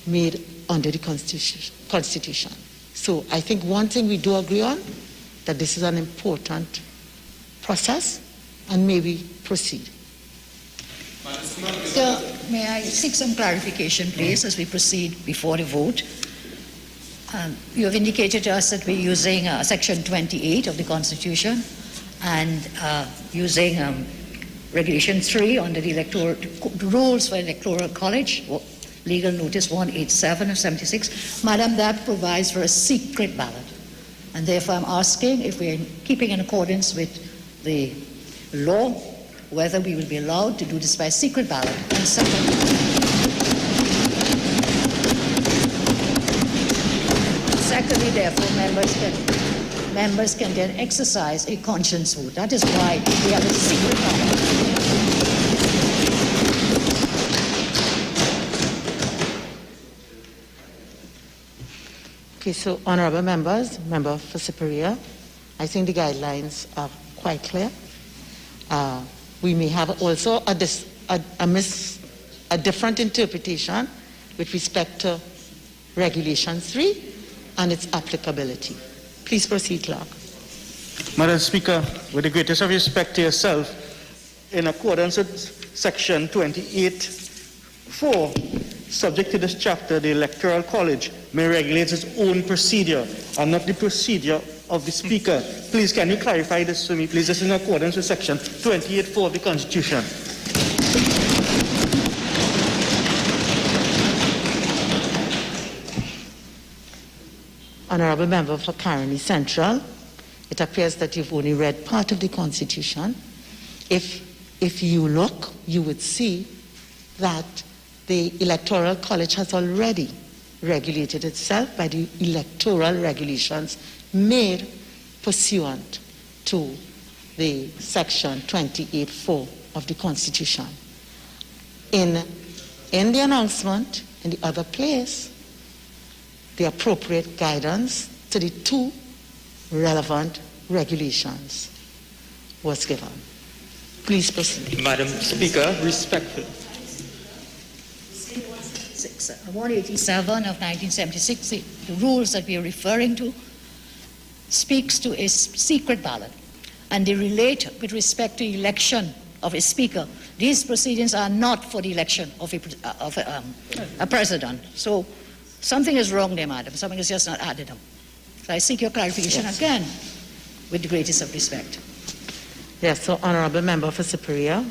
Speaker 9: made under the Constitution. So I think one thing we do agree on that this is an important process, and may we proceed.
Speaker 7: So, may I seek some clarification, please, as we proceed before the vote? You have indicated to us that we're using Section 28 of the Constitution and using Regulation 3 under the rules for Electoral College, Legal Notice 187 of 76. Madam, that provides for a secret ballot. And therefore, I'm asking if we're keeping in accordance with the law, whether we will be allowed to do this by secret ballot. And secondly, therefore, members can then exercise a conscience vote. That is why we have a secret ballot.
Speaker 9: Okay, so honorable members, member for Superior, I think the guidelines are quite clear. We may have also a different interpretation with respect to Regulation 3 and its applicability. Please proceed, Clerk.
Speaker 11: Madam Speaker, with the greatest of respect to yourself, in accordance with Section 28(4), subject to this chapter, the Electoral College may regulate its own procedure and not the procedure of the Speaker. Please, can you clarify this for me, please? This is in accordance with Section 28(4) of the Constitution.
Speaker 9: Honorable Member for Caroni Central, it appears that you've only read part of the Constitution. If you look, you would see that the Electoral College has already regulated itself by the electoral regulations made pursuant to the Section 28(4) of the Constitution. In the announcement, in the other place, the appropriate guidance to the two relevant regulations was given. Please proceed.
Speaker 13: Madam Speaker, respectfully.
Speaker 7: 187 of 1976, the rules that we are referring to, speaks to a secret ballot, and they relate with respect to election of a speaker. These proceedings are not for the election of a president. So something is wrong there, madam. Something is just not added up. So I seek your clarification again with the greatest of respect.
Speaker 9: Yes, so honorable member for Superior,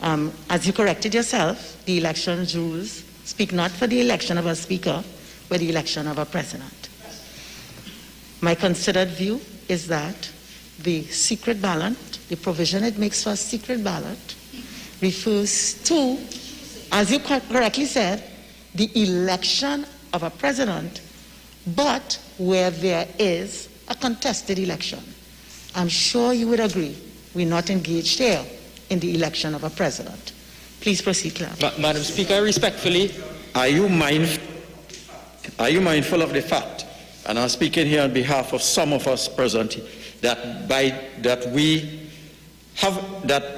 Speaker 9: as you corrected yourself, the elections rules speak not for the election of a speaker, but the election of a president. My considered view is that the secret ballot, the provision it makes for a secret ballot, refers to, as you correctly said, the election of a president, but where there is a contested election. I'm sure you would agree we're not engaged here in the election of a president. Please proceed, Clerk.
Speaker 13: Madam Speaker, respectfully, are you mindful of the fact, and I'm speaking here on behalf of some of us present, that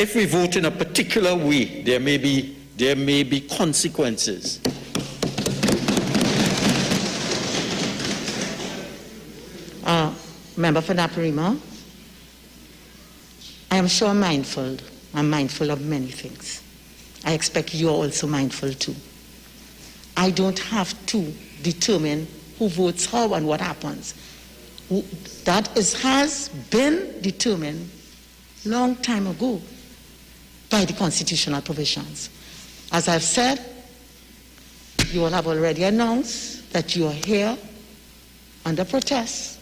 Speaker 13: if we vote in a particular way, there may be consequences?
Speaker 9: Member for Naparima, I am sure I'm mindful of many things. I expect you are also mindful too. I don't have to determine who votes how and what happens. That has been determined long time ago by the constitutional provisions. As I've said, you all have already announced that you are here under protest.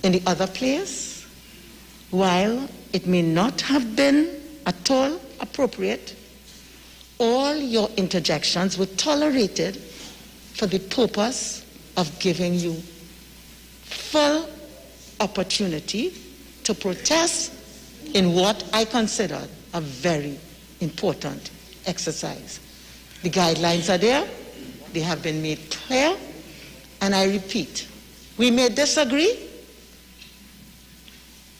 Speaker 9: In the other place, while it may not have been at all appropriate, all your interjections were tolerated for the purpose of giving you full opportunity to protest in what I consider a very important exercise. The guidelines are there, they have been made clear, and I repeat, we may disagree,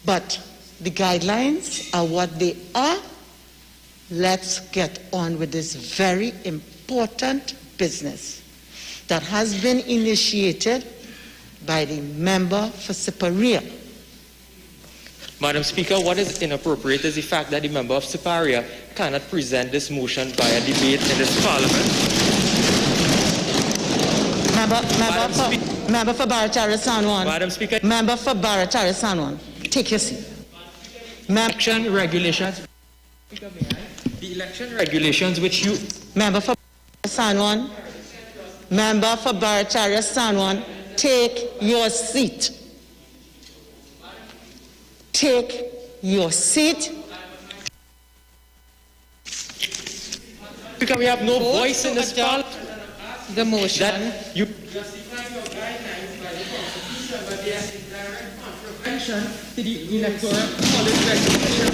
Speaker 9: but the guidelines are what they are. Let's get on with this very important business that has been initiated by the member for Superior
Speaker 1: Madam Speaker, what is inappropriate is the fact that the member of Superior cannot present this motion via debate in this Parliament.
Speaker 9: Member for Barataria San Juan.
Speaker 1: Madam Speaker.
Speaker 9: Member for Barataria San Juan. Take your seat.
Speaker 1: Election regulations. The election regulations which you...
Speaker 9: Member for San Juan. Member for Barataria San Juan. Take your seat. Take your seat.
Speaker 1: Because we have no voice in this Parliament.
Speaker 13: The motion.
Speaker 1: That you justify your guidelines by the Constitution, but they are in direct contravention to the Electoral College regulation.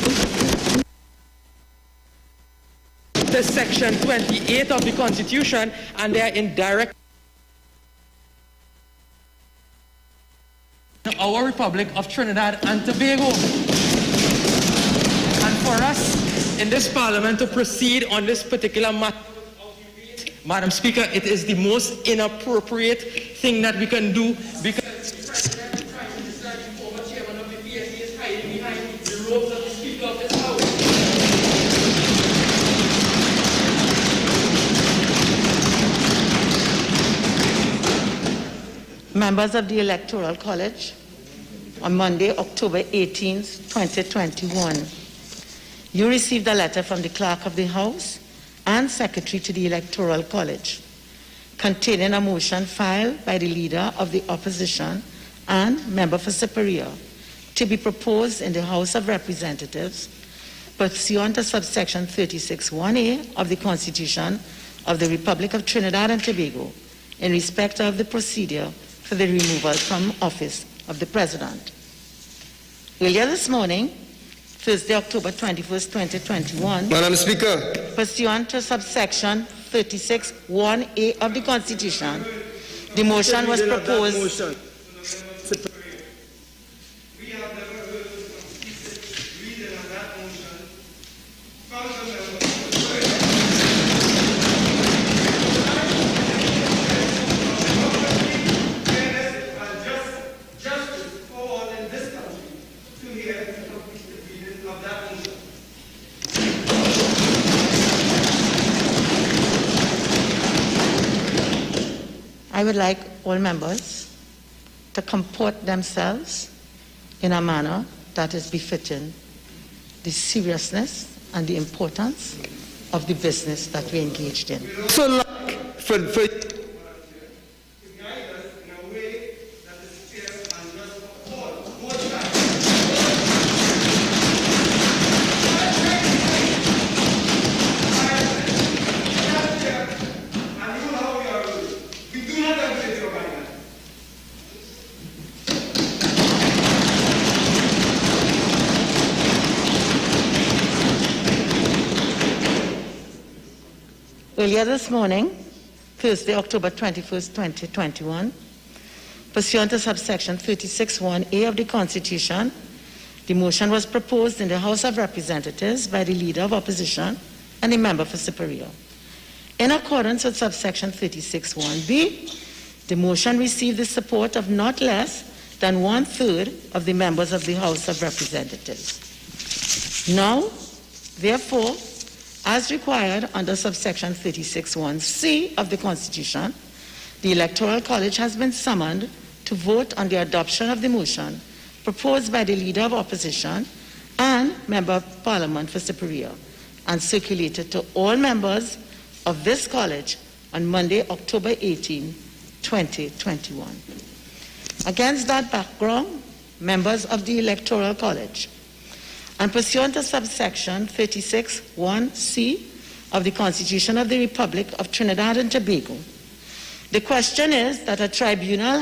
Speaker 1: To Section 28 of the Constitution, and they are in direct. Our Republic of Trinidad and Tobago. And for us in this Parliament to proceed on this particular matter, Madam Speaker, it is the most inappropriate thing that we can do because the President, Prime Minister, the former Chairman of the PSC is hiding behind the robes of the Speaker of this House.
Speaker 9: Members of the Electoral College, on Monday, October 18th, 2021, you received a letter from the Clerk of the House and Secretary to the Electoral College containing a motion filed by the Leader of the Opposition and Member for Superior to be proposed in the House of Representatives pursuant to subsection 36(1)(a) of the Constitution of the Republic of Trinidad and Tobago in respect of the procedure for the removal from office of the President. Earlier this morning, Thursday, October 21st, 2021,
Speaker 15: Madam Speaker,
Speaker 9: pursuant to subsection 36(1)(a) of the Constitution, the motion was proposed. I would like all members to comport themselves in a manner that is befitting the seriousness and the importance of the business that we engaged in.
Speaker 15: so for
Speaker 9: Earlier this morning, Thursday, October 21st, 2021, pursuant to subsection 36(1)(a) of the Constitution, the motion was proposed in the House of Representatives by the Leader of Opposition and the Member for Superior. In accordance with subsection 36(1)(b), the motion received the support of not less than 1/3 of the members of the House of Representatives. Now, therefore, as required under subsection 36(1)(c) of the Constitution, the Electoral College has been summoned to vote on the adoption of the motion proposed by the Leader of Opposition and Member of Parliament for Superior and circulated to all members of this college on Monday, October 18, 2021. Against that background, members of the Electoral College, and pursuant to subsection 36(1)(c) of the Constitution of the Republic of Trinidad and Tobago, the question is that a tribunal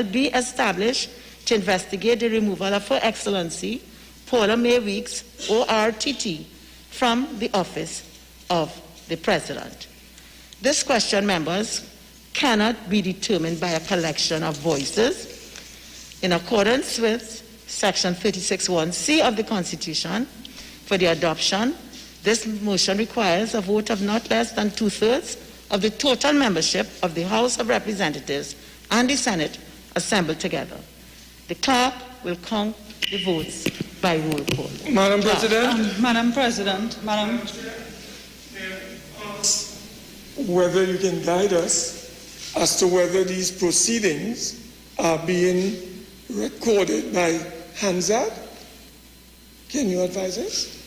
Speaker 9: be established to investigate the removal of Her Excellency Paula Mae Weeks, ORTT, from the office of the President. This question, members, cannot be determined by a collection of voices. In accordance with Section 36(1)(c) of the Constitution, for the adoption, this motion requires a vote of not less than 2/3 of the total membership of the House of Representatives and the Senate assembled together. The clerk will count the votes by roll call.
Speaker 14: Madam President. Madam President. Whether you can guide us as to whether these proceedings are being recorded by Hansard. Can you advise us?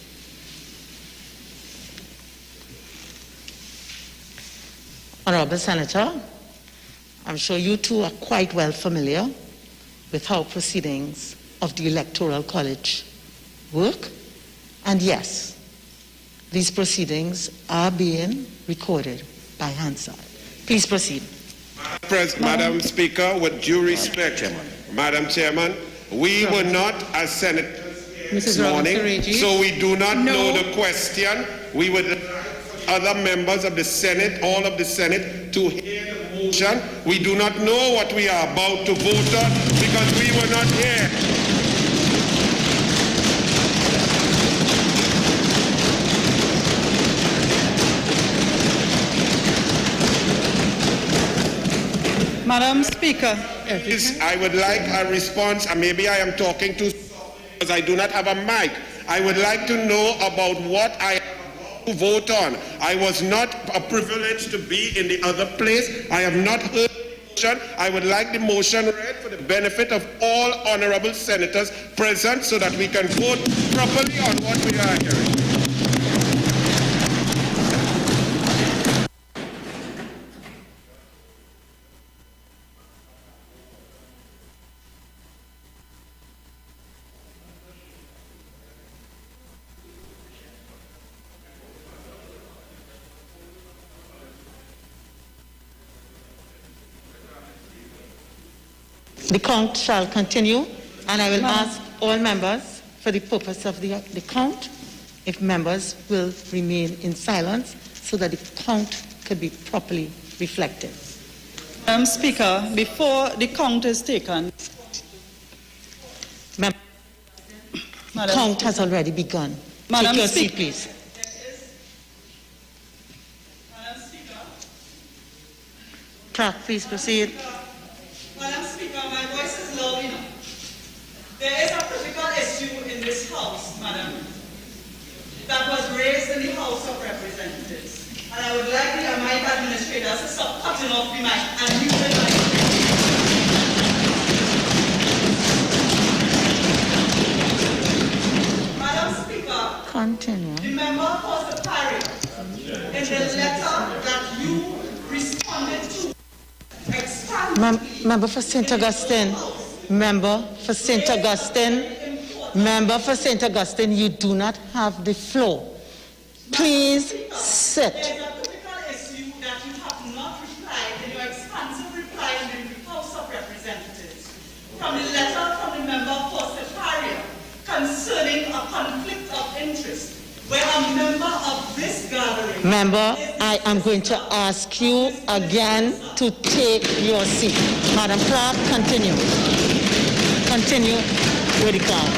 Speaker 9: Honorable Senator, I'm sure you two are quite well familiar with how proceedings of the Electoral College work. And yes, these proceedings are being recorded by Hansard. Please proceed.
Speaker 12: Madam Speaker, with due respect, Madam Chairman, we were not as senators this morning, so we do not know the question. We would like other members of the Senate, all of the Senate, to hear the motion. We do not know what we are about to vote on because we were not here.
Speaker 14: Madam Speaker.
Speaker 12: I would like a response, and maybe I am talking too because I do not have a mic. I would like to know about what I have to vote on. I was not a privilege to be in the other place. I have not heard the motion. I would like the motion read for the benefit of all honorable senators present so that we can vote properly on what we are hearing.
Speaker 9: The count shall continue, and I will ask all members for the purpose of the count if members will remain in silence so that the count could be properly reflected.
Speaker 14: Madam Speaker, before the count is taken,
Speaker 9: the count has already begun.
Speaker 14: Madam
Speaker 9: Take your
Speaker 14: Speaker,
Speaker 9: seat, please.
Speaker 14: Madam Speaker.
Speaker 9: Clerk, please proceed.
Speaker 14: Madam Speaker, my voice is loud enough. There is a critical issue in this House, Madam, that was raised in the House of Representatives. And I would like the mic administrators to stop cutting off the mic and mute the mic. Madam Speaker,
Speaker 9: continue.
Speaker 14: The member for the parry in the letter that you responded to.
Speaker 9: Member for St. Augustine, member for St. Augustine, member for St. Augustine, you do not have the floor. Please sit.
Speaker 14: There's a critical issue that you have not replied in your expansive reply in the House of Representatives from the letter from the member for Separia concerning a conflict of interest where a member of this gathering...
Speaker 9: Member, I am going to ask you again to take your seat. Madam Clerk, continue. Continue with the count.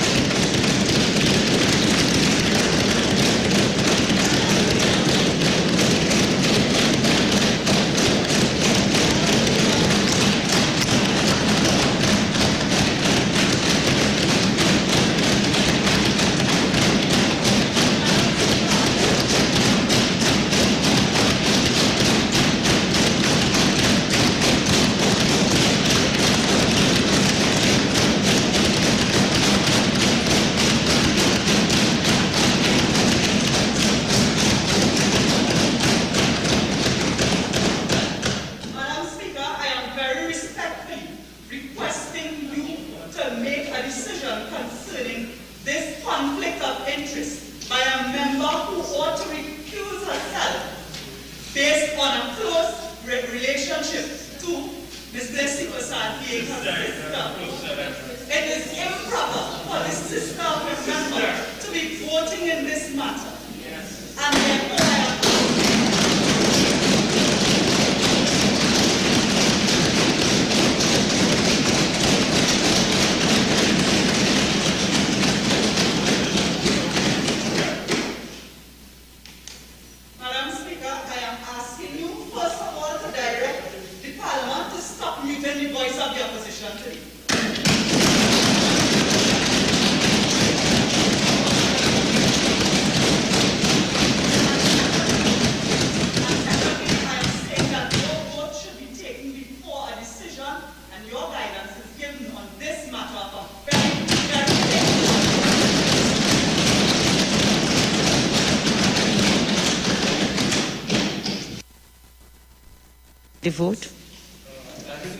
Speaker 9: The vote.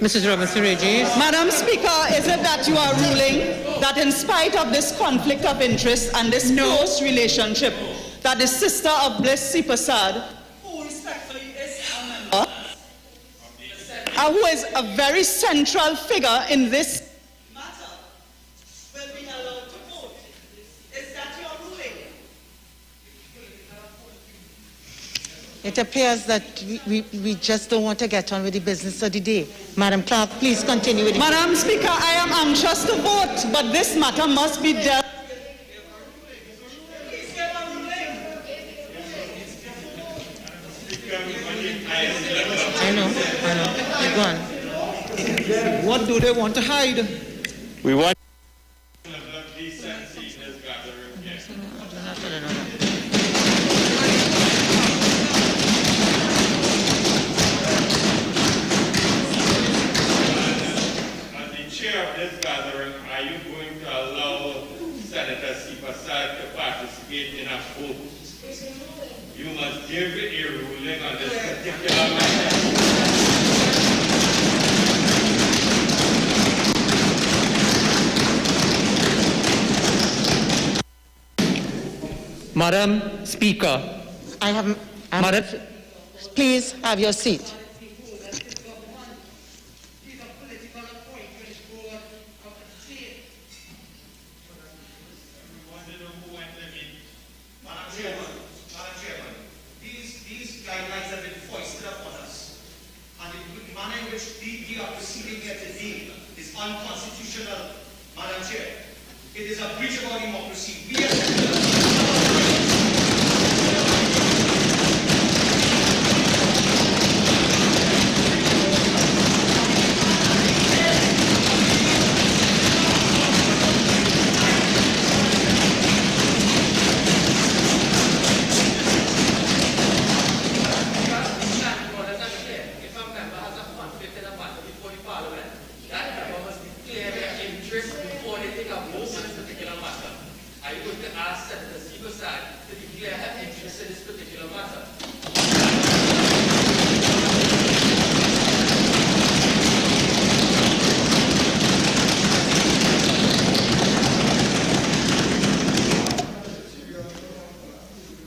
Speaker 13: Mrs. Robinson Regis.
Speaker 14: Madam Speaker, is it that you are ruling that in spite of this conflict of interest and this close relationship, that the sister of Bliss Sipasad, who respectfully is a member, who is a very central figure in this matter, will be allowed to vote? Is that your ruling?
Speaker 9: It appears that we just don't want to get on with the business of the day. Madam Clerk, please continue with the
Speaker 14: Madam Speaker, I am anxious to vote, but this matter must be dealt with.
Speaker 9: I know. Go on.
Speaker 13: What do they want to hide?
Speaker 22: We want chair of this gathering, are you going to allow Senator Sipasad to participate in a vote? You must give a ruling on this particular matter.
Speaker 13: Madam Speaker.
Speaker 9: Madam, please have your seat.
Speaker 3: Unconstitutional, Madam Chair. It is a breach of our democracy.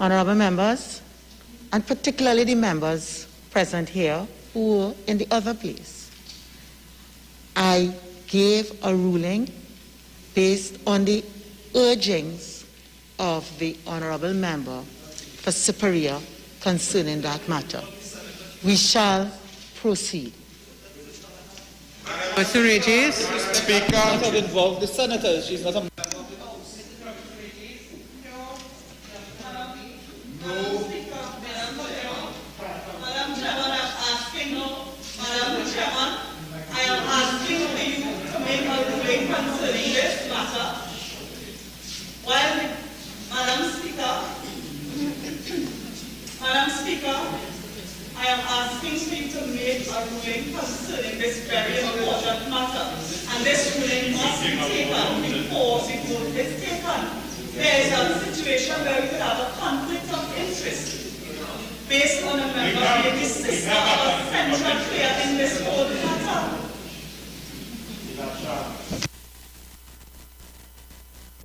Speaker 9: Honorable members, and particularly the members present here who were in the other place, I gave a ruling based on the urgings of the honorable member for Superior concerning that matter. We shall proceed.
Speaker 13: Mr. Regis.
Speaker 3: Speaker.
Speaker 13: That involved the senators. She's not a
Speaker 14: Madam Speaker, I am asking you to make a ruling concerning this very important matter. And this ruling must be taken before the vote is taken. There is a situation where we could have a conflict of interest based on a member being the sister of a central player in this whole matter.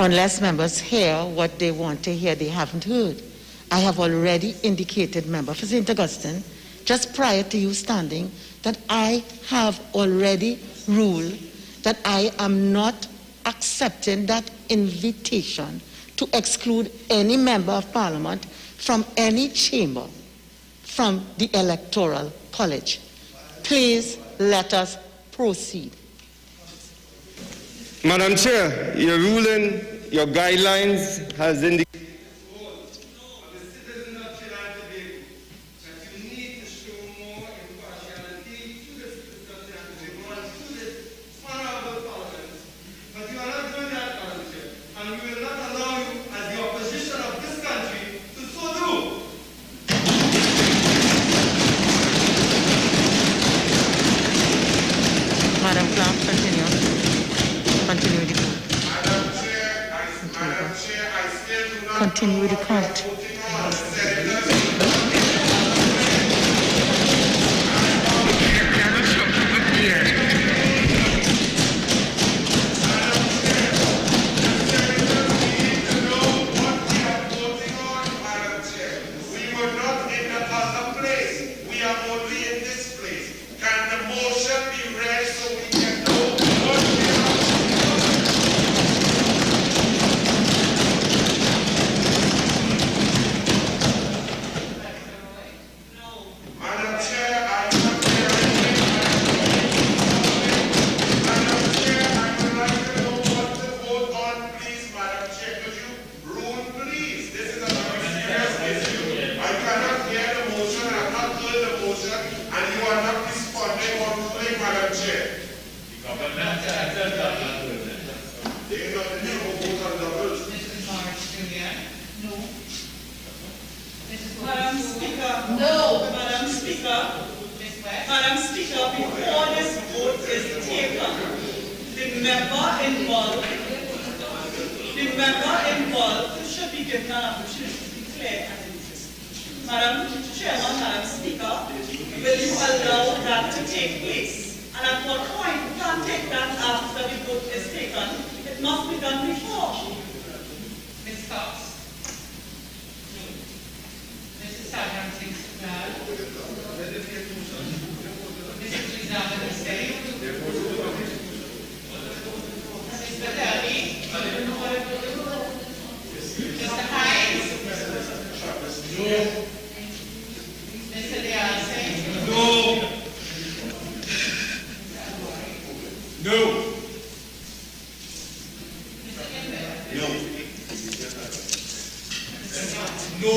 Speaker 9: Unless members hear what they want to hear, they haven't heard. I have already indicated, member for St. Augustine, just prior to you standing, that I have already ruled that I am not accepting that invitation to exclude any member of Parliament from any chamber from the Electoral College. Please let us proceed.
Speaker 15: Madam Chair, your ruling, your guidelines has indicated
Speaker 9: Madam Clerk, continue. Continue with the count.
Speaker 12: Madam Chair, I still do not
Speaker 9: Continue with the count.
Speaker 14: Madam Speaker. No. Madam Speaker. Madam Speaker, before this vote is taken, the member involved should be given an opportunity to declare an interest. Madam Chairman, Madam Speaker, will you allow that to take place? And at what point? We can't take that after the vote is taken. It must be done before.
Speaker 18: Ms. Cox. Mrs. Sagram Singh Subral. Mrs. Lizana Hussain. Mr. Delhi. Mr. Hines. No. Mr. Diase. No. No. No. No.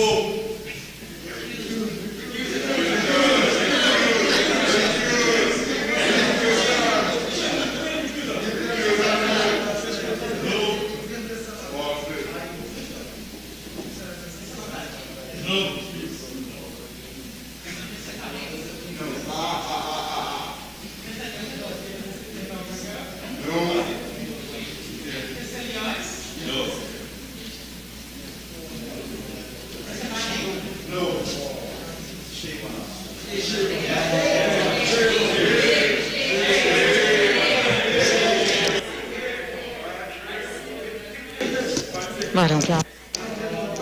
Speaker 9: Madam Clerk.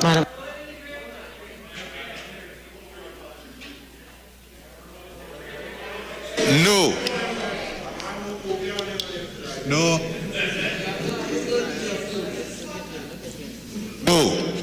Speaker 9: Madam.
Speaker 19: No. No. No.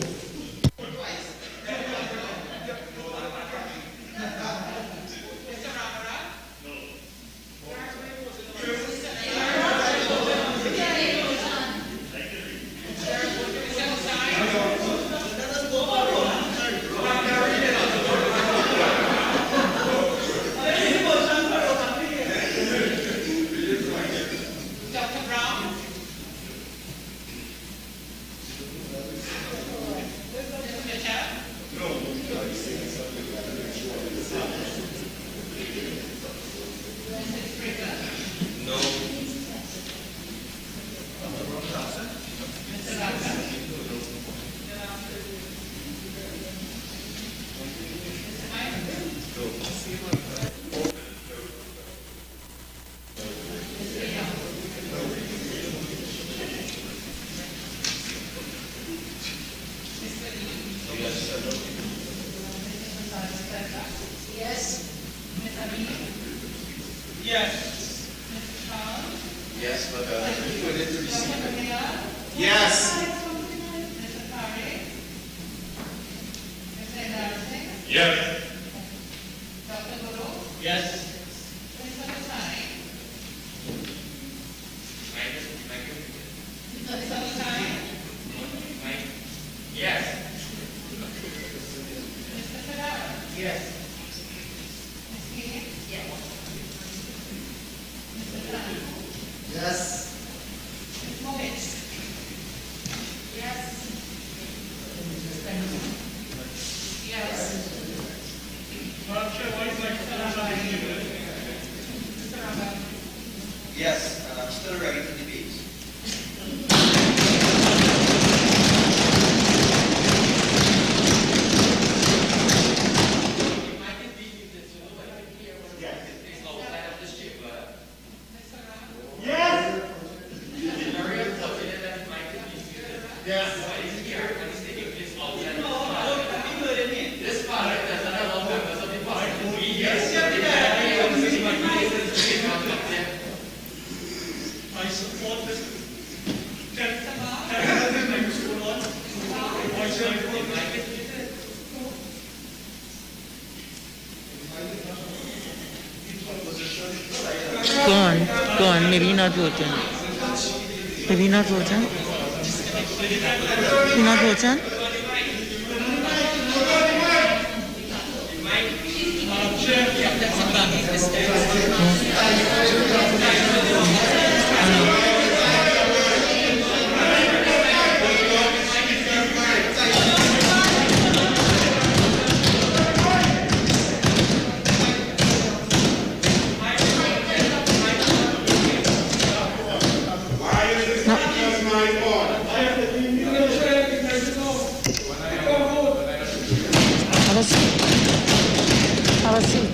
Speaker 9: Go on, maybe not voting. Maybe not voting. You're not voting? a seat. Have a seat.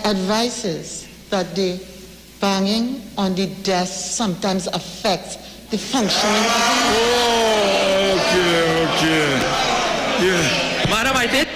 Speaker 9: Advises that the banging on the desk sometimes affects the functioning of the...
Speaker 2: Okay. Yeah.
Speaker 1: Madam, I did.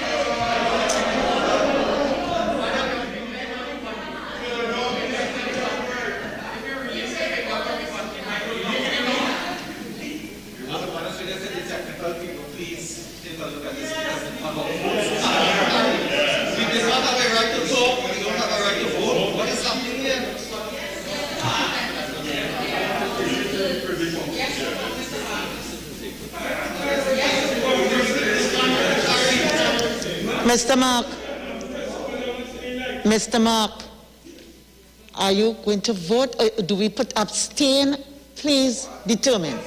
Speaker 9: Mr. Mark, are you going to vote or do we put abstain? Please determine.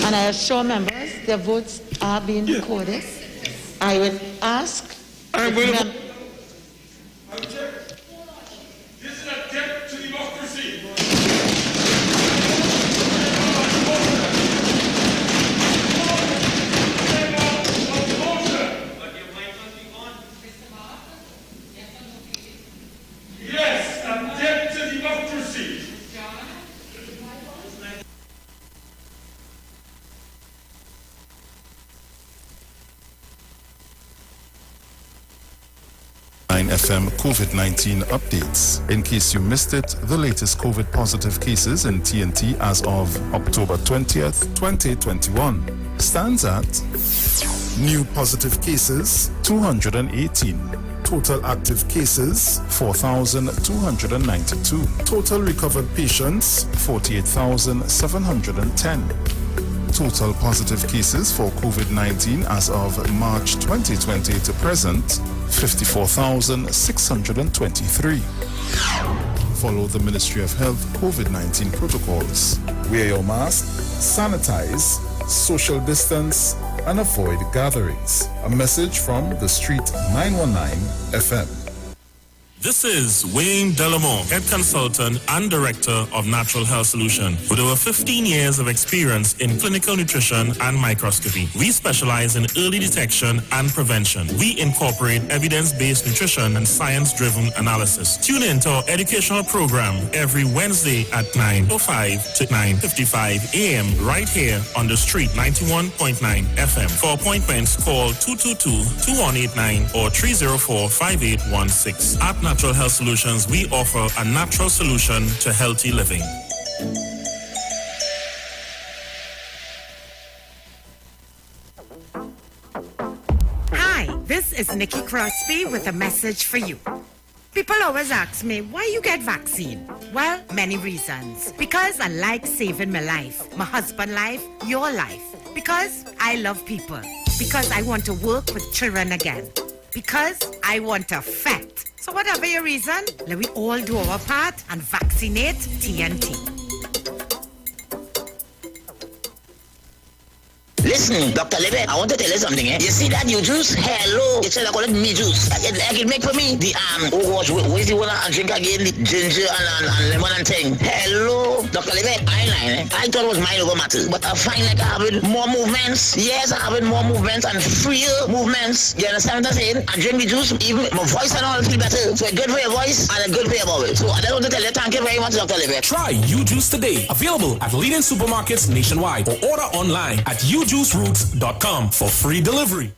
Speaker 9: And I assure members their votes are being recorded. I will ask.
Speaker 22: This is a debt to democracy. Yes, a debt to democracy.
Speaker 4: 9 FM COVID-19 updates. In case you missed it, the latest COVID positive cases in TNT as of October 20th, 2021 stands at new positive cases 218. Total active cases 4,292. Total recovered patients 48,710. Total positive cases for COVID-19 as of March 2020 to present 54,623. Follow the Ministry of Health COVID-19 protocols. Wear your mask, sanitize, social distance, and avoid gatherings. A message from the Street 919 FM.
Speaker 19: This is Wayne Delamore, Head Consultant and Director of Natural Health Solution. With over 15 years of experience in clinical nutrition and microscopy, we specialize in early detection and prevention. We incorporate evidence-based nutrition and science-driven analysis. Tune in to our educational program every Wednesday at 9:05 to 9:55 a.m. right here on the Street 91.9 FM. For appointments, call 222-2189 or 304-5816. At Natural Health Solutions, we offer a natural solution to healthy living.
Speaker 20: Hi, this is Nikki Crosby with a message for you. People always ask me, why you get vaccine? Well, many reasons. Because I like saving my life, my husband's life, your life. Because I love people. Because I want to work with children again. Because I want to affect. So whatever your reason, let we all do our part and vaccinate TNT.
Speaker 8: Listen, Dr. Lebe, I want to tell you something, eh? You see that you juice? Hello. It's like I call it me juice. Like it make for me the what is the one I drink again? The ginger and lemon and thing. Hello, Dr. Lebe, I thought it was my logo matter, but I find like I having more movements. Yes, I having more movements and freer movements. You understand what I'm saying? I drink the juice, even my voice and all feel better. So it's good for your voice and it's good for your bowel. So I just want to tell you, thank you very much, Dr. Lebe.
Speaker 10: Try U-Juice today. Available at leading supermarkets nationwide or order online at ujuiceroots.com for free delivery.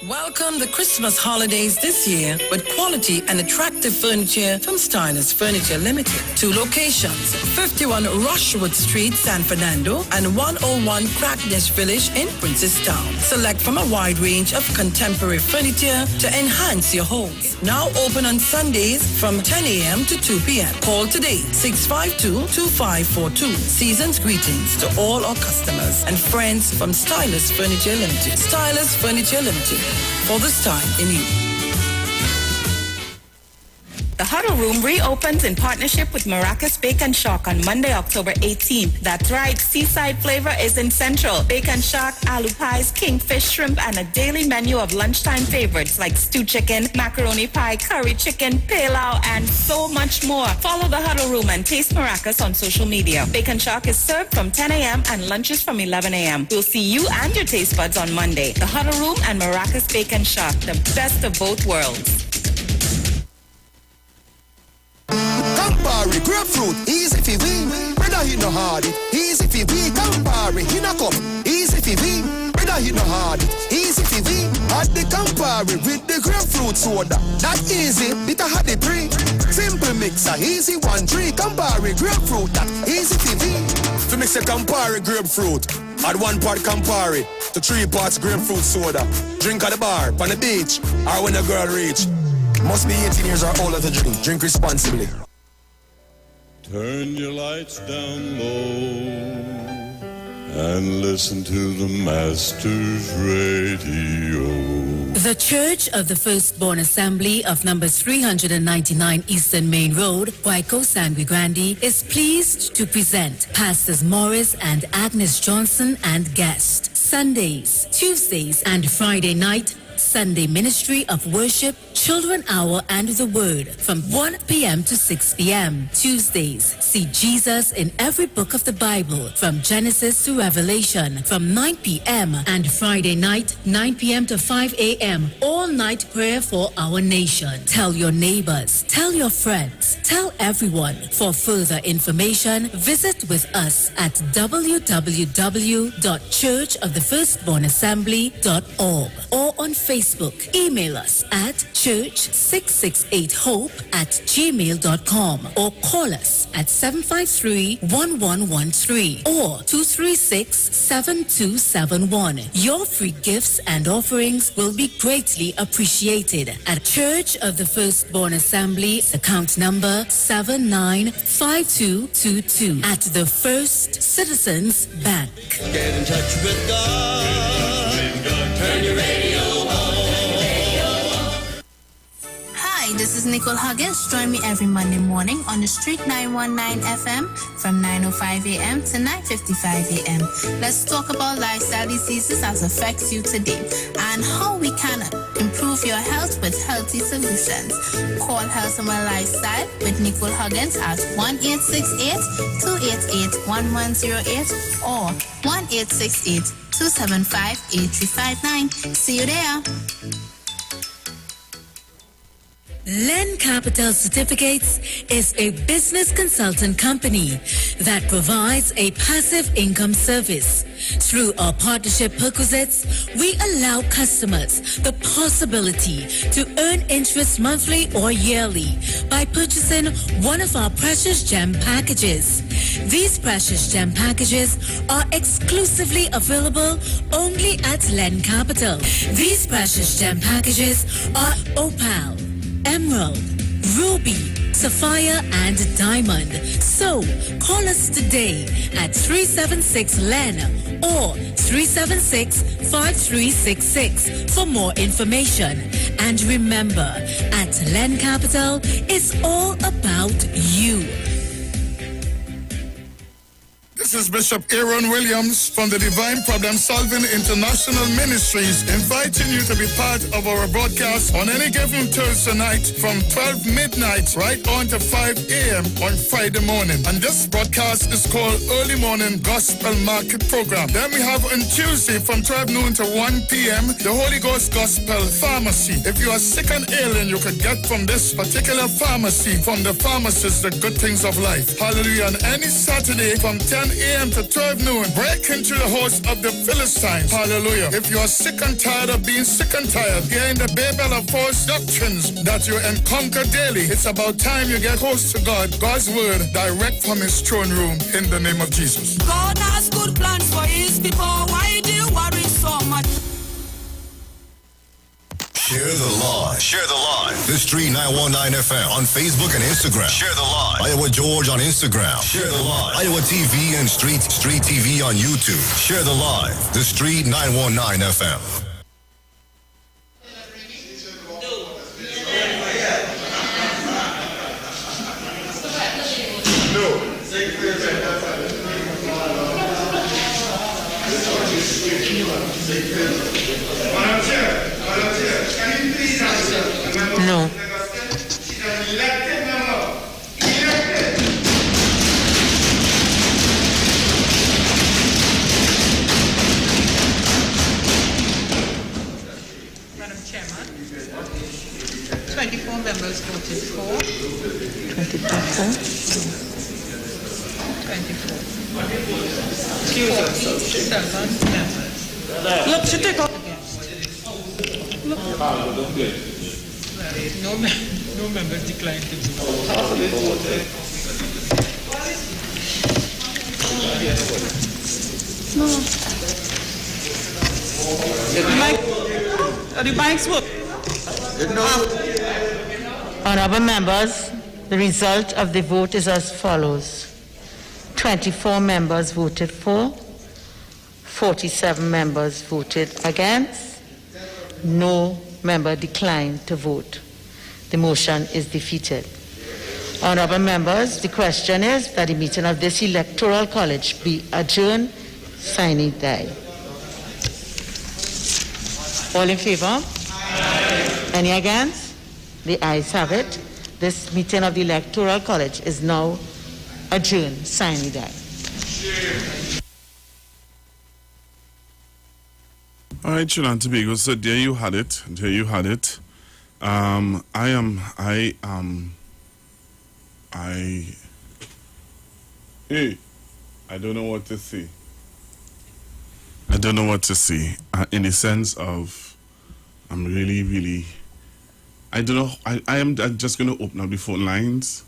Speaker 17: Welcome the Christmas holidays this year with quality and attractive furniture from Stylus Furniture Limited. 2 locations, 51 Rushwood Street, San Fernando and 101 Crackness Village in Princestown. Select from a wide range of contemporary furniture to enhance your home. Now open on Sundays from 10 a.m. to 2 p.m. Call today, 652-2542. Season's greetings to all our customers and friends from Stylus Furniture Limited. Stylus Furniture Limited. For this time in you.
Speaker 21: The Huddle Room reopens in partnership with Maracas Bake and Shock on Monday, October 18th. That's right, seaside flavor is in Central. Bake and Shock, aloo pies, kingfish, shrimp, and a daily menu of lunchtime favorites like stew chicken, macaroni pie, curry chicken, pilau, and so much more. Follow The Huddle Room and taste Maracas on social media. Bake and Shock is served from 10 a.m. and lunches from 11 a.m. We'll see you and your taste buds on Monday. The Huddle Room and Maracas Bake and Shock, the best of both worlds.
Speaker 23: Campari grapefruit, easy fi we. Brother he no hard it, easy fi we. Campari in a cup, easy fi we. Brother he no hard it, easy fi we. Add the Campari with the grapefruit soda. That easy, it a had the pre. Simple mixer, easy 1 drink. Campari grapefruit, that easy fi we. To mix a Campari grapefruit, add 1 part Campari to 3 parts grapefruit soda. Drink at the bar, on the beach, or when a girl reach. Must be 18 years or older to drink. Drink responsibly.
Speaker 24: Turn your lights down low and listen to the Master's Radio.
Speaker 27: The Church of the Firstborn Assembly of number 399 Eastern Main Road, Guayco, San Grande, is pleased to present Pastors Morris and Agnes Johnson and guest. Sundays, Tuesdays, and Friday night, Sunday Ministry of Worship, Children Hour and the Word from 1 p.m. to 6 p.m. Tuesdays, see Jesus in every book of the Bible from Genesis to Revelation from 9 p.m. and Friday night, 9 p.m. to 5 a.m. All night prayer for our nation. Tell your neighbors, tell your friends, tell everyone. For further information, visit with us at www.churchofthefirstbornassembly.org or on Facebook. Email us at church668hope@gmail.com or call us at 753-1113 or 236-7271. Your free gifts and offerings will be greatly appreciated at Church of the Firstborn Assembly, account number 795222 at the First Citizens Bank.
Speaker 23: Get in touch with God. Turn your radio on.
Speaker 25: Hi, this is Nicole Huggins. Join me every Monday morning on the Street 919 FM from 9:05 a.m. to 9:55 a.m. Let's talk about lifestyle diseases that affects you today and how we can improve your health with healthy solutions. Call Health and Well Lifestyle with Nicole Huggins at 1-868-288-1108 or 1-868-275-8359. See you there.
Speaker 27: Len Capital Certificates is a business consultant company that provides a passive income service. Through our partnership perquisites, we allow customers the possibility to earn interest monthly or yearly by purchasing one of our precious gem packages. These precious gem packages are exclusively available only at Len Capital. These precious gem packages are Opal, Emerald, Ruby, Sapphire, and Diamond. So, call us today at 376-LEN or 376-5366 for more information. And remember, at Len Capital, it's all about you.
Speaker 23: This
Speaker 3: This is Bishop Aaron Williams from the Divine Problem Solving International Ministries, inviting you to be part of our broadcast on any given Thursday night from 12 midnight right on to 5 a.m. on Friday morning. And this broadcast is called Early Morning Gospel Market Program. Then we have on Tuesday from 12 noon to 1 p.m. the Holy Ghost Gospel Pharmacy. If you are sick and ailing, you can get from this particular pharmacy, from the pharmacist, the good things of life. Hallelujah. And any Saturday from 10 a.m. to 12 noon, break into the house of the Philistines. Hallelujah. If you are sick and tired of being sick and tired, hearing the babel of false doctrines that you encounter daily, it's about time you get close to God, God's word, direct from his throne room, in the name of Jesus.
Speaker 5: God has good plans for his people. Why do you worry so much?
Speaker 6: Share the live. Share the live. The Street 919 FM on Facebook and Instagram. Share the live. Iowa George on Instagram. Share the live. Iowa TV and Street TV on YouTube. Share the live. The Street 919 FM.
Speaker 9: No.
Speaker 14: Madam Chairman, 24 members voted for.
Speaker 9: 24.
Speaker 14: 7 members.
Speaker 9: Look, she take up.
Speaker 14: No members declined to vote.
Speaker 9: The mics work. Honorable members, the result of the vote is as follows. 24 members voted for, 47 members voted against, no member declined to vote. The motion is defeated. Honorable members, the question is that the meeting of this electoral college be adjourned sine die. All in favor? Aye. Any against? The ayes have it. This meeting of the electoral college is now adjourned sine die.
Speaker 2: All right, Trinidad and Tobago. So there you had it. There you had it. I don't know what to say. I don't know what to say. In the sense of, I'm really, I don't know. I'm just going to open up the phone lines.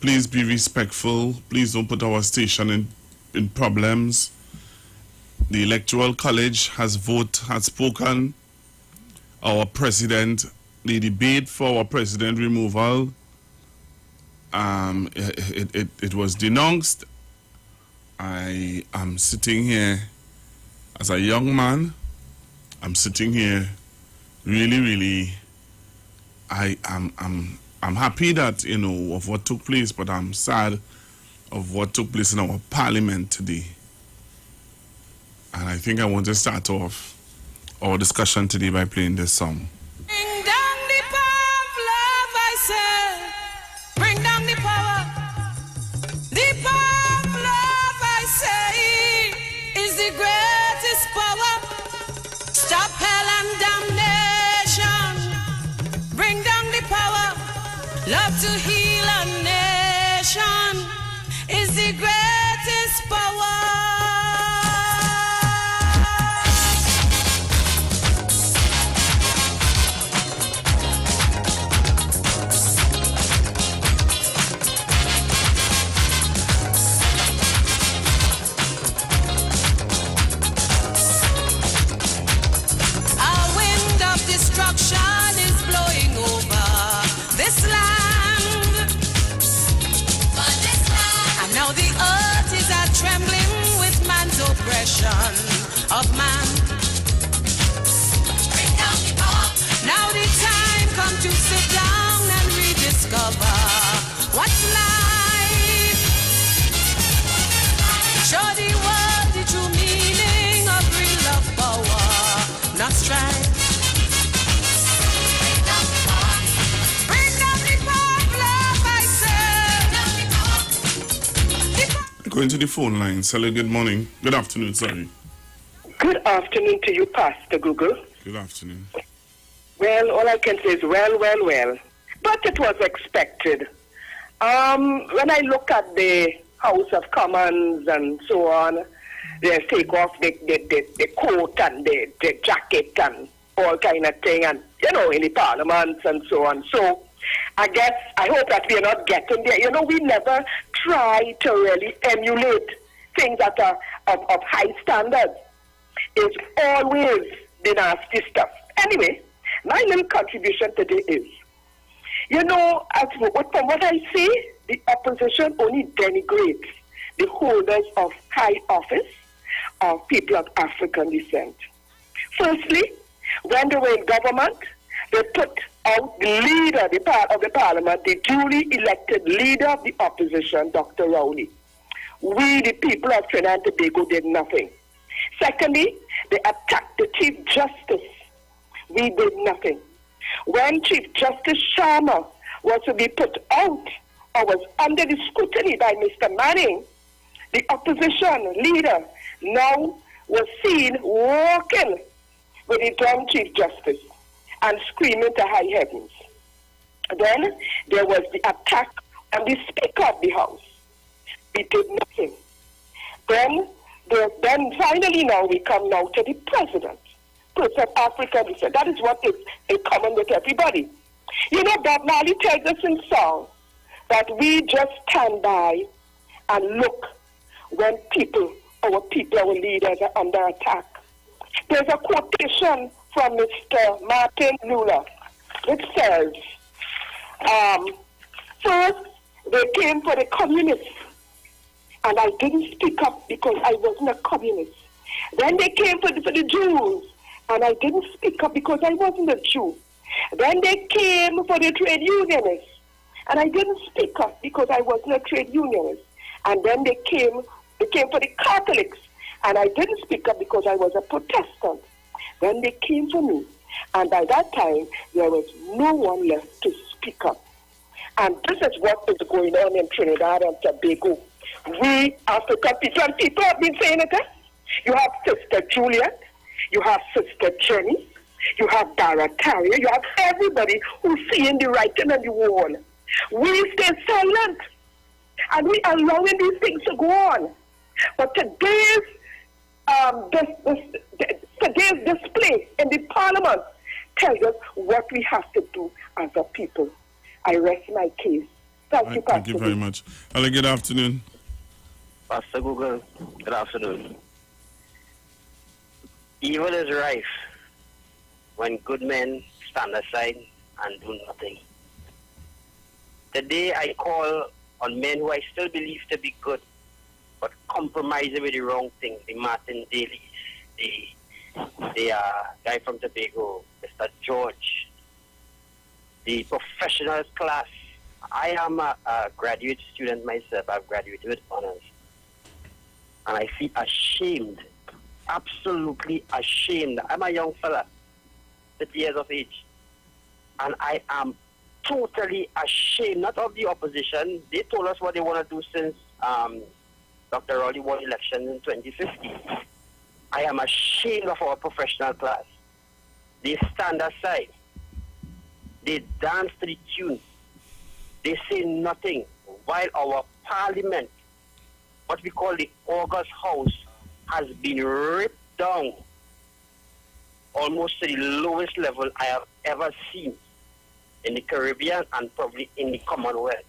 Speaker 2: Please be respectful. Please don't put our station in problems. The Electoral College has spoken. Our president, the debate for our president removal, it was denounced. I am sitting here as a young man. I'm sitting here really, I'm happy that, of what took place, but I'm sad of what took place in our parliament today. And I think I want to start off our discussion today by playing this song.
Speaker 5: Bring down the power of love, I say. Bring down the power. The power of love, I say, is the greatest power. Stop hell and damnation. Bring down the power. Love to heal a nation is the greatest power. Destruction is blowing over this land. And now the earth is trembling with man's oppression of man. Now the time comes to sit down and rediscover what's life. Show
Speaker 2: Going to the phone lines. Hello, good morning. Good afternoon, sorry.
Speaker 7: Good afternoon to you, Pastor Google.
Speaker 2: Good afternoon.
Speaker 7: Well, all I can say is well. But it was expected. When I look at the House of Commons and so on, they take off the coat and the jacket and all kind of thing, and, in the parliaments and so on. So I hope that we are not getting there. We never try to really emulate things that are of high standards. It's always the nasty stuff. Anyway, my little contribution today is, from what I see, the opposition only denigrates the holders of high office of people of African descent. Firstly, when they were in government, they put out the leader of the parliament, the duly elected leader of the opposition, Dr. Rowley. We, the people of Trinidad and Tobago, did nothing. Secondly, they attacked the Chief Justice. We did nothing. When Chief Justice Sharma was to be put out or was under the scrutiny by Mr. Manning, the opposition leader now was seen walking with the damn Chief Justice and screaming to high heavens. Then there was the attack on the Speaker of the House. We did nothing. Then finally now we come now to the President. President of Africa, we said that is what is in common with everybody. Bob Marley tells us in song that we just stand by and look when our leaders are under attack. There's a quotation from Mr. Martin Luther which says, first they came for the communists, and I didn't speak up because I wasn't a communist. Then they came for the Jews, and I didn't speak up because I wasn't a Jew. Then they came for the trade unionists, and I didn't speak up because I wasn't a trade unionist. And then they came for the Catholics, and I didn't speak up because I was a Protestant. Then they came for me, and by that time, there was no one left to speak up. And this is what is going on in Trinidad and Tobago. We, African people, and people have been saying it, You have Sister Juliet, you have Sister Jenny, you have Barataria, you have everybody who's seeing the writing on the wall. We stay silent, and we are allowing these things to go on. But today's display in the Parliament tells us what we have to do as a people. I rest my case. Thank you, Pastor.
Speaker 2: Thank you very much. Hello, good afternoon.
Speaker 11: Pastor Google, good afternoon. Evil is rife when good men stand aside and do nothing. Today I call on men who I still believe to be good, but compromising with the wrong thing. The Martin Daly, the guy from Tobago, Mr. George, the professional class. I am a graduate student myself. I've graduated with honors. And I feel ashamed, absolutely ashamed. I'm a young fella, 30 years of age. And I am totally ashamed, not of the opposition. They told us what they want to do since Dr. Rowley won election in 2015. I am ashamed of our professional class. They stand aside. They dance to the tune. They say nothing, while our parliament, what we call the August House, has been ripped down almost to the lowest level I have ever seen in the Caribbean and probably in the Commonwealth.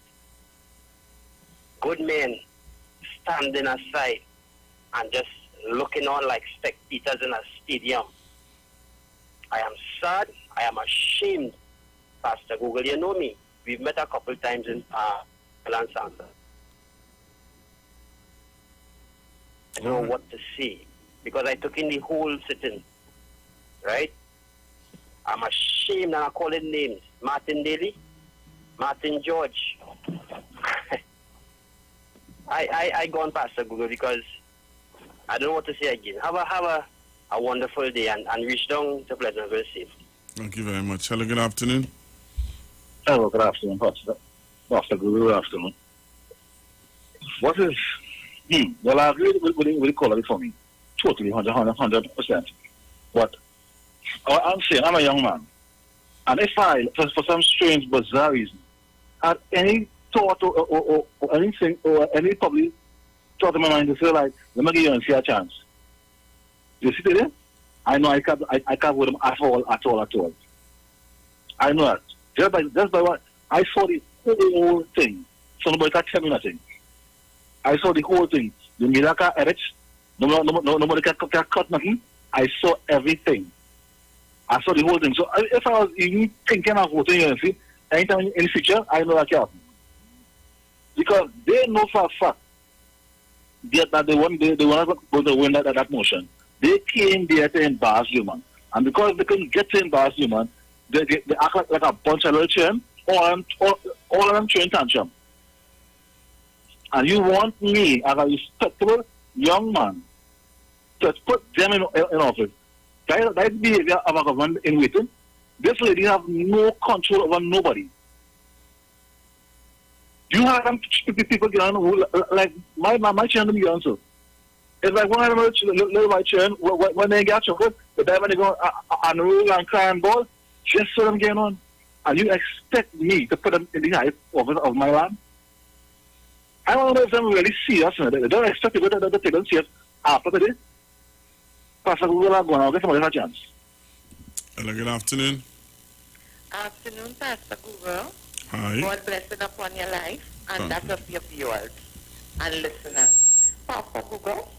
Speaker 11: Good men standing aside and just looking on like spectators in a stadium. I am sad. I am ashamed. Pastor Google, you know me. We've met a couple times in Lansanta. I don't know what to say because I took in the whole sitting, right? I'm ashamed and I call it names. Martin Daly, Martin George. I go on Pastor Google because I don't know what to say again. Have a wonderful day and reach down to Pleasantville safe.
Speaker 2: Thank you very much. Hello, good afternoon.
Speaker 12: Hello, good afternoon, Pastor Google. Good afternoon. What is
Speaker 1: Well, I agree with the caller before me. Totally, 100%. But I'm saying, I'm a young man. And if I, for some strange, bizarre reason, had any thought or anything, or any probably thought in my mind to say, like, let me give you a chance. You see there? I know I can't with them at all. I know that. Just by what I saw the whole thing. So nobody can tell me nothing. I saw the whole thing. The miracle edit. Nobody can cut nothing. I saw everything. I saw the whole thing. So if I was even thinking of voting, you see, anytime in the future, I know that can happen. Because they know for a fact that they want to go to win that motion. They came there to embarrass you, man. And because they couldn't get to embarrass you, man, they act like a bunch of little children, all of them train tantrum. And you want me, as a respectable young man, to put them in office. That behavior of a government in waiting. This lady have no control over nobody. You have them people get on who, like my children get on so. It's like one of them little white children, when they get chocolate, but then when they go and roll and cry and ball, just so them getting on. And you expect me to put them in the high office of my land? I don't know if them really serious. They don't expect to go to the table and see us after today. Pastor Google are going to get somebody a chance.
Speaker 2: Hello, good afternoon.
Speaker 9: Afternoon, Pastor Google.
Speaker 2: Hi.
Speaker 9: God blessing upon your life and that of your viewers and listeners. Pastor Google,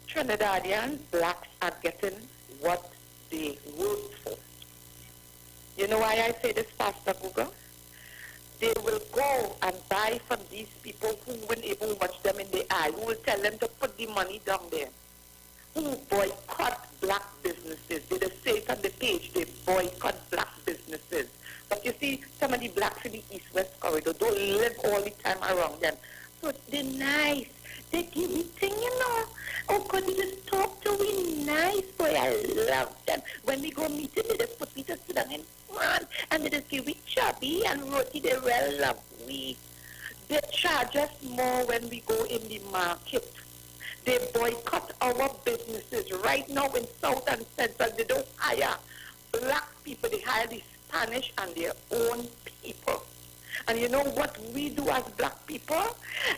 Speaker 9: Trinidadian blacks are getting what they work for. You know why I say this, Pastor Google? They will go and buy from these people who won't even watch them in the eye, who will tell them to put the money down there, who boycott black businesses. They just say it on the page, they boycott black businesses. But you see, some of the blacks in the East-West corridor don't live all the time around them. But they're nice. They give me thing, you know. Oh, God, they just talk to me nice, boy. I love them. When we go meet them, they just put me to sit down in front, and they just give me chubby and roti. They well love we. They charge us more when we go in the market. They boycott our businesses. Right now in South and Central, they don't hire black people. They hire the Spanish and their own people. And you know what we do as black people?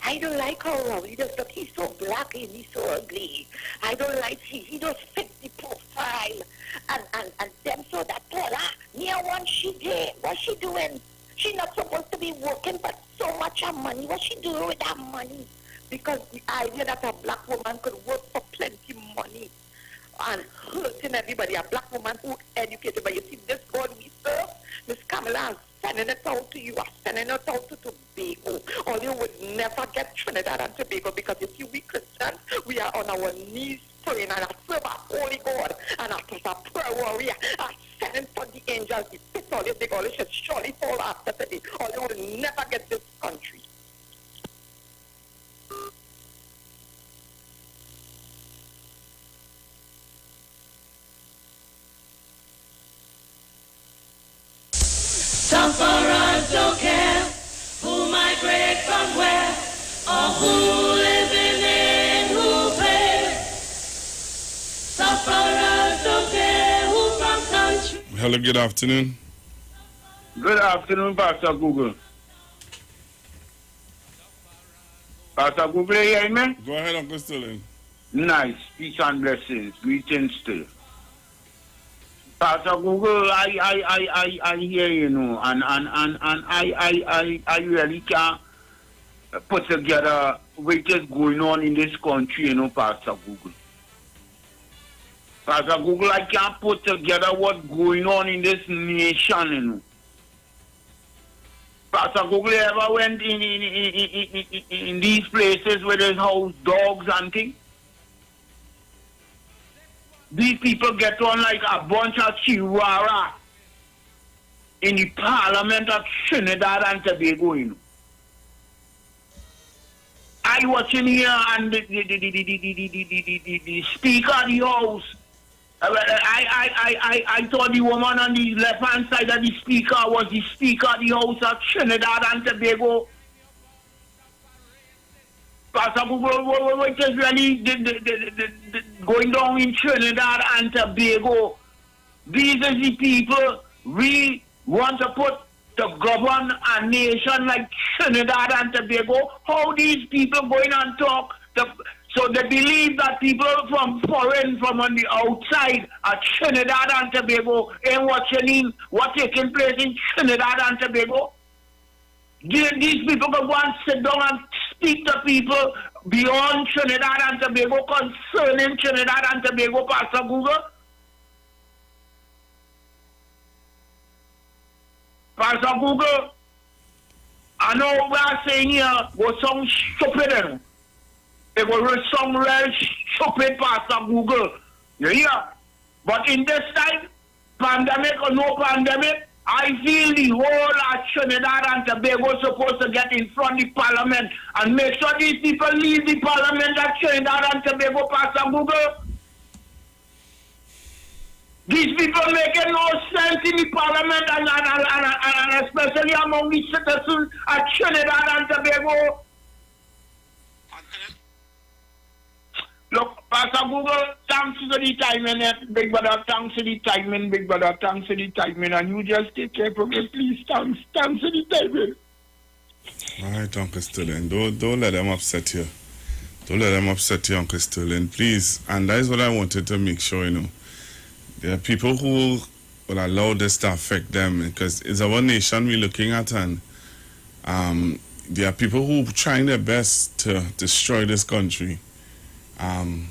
Speaker 9: I don't like how he does look. He's so black and he's so ugly. I don't like he don't fit the profile. And them so that Paula, near one she did. What's she doing? She's not supposed to be working, but so much of money. What's she doing with that money? Because the idea that a black woman could work for plenty money and hurting everybody, a black woman who educated, but you see this God we serve, Miss Kamala, sending it out to you, sending it out to Tobago, or you would never get Trinidad and Tobago, because you see, we Christians, we are on our knees praying, and I serve our holy God, and I as a prayer warrior, I sending for the angels, the pit all you dig, all you should surely fall after today, or you would never get this country.
Speaker 5: Sufferers don't care who migrate from where or who living in who pay. Sufferers don't care who from country.
Speaker 2: Hello, good afternoon.
Speaker 12: Good afternoon, Pastor Google. Pastor Google, you hear me?
Speaker 2: Go ahead, Uncle Sterling.
Speaker 12: Nice. Peace and blessings. Greetings still. Pastor Google, I hear you know, and I really can't put together what is going on in this country, you know, Pastor Google. Pastor Google, I can't put together what's going on in this nation, you know. Pastor Google, you ever went in these places where there's house dogs and things? These people get on like a bunch of chihuahua in the Parliament of Trinidad and Tobago, you know. I watching here and the Speaker of the House. I thought the woman on the left-hand side of the Speaker was the Speaker of the House of Trinidad and Tobago. Pastor Google, what is really going down in Trinidad and Tobago? These are the people we want to put to govern a nation like Trinidad and Tobago. How these people going and talk? So they believe that people from foreign, from on the outside, at Trinidad and Tobago, ain't watching what's taking place in Trinidad and Tobago. These people can go and sit down and speak to people beyond Trinidad and Tobago concerning Trinidad and Tobago, Pastor Google. Pastor Google, I know we are saying here was some stupid. It was some real stupid, Pastor Google. You hear? But in this time, pandemic or no pandemic, I feel the whole of Trinidad and Tobago is supposed to get in front of the parliament and make sure these people leave the parliament at Trinidad and Tobago, Pastor Google. These people making no sense in the parliament and especially among the citizens at Trinidad and Tobago. Look, Pastor Google, thanks for the timing, Big Brother, thanks for the timing, Big Brother, thanks for the timing, and you just take care of it, please, thanks for the timing.
Speaker 2: All right, Uncle Sterling, don't let them upset you. Don't let them upset you, Uncle Sterling, please. And that is what I wanted to make sure, you know. There are people who will allow this to affect them, because it's our nation we're looking at, and there are people who are trying their best to destroy this country. I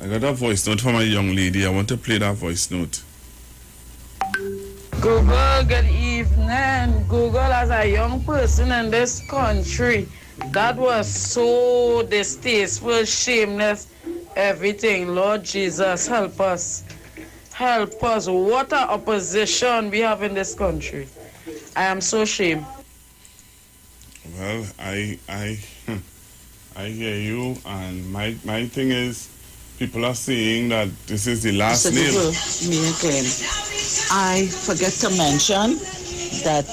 Speaker 2: got a voice note from a young lady. I want to play that voice note.
Speaker 4: Google, good evening. Google, as a young person in this country, that was so distasteful, shameless, everything. Lord Jesus, help us. Help us. What an opposition we have in this country. I am so ashamed.
Speaker 2: Well, I hear you, and my thing is, people are saying that this is the last name.
Speaker 9: Me again. I forget to mention that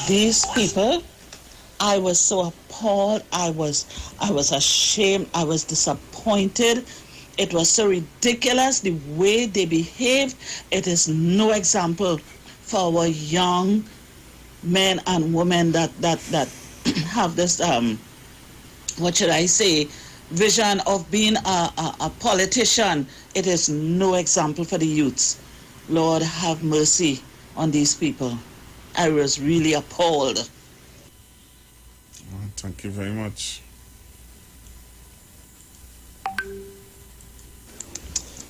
Speaker 9: these people, I was so appalled, I was ashamed, I was disappointed. It was so ridiculous the way they behaved. It is no example for our young men and women that have this what should I say, vision of being a politician. It is no example for the youths. Lord, have mercy on these people. I was really appalled.
Speaker 2: Thank you very much.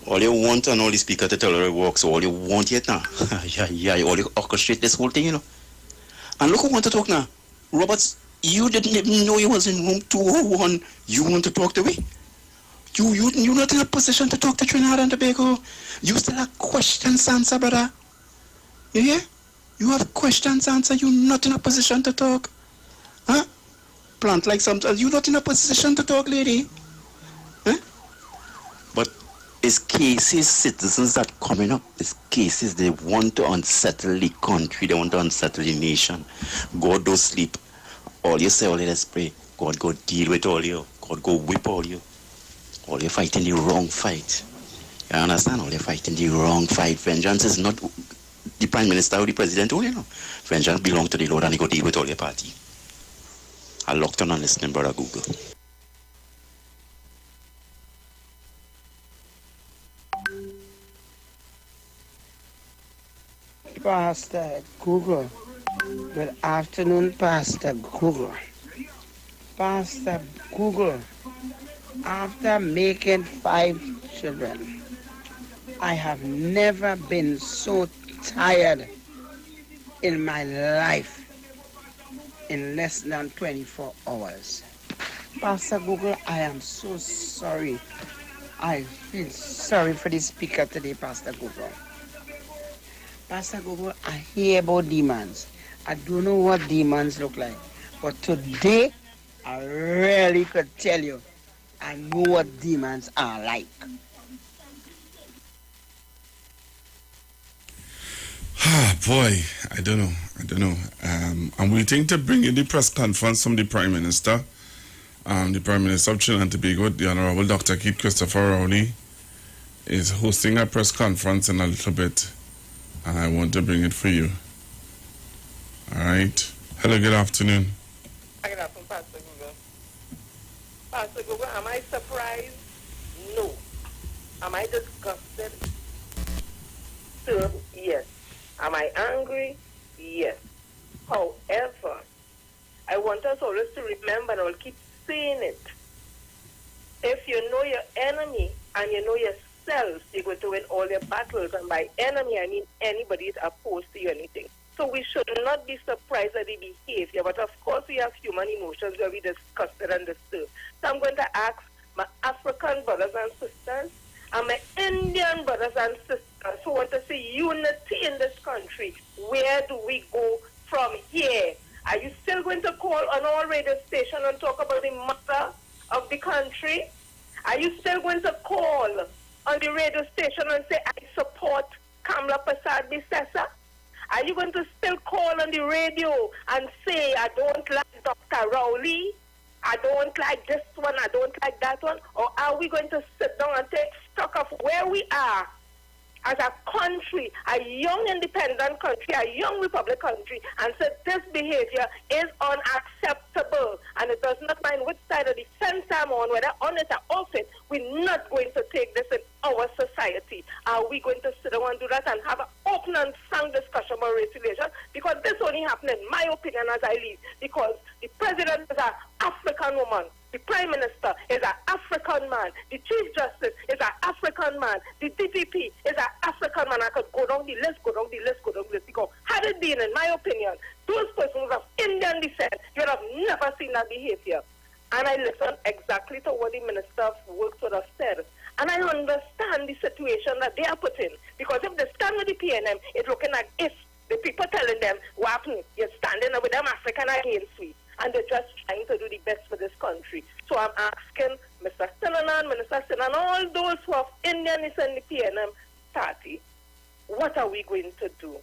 Speaker 13: All you want and all the speaker to tell her it works, all you want yet now. yeah, all you orchestrate this whole thing, you know. And look who want to talk now. Roberts, you didn't even know you was in room 201. You want to talk to me? You're not in a position to talk to Trinidad and Tobago. You still have questions to answer, brother. You hear? You have questions to answer. You're not in a position to talk. Huh? Plant like something. You're not in a position to talk, lady. Huh? But it's cases, citizens that coming up. It's cases they want to unsettle the country. They want to unsettle the nation. God don't sleep. All you say, all you just pray. God go deal with all you. God go whip all you. All you're fighting the wrong fight. You understand? All you're fighting the wrong fight. Vengeance is not the Prime Minister or the President, you know. Vengeance belongs to the Lord and he go deal with all your party. I locked on listening, brother Google.
Speaker 15: Pastor Google. Good afternoon, Pastor Google. Pastor Google, after making 5 children, I have never been so tired in my life in less than 24 hours. Pastor Google, I am so sorry. I feel sorry for the speaker today, Pastor Google. Pastor Google, I hear about demons. I don't know what demons look like. But today, I really could tell you, I know what demons are like.
Speaker 2: Ah, boy, I don't know. I'm waiting to bring in the press conference from the Prime Minister. The Prime Minister of Trinidad and Tobago, the Honorable Dr. Keith Christopher Rowley, is hosting a press conference in a little bit. And I want to bring it for you. All right. Hello, good afternoon.
Speaker 8: Good afternoon, Pastor Google. Pastor Google, am I surprised? No. Am I disgusted? Yes. Am I angry? Yes. However, I want us always to remember, and I will keep saying it. If you know your enemy and you know yourself, you're going to win all your battles. And by enemy, I mean anybody is opposed to you, anything. So we should not be surprised at the behavior. But of course, we have human emotions where we disgusted and disturbed. So I'm going to ask my African brothers and sisters and my Indian brothers and sisters who want to see unity in this country. Where do we go from here? Are you still going to call on all radio stations and talk about the matter of the country? Are you still going to call on the radio station and say, I support Kamla Prasad Bisesa? Are you going to still call on the radio and say, I don't like Dr. Rowley? I don't like this one, I don't like that one? Or are we going to sit down and take stock of where we are as a country, a young independent country, a young republic country, and say this behavior is unacceptable, and it does not mind which side of the fence I'm on, whether on it or off it, we're not going to take this in our society. Are we going to sit down and do that and have an open and frank discussion about race relations? Because this only happened, in my opinion, as I leave, because the president is an African woman. The Prime Minister is an African man. The Chief Justice is an African man. The DPP is an African man. I could go down the list, because had it been, in my opinion, those persons of Indian descent, you would have never seen that behavior. And I listened exactly to what the Minister of Works would have said. And I understand the situation that they are put in. Because if they stand with the PNM, it's looking like if the people telling them, what happened? You're standing with them African against me. And they're just trying to do the best for this country. So I'm asking Mr. Sinanan, Minister Sinan, all those who have Indianness in the PNM party, what are we going to do?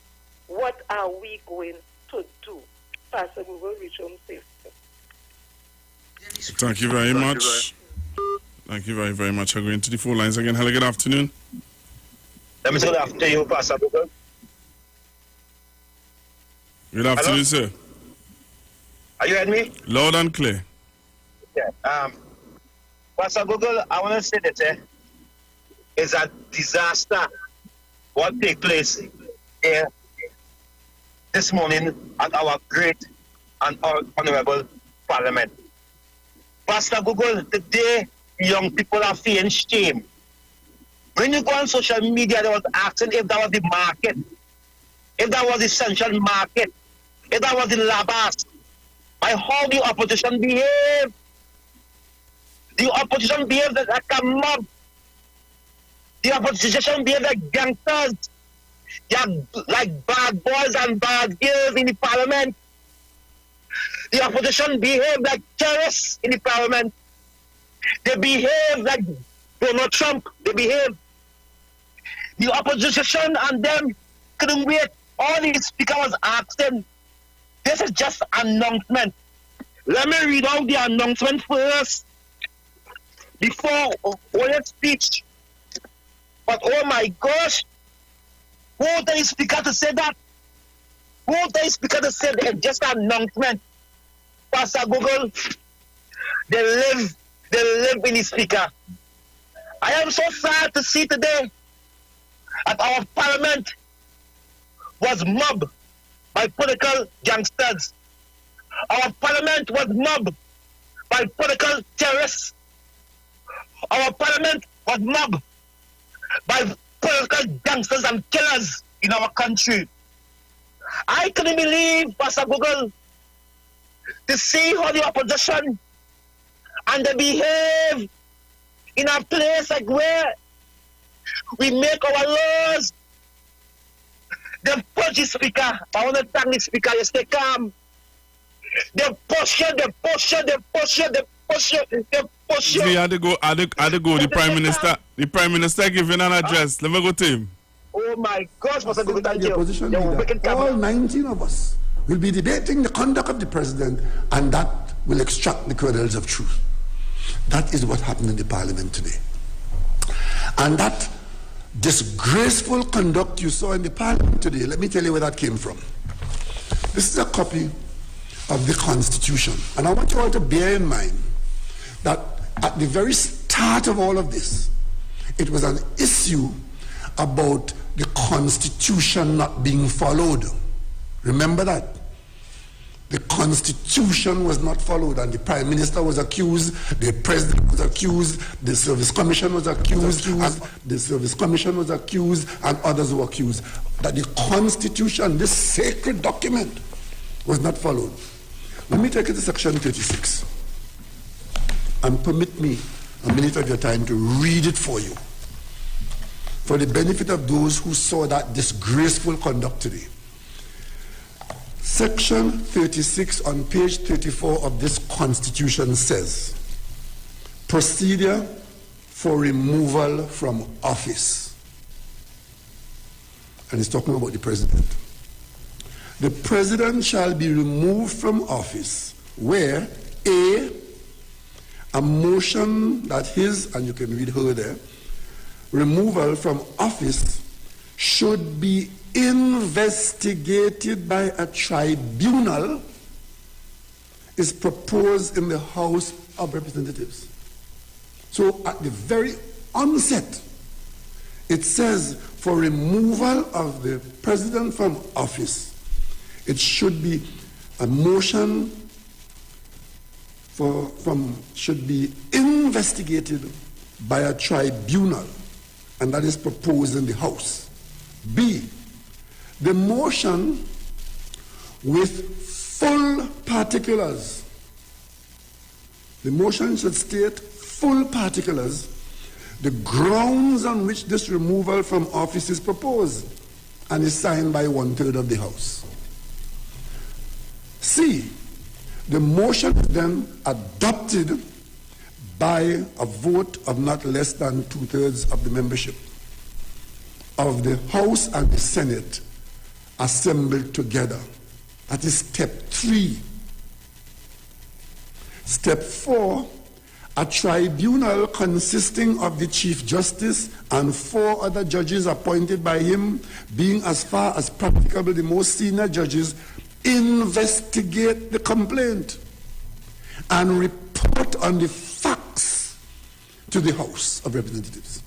Speaker 8: What are we going to do? Pastor, we will reach home safely.
Speaker 2: Thank you very much. Thank you very, very much. I'm going to the phone lines again. Hello, good afternoon.
Speaker 16: Let me say good afternoon to you, Pastor Google.
Speaker 2: Good afternoon, sir.
Speaker 16: Are you hearing me?
Speaker 2: Loud and clear.
Speaker 16: Yeah. Pastor Google, I want to say that it's a disaster what take place here this morning at our great and honorable parliament. Pastor Google, today young people are feeling shame. When you go on social media, they was asking if that was the market, if that was the central market, if that was the labas. By how the opposition behave. The opposition behaves like a mob. The opposition behaves like gangsters. They are like bad boys and bad girls in the parliament. The opposition behave like terrorists in the parliament. They behave like Donald Trump. They behave. The opposition and them couldn't wait. All the speaker was asking. This is just an announcement. Let me read out the announcement first before all your speech. But oh my gosh, who the speaker to say that? Who the speaker to say that? Just an announcement. Pastor Google, they live in the speaker. I am so sad to see today that our parliament was mobbed by political gangsters. Our parliament was mobbed by political terrorists. Our parliament was mobbed by political gangsters and killers in our country. I couldn't believe, Pastor Google, to see how the opposition and they behave in a place like where we make our laws. They push the speaker. I want to thank the speaker. You stay calm. They push you.
Speaker 2: See, I had to go. The Prime Minister giving an address. Let me go to him.
Speaker 16: Oh my gosh, Pastor Google, thank
Speaker 10: the
Speaker 16: you.
Speaker 10: opposition
Speaker 16: You're
Speaker 10: leader,
Speaker 16: wicked
Speaker 10: all
Speaker 16: cabinet.
Speaker 10: 19 of us will be debating the conduct of the president, and that will extract the kernels of truth. That is what happened in the parliament today. And that disgraceful conduct you saw in the parliament today, let me tell you where that came from. This is a copy of the Constitution. And I want you all to bear in mind that at the very start of all of this, it was an issue about the Constitution not being followed. Remember that? The Constitution was not followed, and the Prime Minister was accused, the President was accused, the Service Commission was accused, and the Service Commission was accused, and others were accused that the Constitution, this sacred document, was not followed. Let me take you to section 36 and permit me a minute of your time to read it for you, for the benefit of those who saw that disgraceful conduct today. Section 36 on page 34 of this Constitution says, procedure for removal from office. And it's talking about the president. The president shall be removed from office where a motion that his, and you can read her there, removal from office should be investigated by a tribunal is proposed in the House of Representatives. So at the very onset, it says for removal of the president from office, it should be a motion should be investigated by a tribunal, and that is proposed in the House. B, the motion with full particulars. The motion should state full particulars, the grounds on which this removal from office is proposed, and is signed by 1/3 of the House. C, the motion is then adopted by a vote of not less than 2/3 of the membership of the House and the Senate assembled together. That is step 3. Step 4, a tribunal consisting of the Chief Justice and 4 other judges appointed by him, being as far as practicable the most senior judges, investigate the complaint and report on the facts to the House of Representatives.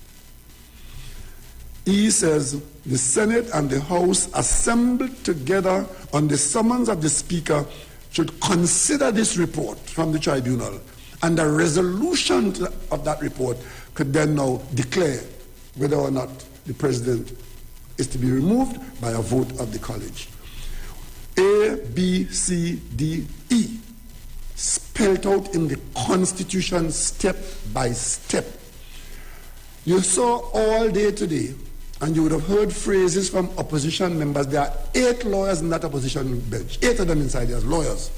Speaker 10: He says the Senate and the House assembled together on the summons of the Speaker should consider this report from the tribunal, and the resolution of that report could then now declare whether or not the president is to be removed by a vote of the college. A, B, C, D, E, spelled out in the Constitution step by step. You saw all day today, and you would have heard phrases from opposition members. There are 8 lawyers in that opposition bench, 8 of them inside there as lawyers.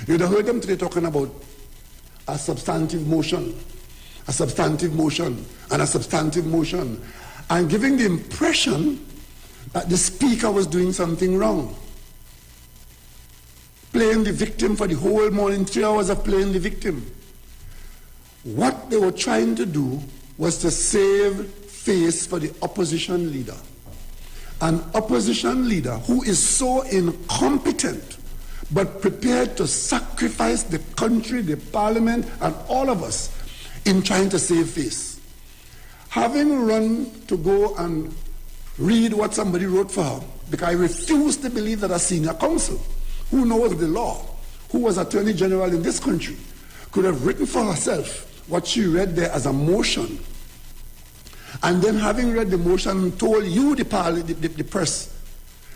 Speaker 10: You would have heard them today talking about a substantive motion, and a substantive motion, and giving the impression that the Speaker was doing something wrong. Playing the victim for the whole morning, 3 hours of playing the victim. What they were trying to do was to save face for the opposition leader. An opposition leader who is so incompetent but prepared to sacrifice the country, the parliament, and all of us in trying to save face. Having run to go and read what somebody wrote for her, because I refuse to believe that a senior counsel who knows the law, who was Attorney General in this country, could have written for herself what she read there as a motion, and then having read the motion told you, the press,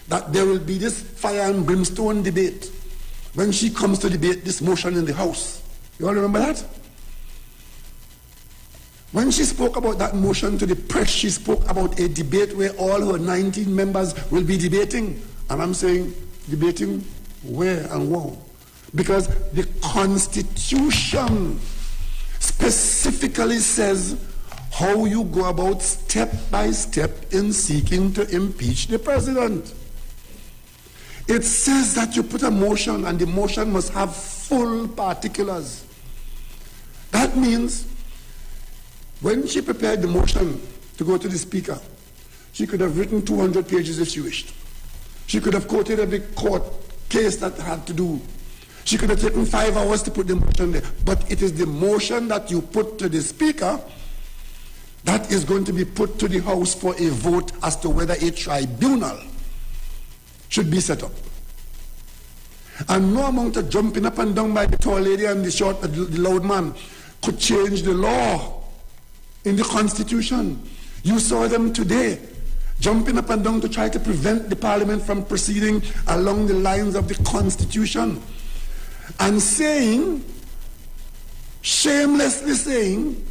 Speaker 10: that there will be this fire and brimstone debate when she comes to debate this motion in the House. You all remember that? When she spoke about that motion to the press, she spoke about a debate where all her 19 members will be debating. And I'm saying, debating where and how? Because the Constitution specifically says how you go about step by step in seeking to impeach the president. It says that you put a motion and the motion must have full particulars. That means when she prepared the motion to go to the speaker, she could have written 200 pages if she wished. She could have quoted every court case that had to do. She could have taken 5 hours to put the motion there. But it is the motion that you put to the speaker that is going to be put to the House for a vote as to whether a tribunal should be set up. And no amount of jumping up and down by the tall lady and the loud man could change the law in the Constitution. You saw them today jumping up and down to try to prevent the Parliament from proceeding along the lines of the Constitution and saying, shamelessly saying,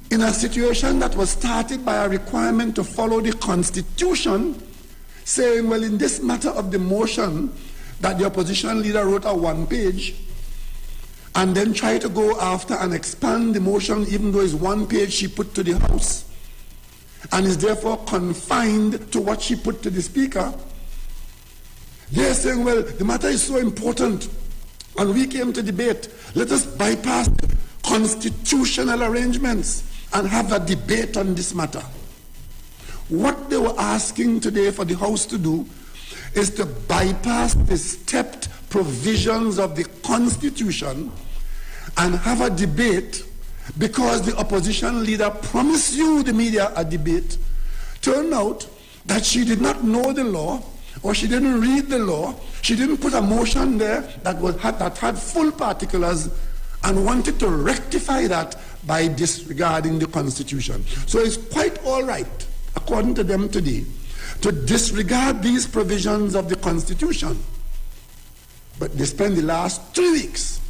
Speaker 10: in a situation that was started by a requirement to follow the Constitution, saying, well, in this matter of the motion that the opposition leader wrote a 1-page, and then try to go after and expand the motion, even though it's 1 page she put to the House, and is therefore confined to what she put to the Speaker. They're saying, well, the matter is so important, and we came to debate. Let us bypass constitutional arrangements and have a debate on this matter. What they were asking today for the House to do is to bypass the stepped provisions of the Constitution and have a debate because the opposition leader promised you, the media, a debate. Turned out that she did not know the law, or she didn't read the law. She didn't put a motion there that had full particulars and wanted to rectify that by disregarding the Constitution. So it's quite all right, according to them today, to disregard these provisions of the Constitution. But they spend the last 3 weeks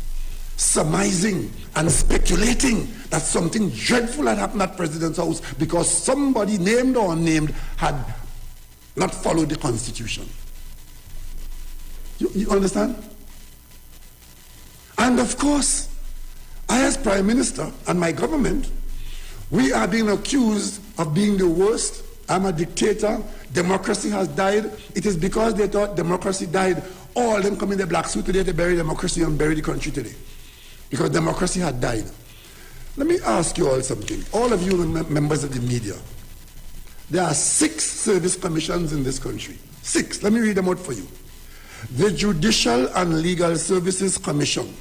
Speaker 10: surmising and speculating that something dreadful had happened at President's house because somebody, named or unnamed, had not followed the Constitution. You understand? And of course, I as Prime Minister and my government, we are being accused of being the worst. I'm a dictator. Democracy has died. It is because they thought democracy died. All of them come in the black suit today to bury democracy and bury the country today. Because democracy had died. Let me ask you all something. All of you members of the media. There are 6 service commissions in this country. 6. Let me read them out for you. The Judicial and Legal Services Commission.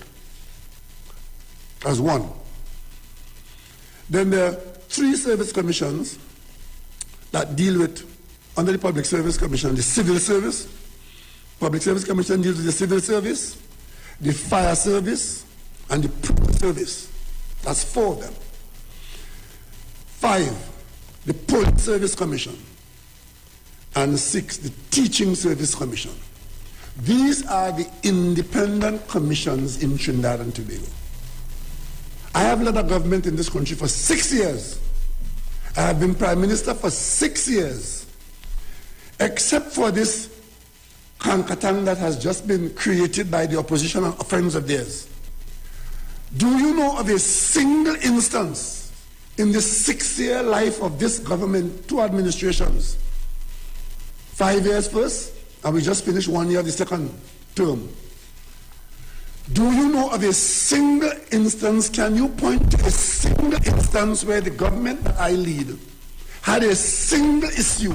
Speaker 10: That's 1. Then there are 3 service commissions that deal with, under the Public Service Commission, the Civil Service. Public Service Commission deals with the Civil Service, the Fire Service, and the Prison Service. That's 4 of them. 5, the Police Service Commission. And 6, the Teaching Service Commission. These are the independent commissions in Trinidad and Tobago. I have led a government in this country for 6 years. I have been Prime Minister for 6 years. Except for this Kankatang that has just been created by the opposition and friends of theirs. Do you know of a single instance in the 6-year life of this government, 2 administrations, 5 years first, and we just finished 1 year of the second term? Do you know of a single instance, can you point to a single instance where the government that I lead had a single issue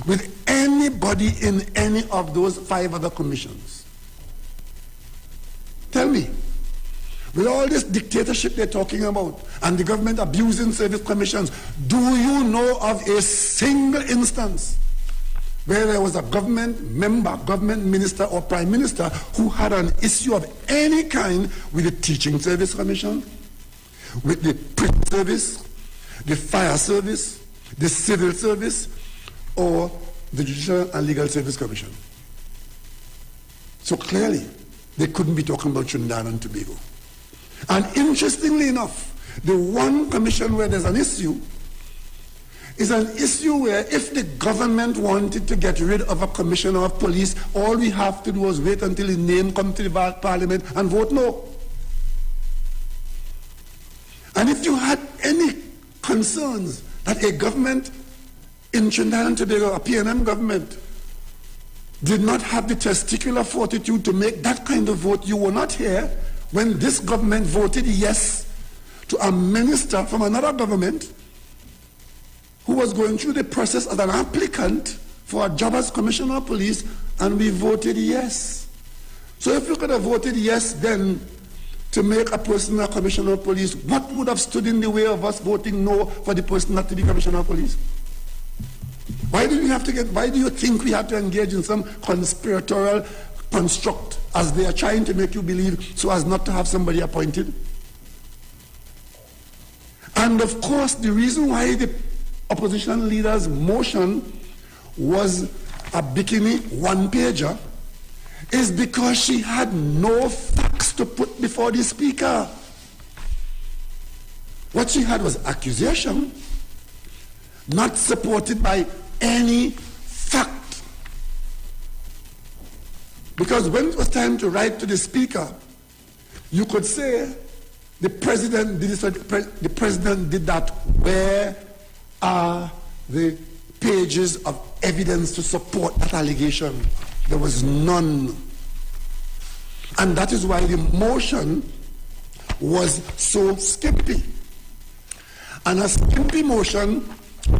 Speaker 10: with anybody in any of those 5 other commissions? Tell me. With all this dictatorship they're talking about and the government abusing service commissions, do you know of a single instance where there was a government member, government minister or prime minister who had an issue of any kind with the Teaching Service Commission, with the Prison Service, the Fire Service, the Civil Service, or the Judicial and Legal Service Commission? So clearly, they couldn't be talking about Trinidad and Tobago. And interestingly enough, the one commission where there's an issue is an issue where if the government wanted to get rid of a commissioner of police, all we have to do is wait until his name comes to the Parliament and vote no. And if you had any concerns that a government in Trinidad and Tobago, a PNM government, did not have the testicular fortitude to make that kind of vote. You were not here when this government voted yes to a minister from another government who was going through the process as an applicant for a job as Commissioner of Police, and we voted yes. So if you could have voted yes then to make a person a Commissioner of Police, what would have stood in the way of us voting no for the person not to be Commissioner of Police? Why do you think we have to engage in some conspiratorial construct as they are trying to make you believe so as not to have somebody appointed? And of course, the reason why the opposition leader's motion was a bikini one-pager is because she had no facts to put before the speaker. What she had was accusation, not supported by any fact. Because when it was time to write to the speaker, you could say the president did this, the president did that. Where are the pages of evidence to support that allegation? There was none. And that is why the motion was so skimpy. And a skimpy motion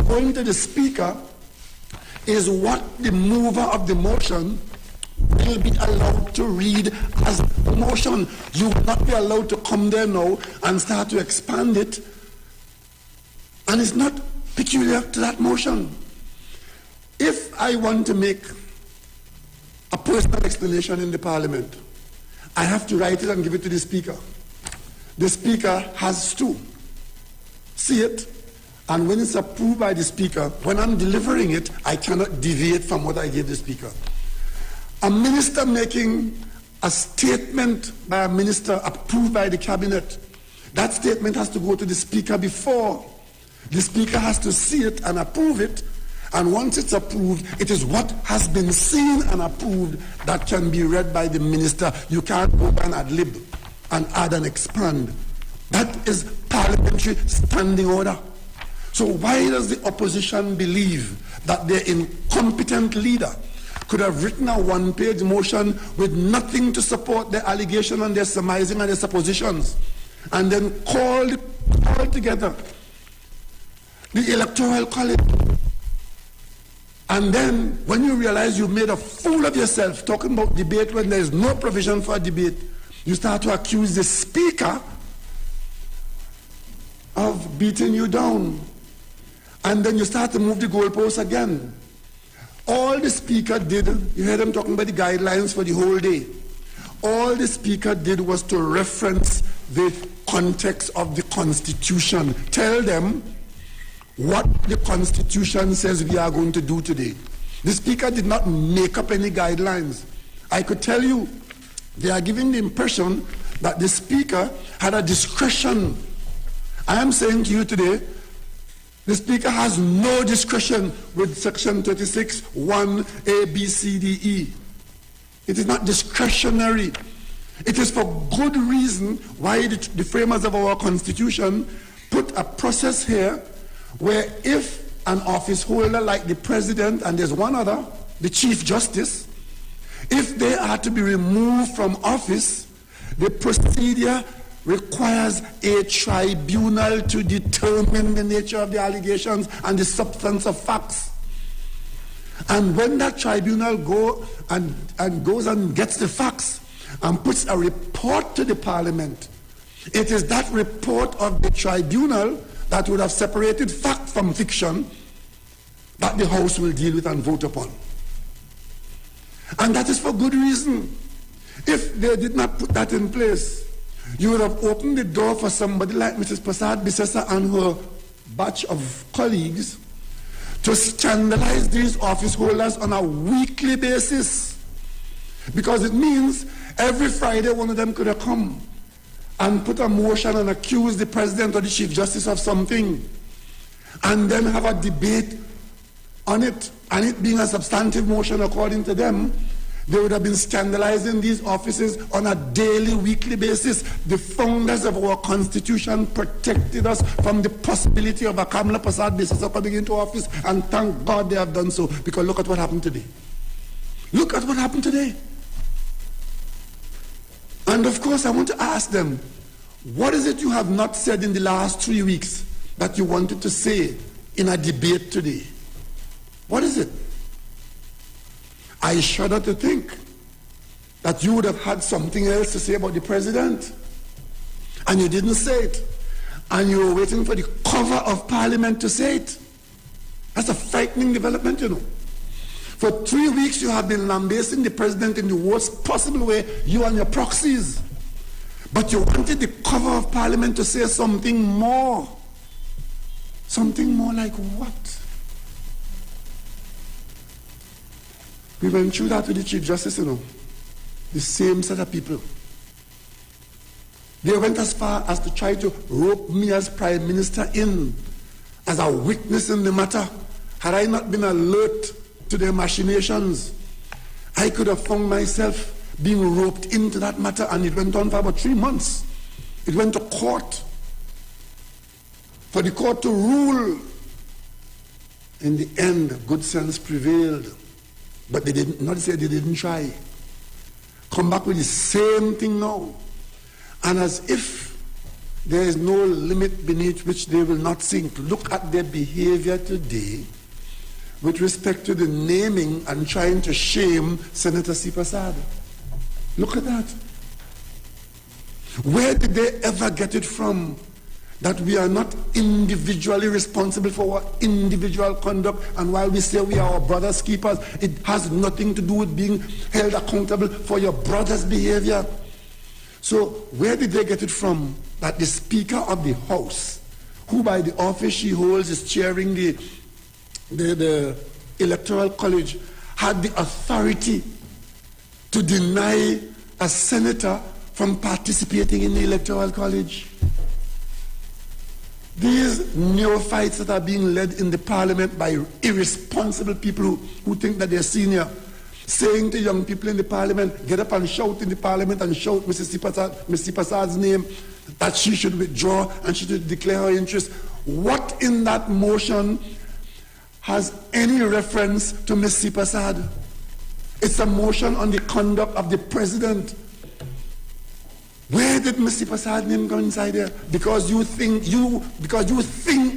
Speaker 10: going to the speaker is what the mover of the motion will be allowed to read as the motion. You will not be allowed to come there now and start to expand it. And it's not peculiar to that motion. If I want to make a personal explanation in the Parliament, I have to write it and give it to the speaker. The speaker has to see it, and when it's approved by the speaker, when I'm delivering it, I cannot deviate from what I gave the speaker. A minister making a statement by a minister approved by the cabinet, that statement has to go to the speaker before. The speaker has to see it and approve it, and once it's approved, it is what has been seen and approved that can be read by the minister. You can't go by an ad lib and add and expand. That is parliamentary standing order. So why does the opposition believe that their incompetent leader could have written a one-page motion with nothing to support their allegation and their surmising and their suppositions, and then called together the Electoral College? And then when you realize you've made a fool of yourself talking about debate when there is no provision for a debate, you start to accuse the speaker of beating you down. And then you start to move the goalposts again. All the speaker did, you heard him talking about the guidelines for the whole day. All the speaker did was to reference the context of the Constitution. Tell them what the Constitution says we are going to do today. The speaker did not make up any guidelines. I could tell you, they are giving the impression that the speaker had a discretion. I am saying to you today, the speaker has no discretion with section 36, 1, A, B, C, D, E. It is not discretionary. It is for good reason why the framers of our Constitution put a process here where if an office holder like the president, and there's one other, the Chief Justice, if they are to be removed from office, the procedure requires a tribunal to determine the nature of the allegations and the substance of facts. And when that tribunal goes and gets the facts and puts a report to the Parliament, it is that report of the tribunal that would have separated fact from fiction that the House will deal with and vote upon. And that is for good reason. If they did not put that in place, you would have opened the door for somebody like Mrs. Prasad Bisesa and her batch of colleagues to scandalize these office holders on a weekly basis. Because it means every Friday one of them could have come and put a motion and accuse the President or the Chief Justice of something, and then have a debate on it, and it being a substantive motion according to them, They would have been scandalizing these offices on a daily, weekly basis. The founders of our Constitution protected us from the possibility of a Kamala Prasad Bisasa coming into office, and thank God they have done so, because look at what happened today. Look at what happened today. And of course, I want to ask them, what is it you have not said in the last 3 weeks that you wanted to say in a debate today? What is it? I shudder to think that you would have had something else to say about the president, and you didn't say it, and you were waiting for the cover of Parliament to say it. That's a frightening development, you know. For 3 weeks you have been lambasting the president in the worst possible way, you and your proxies. But you wanted the cover of Parliament to say something more. Something more like what? We went through that with the Chief Justice, you know. The same set of people. They went as far as to try to rope me as Prime Minister in as a witness in the matter. Had I not been alert to their machinations, I could have found myself being roped into that matter, and it went on for about 3 months. It went to court for the court to rule. In the end, good sense prevailed. But they didn't, not say they didn't try. Come back with the same thing now. And as if there is no limit beneath which they will not sink. Look at their behavior today with respect to the naming and trying to shame Senator Sipasad. Look at that. Where did they ever get it from that we are not individually responsible for our individual conduct, and while we say we are our brother's keepers, it has nothing to do with being held accountable for your brother's behavior? So where did they get it from that the Speaker of the House, who by the office she holds is chairing the Electoral College, had the authority to deny a senator from participating in the Electoral College? These neophytes that are being led in the Parliament by irresponsible people who think that they're senior, saying to young people in the Parliament, get up and shout in the Parliament and shout Mrs. Sipasad's name, that she should withdraw and she should declare her interest. What in that motion has any reference to Ms. Sipasad? It's a motion on the conduct of the president. Where did Ms. Sipasad's name go inside there? Because you think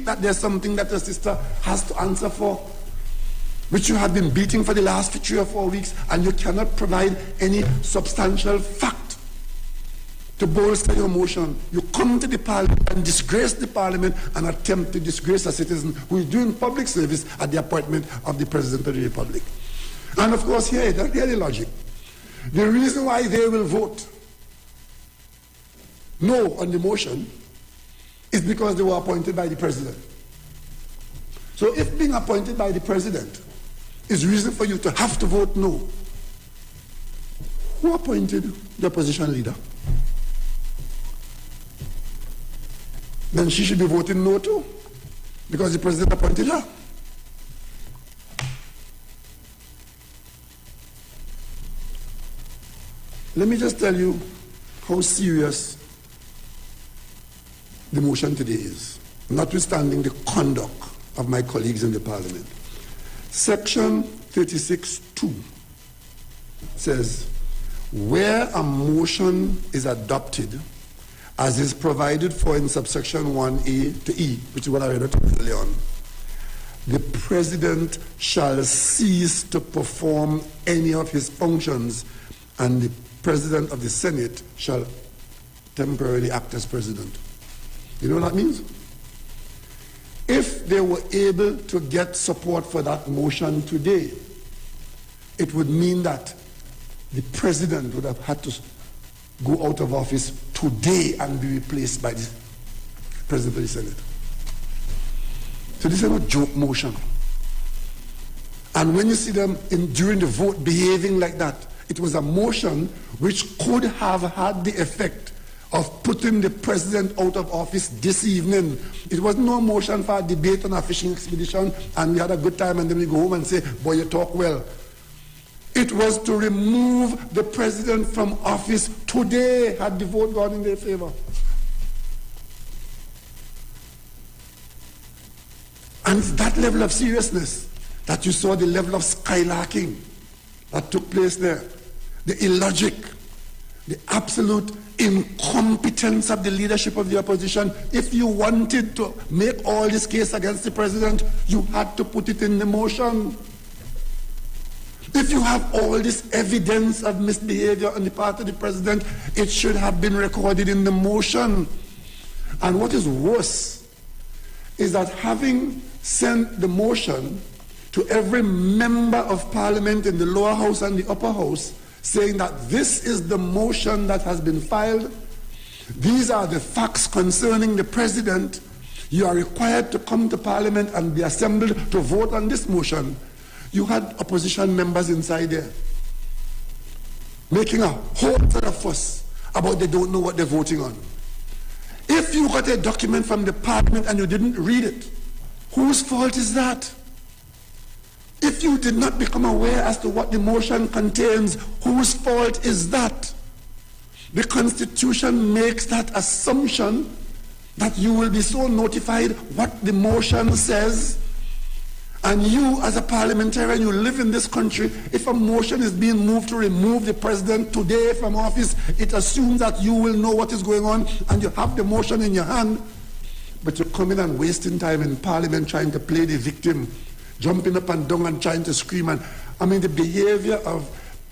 Speaker 10: that there's something that your sister has to answer for, which you have been beating for the last 3 or 4 weeks, and you cannot provide any substantial fact to bolster your motion. You come to the Parliament and disgrace the Parliament and attempt to disgrace a citizen who is doing public service at the appointment of the President of the Republic. And of course, hear the logic. The reason why they will vote no on the motion is because they were appointed by the President. So if being appointed by the President is reason for you to have to vote no, who appointed the opposition leader? Then she should be voting no too, because the President appointed her. Let me just tell you how serious the motion today is, notwithstanding the conduct of my colleagues in the Parliament. Section 36(2) says, where a motion is adopted, as is provided for in subsection 1A to E, which is what I read out earlier on, the President shall cease to perform any of his functions, and the President of the Senate shall temporarily act as President. You know what that means? If they were able to get support for that motion today, it would mean that the President would have had to go out of office today and be replaced by the President of the Senate. So this is not a joke motion. And when you see them during the vote behaving like that, it was a motion which could have had the effect of putting the President out of office this evening. It was no motion for a debate on a fishing expedition and we had a good time and then we go home and say, boy, you talk well. It was to remove the president from office today had the vote gone in their favor. And it's that level of seriousness that you saw the level of skylarking that took place there. The illogic, the absolute incompetence of the leadership of the opposition. If you wanted to make all this case against the president, you had to put it in the motion. If you have all this evidence of misbehavior on the part of the president, it should have been recorded in the motion. And what is worse is that having sent the motion to every member of parliament in the lower house and the upper house, saying that this is the motion that has been filed, these are the facts concerning the president, you are required to come to parliament and be assembled to vote on this motion. You had opposition members inside there making a whole lot of fuss about they don't know what they're voting on. If you got a document from the parliament and you didn't read it, whose fault is that? If you did not become aware as to what the motion contains, whose fault is that? The Constitution makes that assumption that you will be so notified what the motion says. And you, as a parliamentarian, you live in this country, if a motion is being moved to remove the president today from office, it assumes that you will know what is going on and you have the motion in your hand, but you're coming and wasting time in parliament trying to play the victim, jumping up and down and trying to scream. And I mean, the behavior of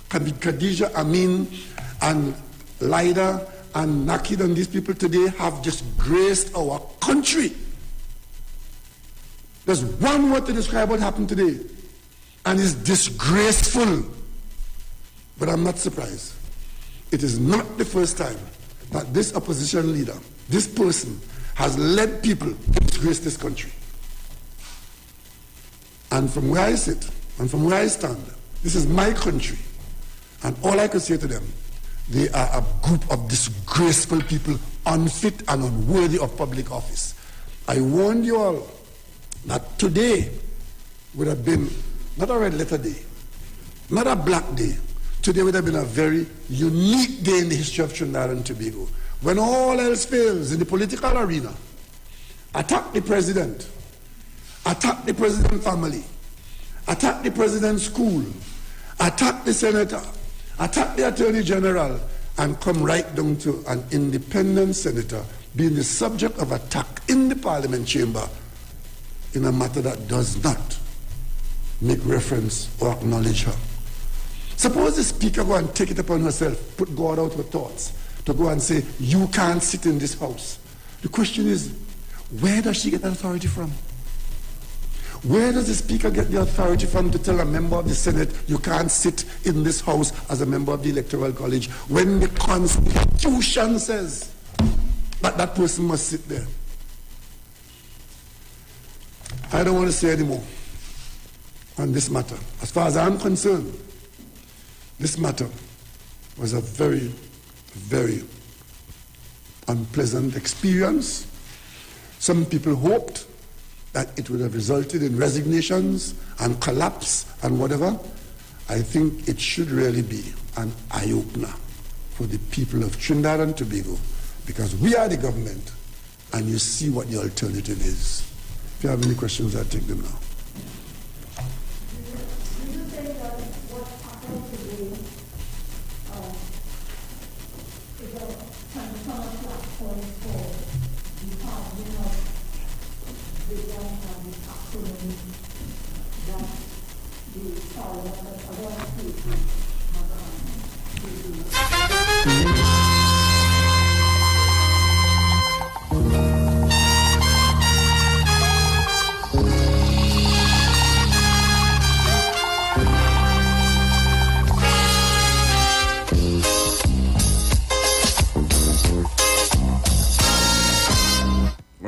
Speaker 10: Khadija Amin and Lida and Nakid and these people today have disgraced our country. There's one word to describe what happened today, and it's disgraceful. But I'm not surprised. It is not the first time that this opposition leader, this person, has led people to disgrace this country. And from where I sit, and from where I stand, this is my country. And all I could say to them, they are a group of disgraceful people, unfit and unworthy of public office. I warned you all that today would have been not a red letter day, not a black day. Today would have been a very unique day in the history of Trinidad and Tobago. When all else fails in the political arena, attack the president, attack the president's family, attack the president's school, attack the senator, attack the attorney general, and come right down to an independent senator being the subject of attack in the parliament chamber in a matter that does not make reference or acknowledge her. Suppose the speaker go and take it upon herself, put God out her thoughts, to go and say, you can't sit in this house. The question is, where does she get that authority from? Where does the speaker get the authority from to tell a member of the Senate, you can't sit in this house as a member of the Electoral College, when the Constitution says that that person must sit there? I don't want to say any more on this matter. As far as I'm concerned, this matter was a very, very unpleasant experience. Some people hoped that it would have resulted in resignations and collapse and whatever. I think it should really be an eye-opener for the people of Trinidad and Tobago, because we are the government and you see what the alternative is. If you have any questions, I'll take them now.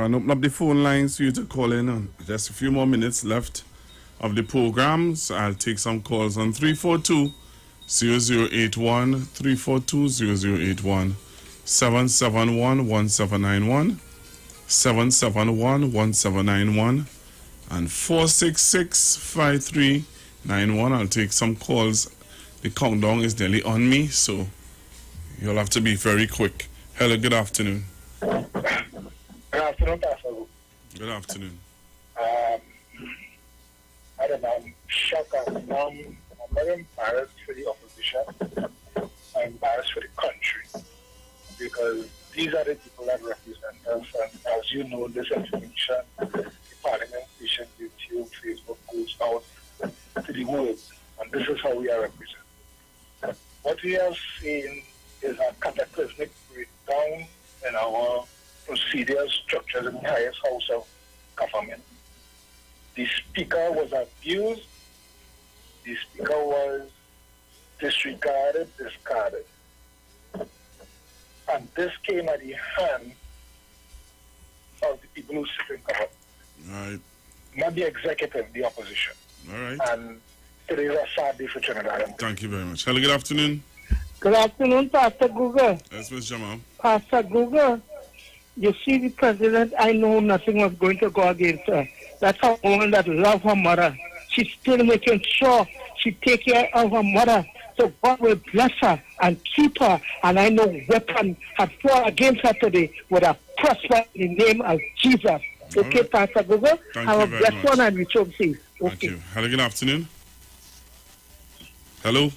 Speaker 2: And open up the phone lines for you to call in. Just a few more minutes left of the programs. I'll take some calls on 342-0081, 342-0081, 771-1791, 771-1791, and 466-5391. I'll take some calls the countdown is nearly on me, so you'll have to be very quick. Hello, good afternoon.
Speaker 17: Good afternoon, Pastor.
Speaker 2: Good afternoon.
Speaker 17: I don't know, I'm shocked. I'm very embarrassed for the opposition. I'm embarrassed for the country because these are the people that represent us. And as you know, this information, the Parliament station, YouTube, Facebook goes out to the world. And this is how we are represented. What we have seen is a cataclysmic breakdown in our procedural structures in the highest house of government. The speaker was abused. The speaker was disregarded, discarded. And this came at the hand of the people who sit in government.
Speaker 2: Right.
Speaker 17: Not the executive, the opposition.
Speaker 2: All right.
Speaker 17: And it is a sad day for Trinidad.
Speaker 2: Thank you very much. Hello, good afternoon.
Speaker 18: Good afternoon, Pastor Google.
Speaker 2: Yes, Ms. Jamal.
Speaker 18: Pastor Google, you see the president, I know nothing was going to go against her. That's a woman that loves her mother. She's still making sure she take care of her mother. So God will bless her and keep her. And I know weapon had fought against her today would have prospered in the name of Jesus. Okay, right. Pastor Google, have a blessed one and reach home safe. Okay.
Speaker 2: Thank you. Hello, good afternoon. Hello.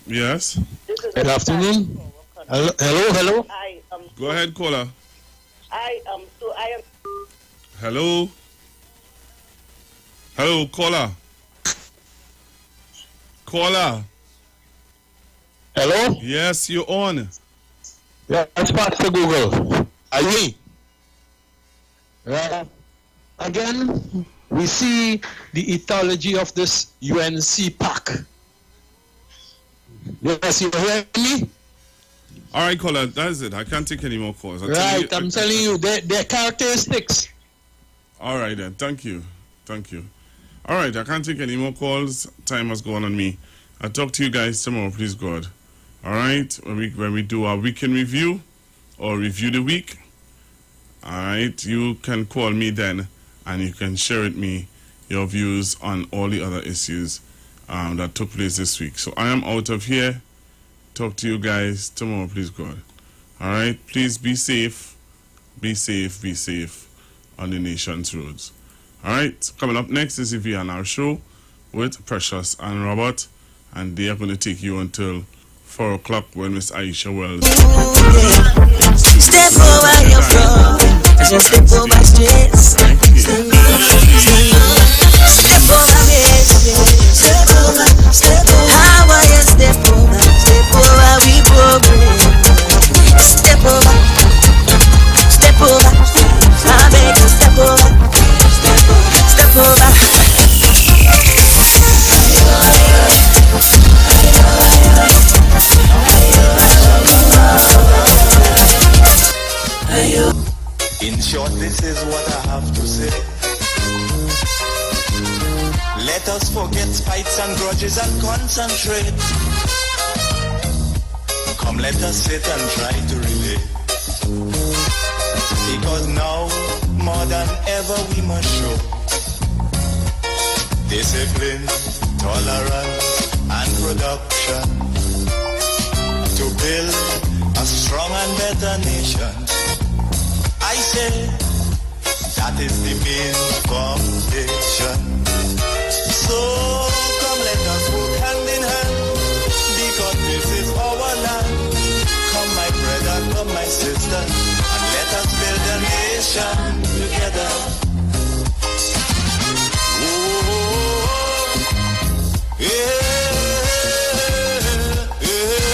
Speaker 2: Yes.
Speaker 19: Good afternoon. Hello.
Speaker 2: Go ahead, caller.
Speaker 8: I am.
Speaker 2: Hello. Hello, caller. Caller.
Speaker 19: Hello.
Speaker 2: Yes, you're on.
Speaker 19: Yeah, it's Pastor Google. Are you? Again, we see the ethology of this UNC pack. Yes, you hear me?
Speaker 2: All right, caller, that's it. I can't take any more calls.
Speaker 19: I'm telling you, their characteristics.
Speaker 2: All right, then. Thank you. All right, I can't take any more calls. Time has gone on me. I'll talk to you guys tomorrow, please, God. All right, when we do our weekend review or review the week, all right, you can call me then and you can share with me your views on all the other issues that took place this week. So I am out of here. Talk to you guys tomorrow, please, God. All right, please be safe on the nation's roads. All right, coming up next is the VNR show with Precious and Robert, and they are going to take you until 4 o'clock when Miss Aisha Wells.
Speaker 20: Step over your floor, just step over stress. Step over me, step over. How are you? Step over we progress. Step over, I beg you, step over.
Speaker 21: In short, this is what I have to say. Let us forget spites and grudges and concentrate. Come, let us sit and try to relate. Because now, more than ever, we must show discipline, tolerance, and production to build a strong and better nation. I say that is the main foundation. So come, let us work hand in hand, because this is our land. Come, my brother, come, my sister, and let us build a nation.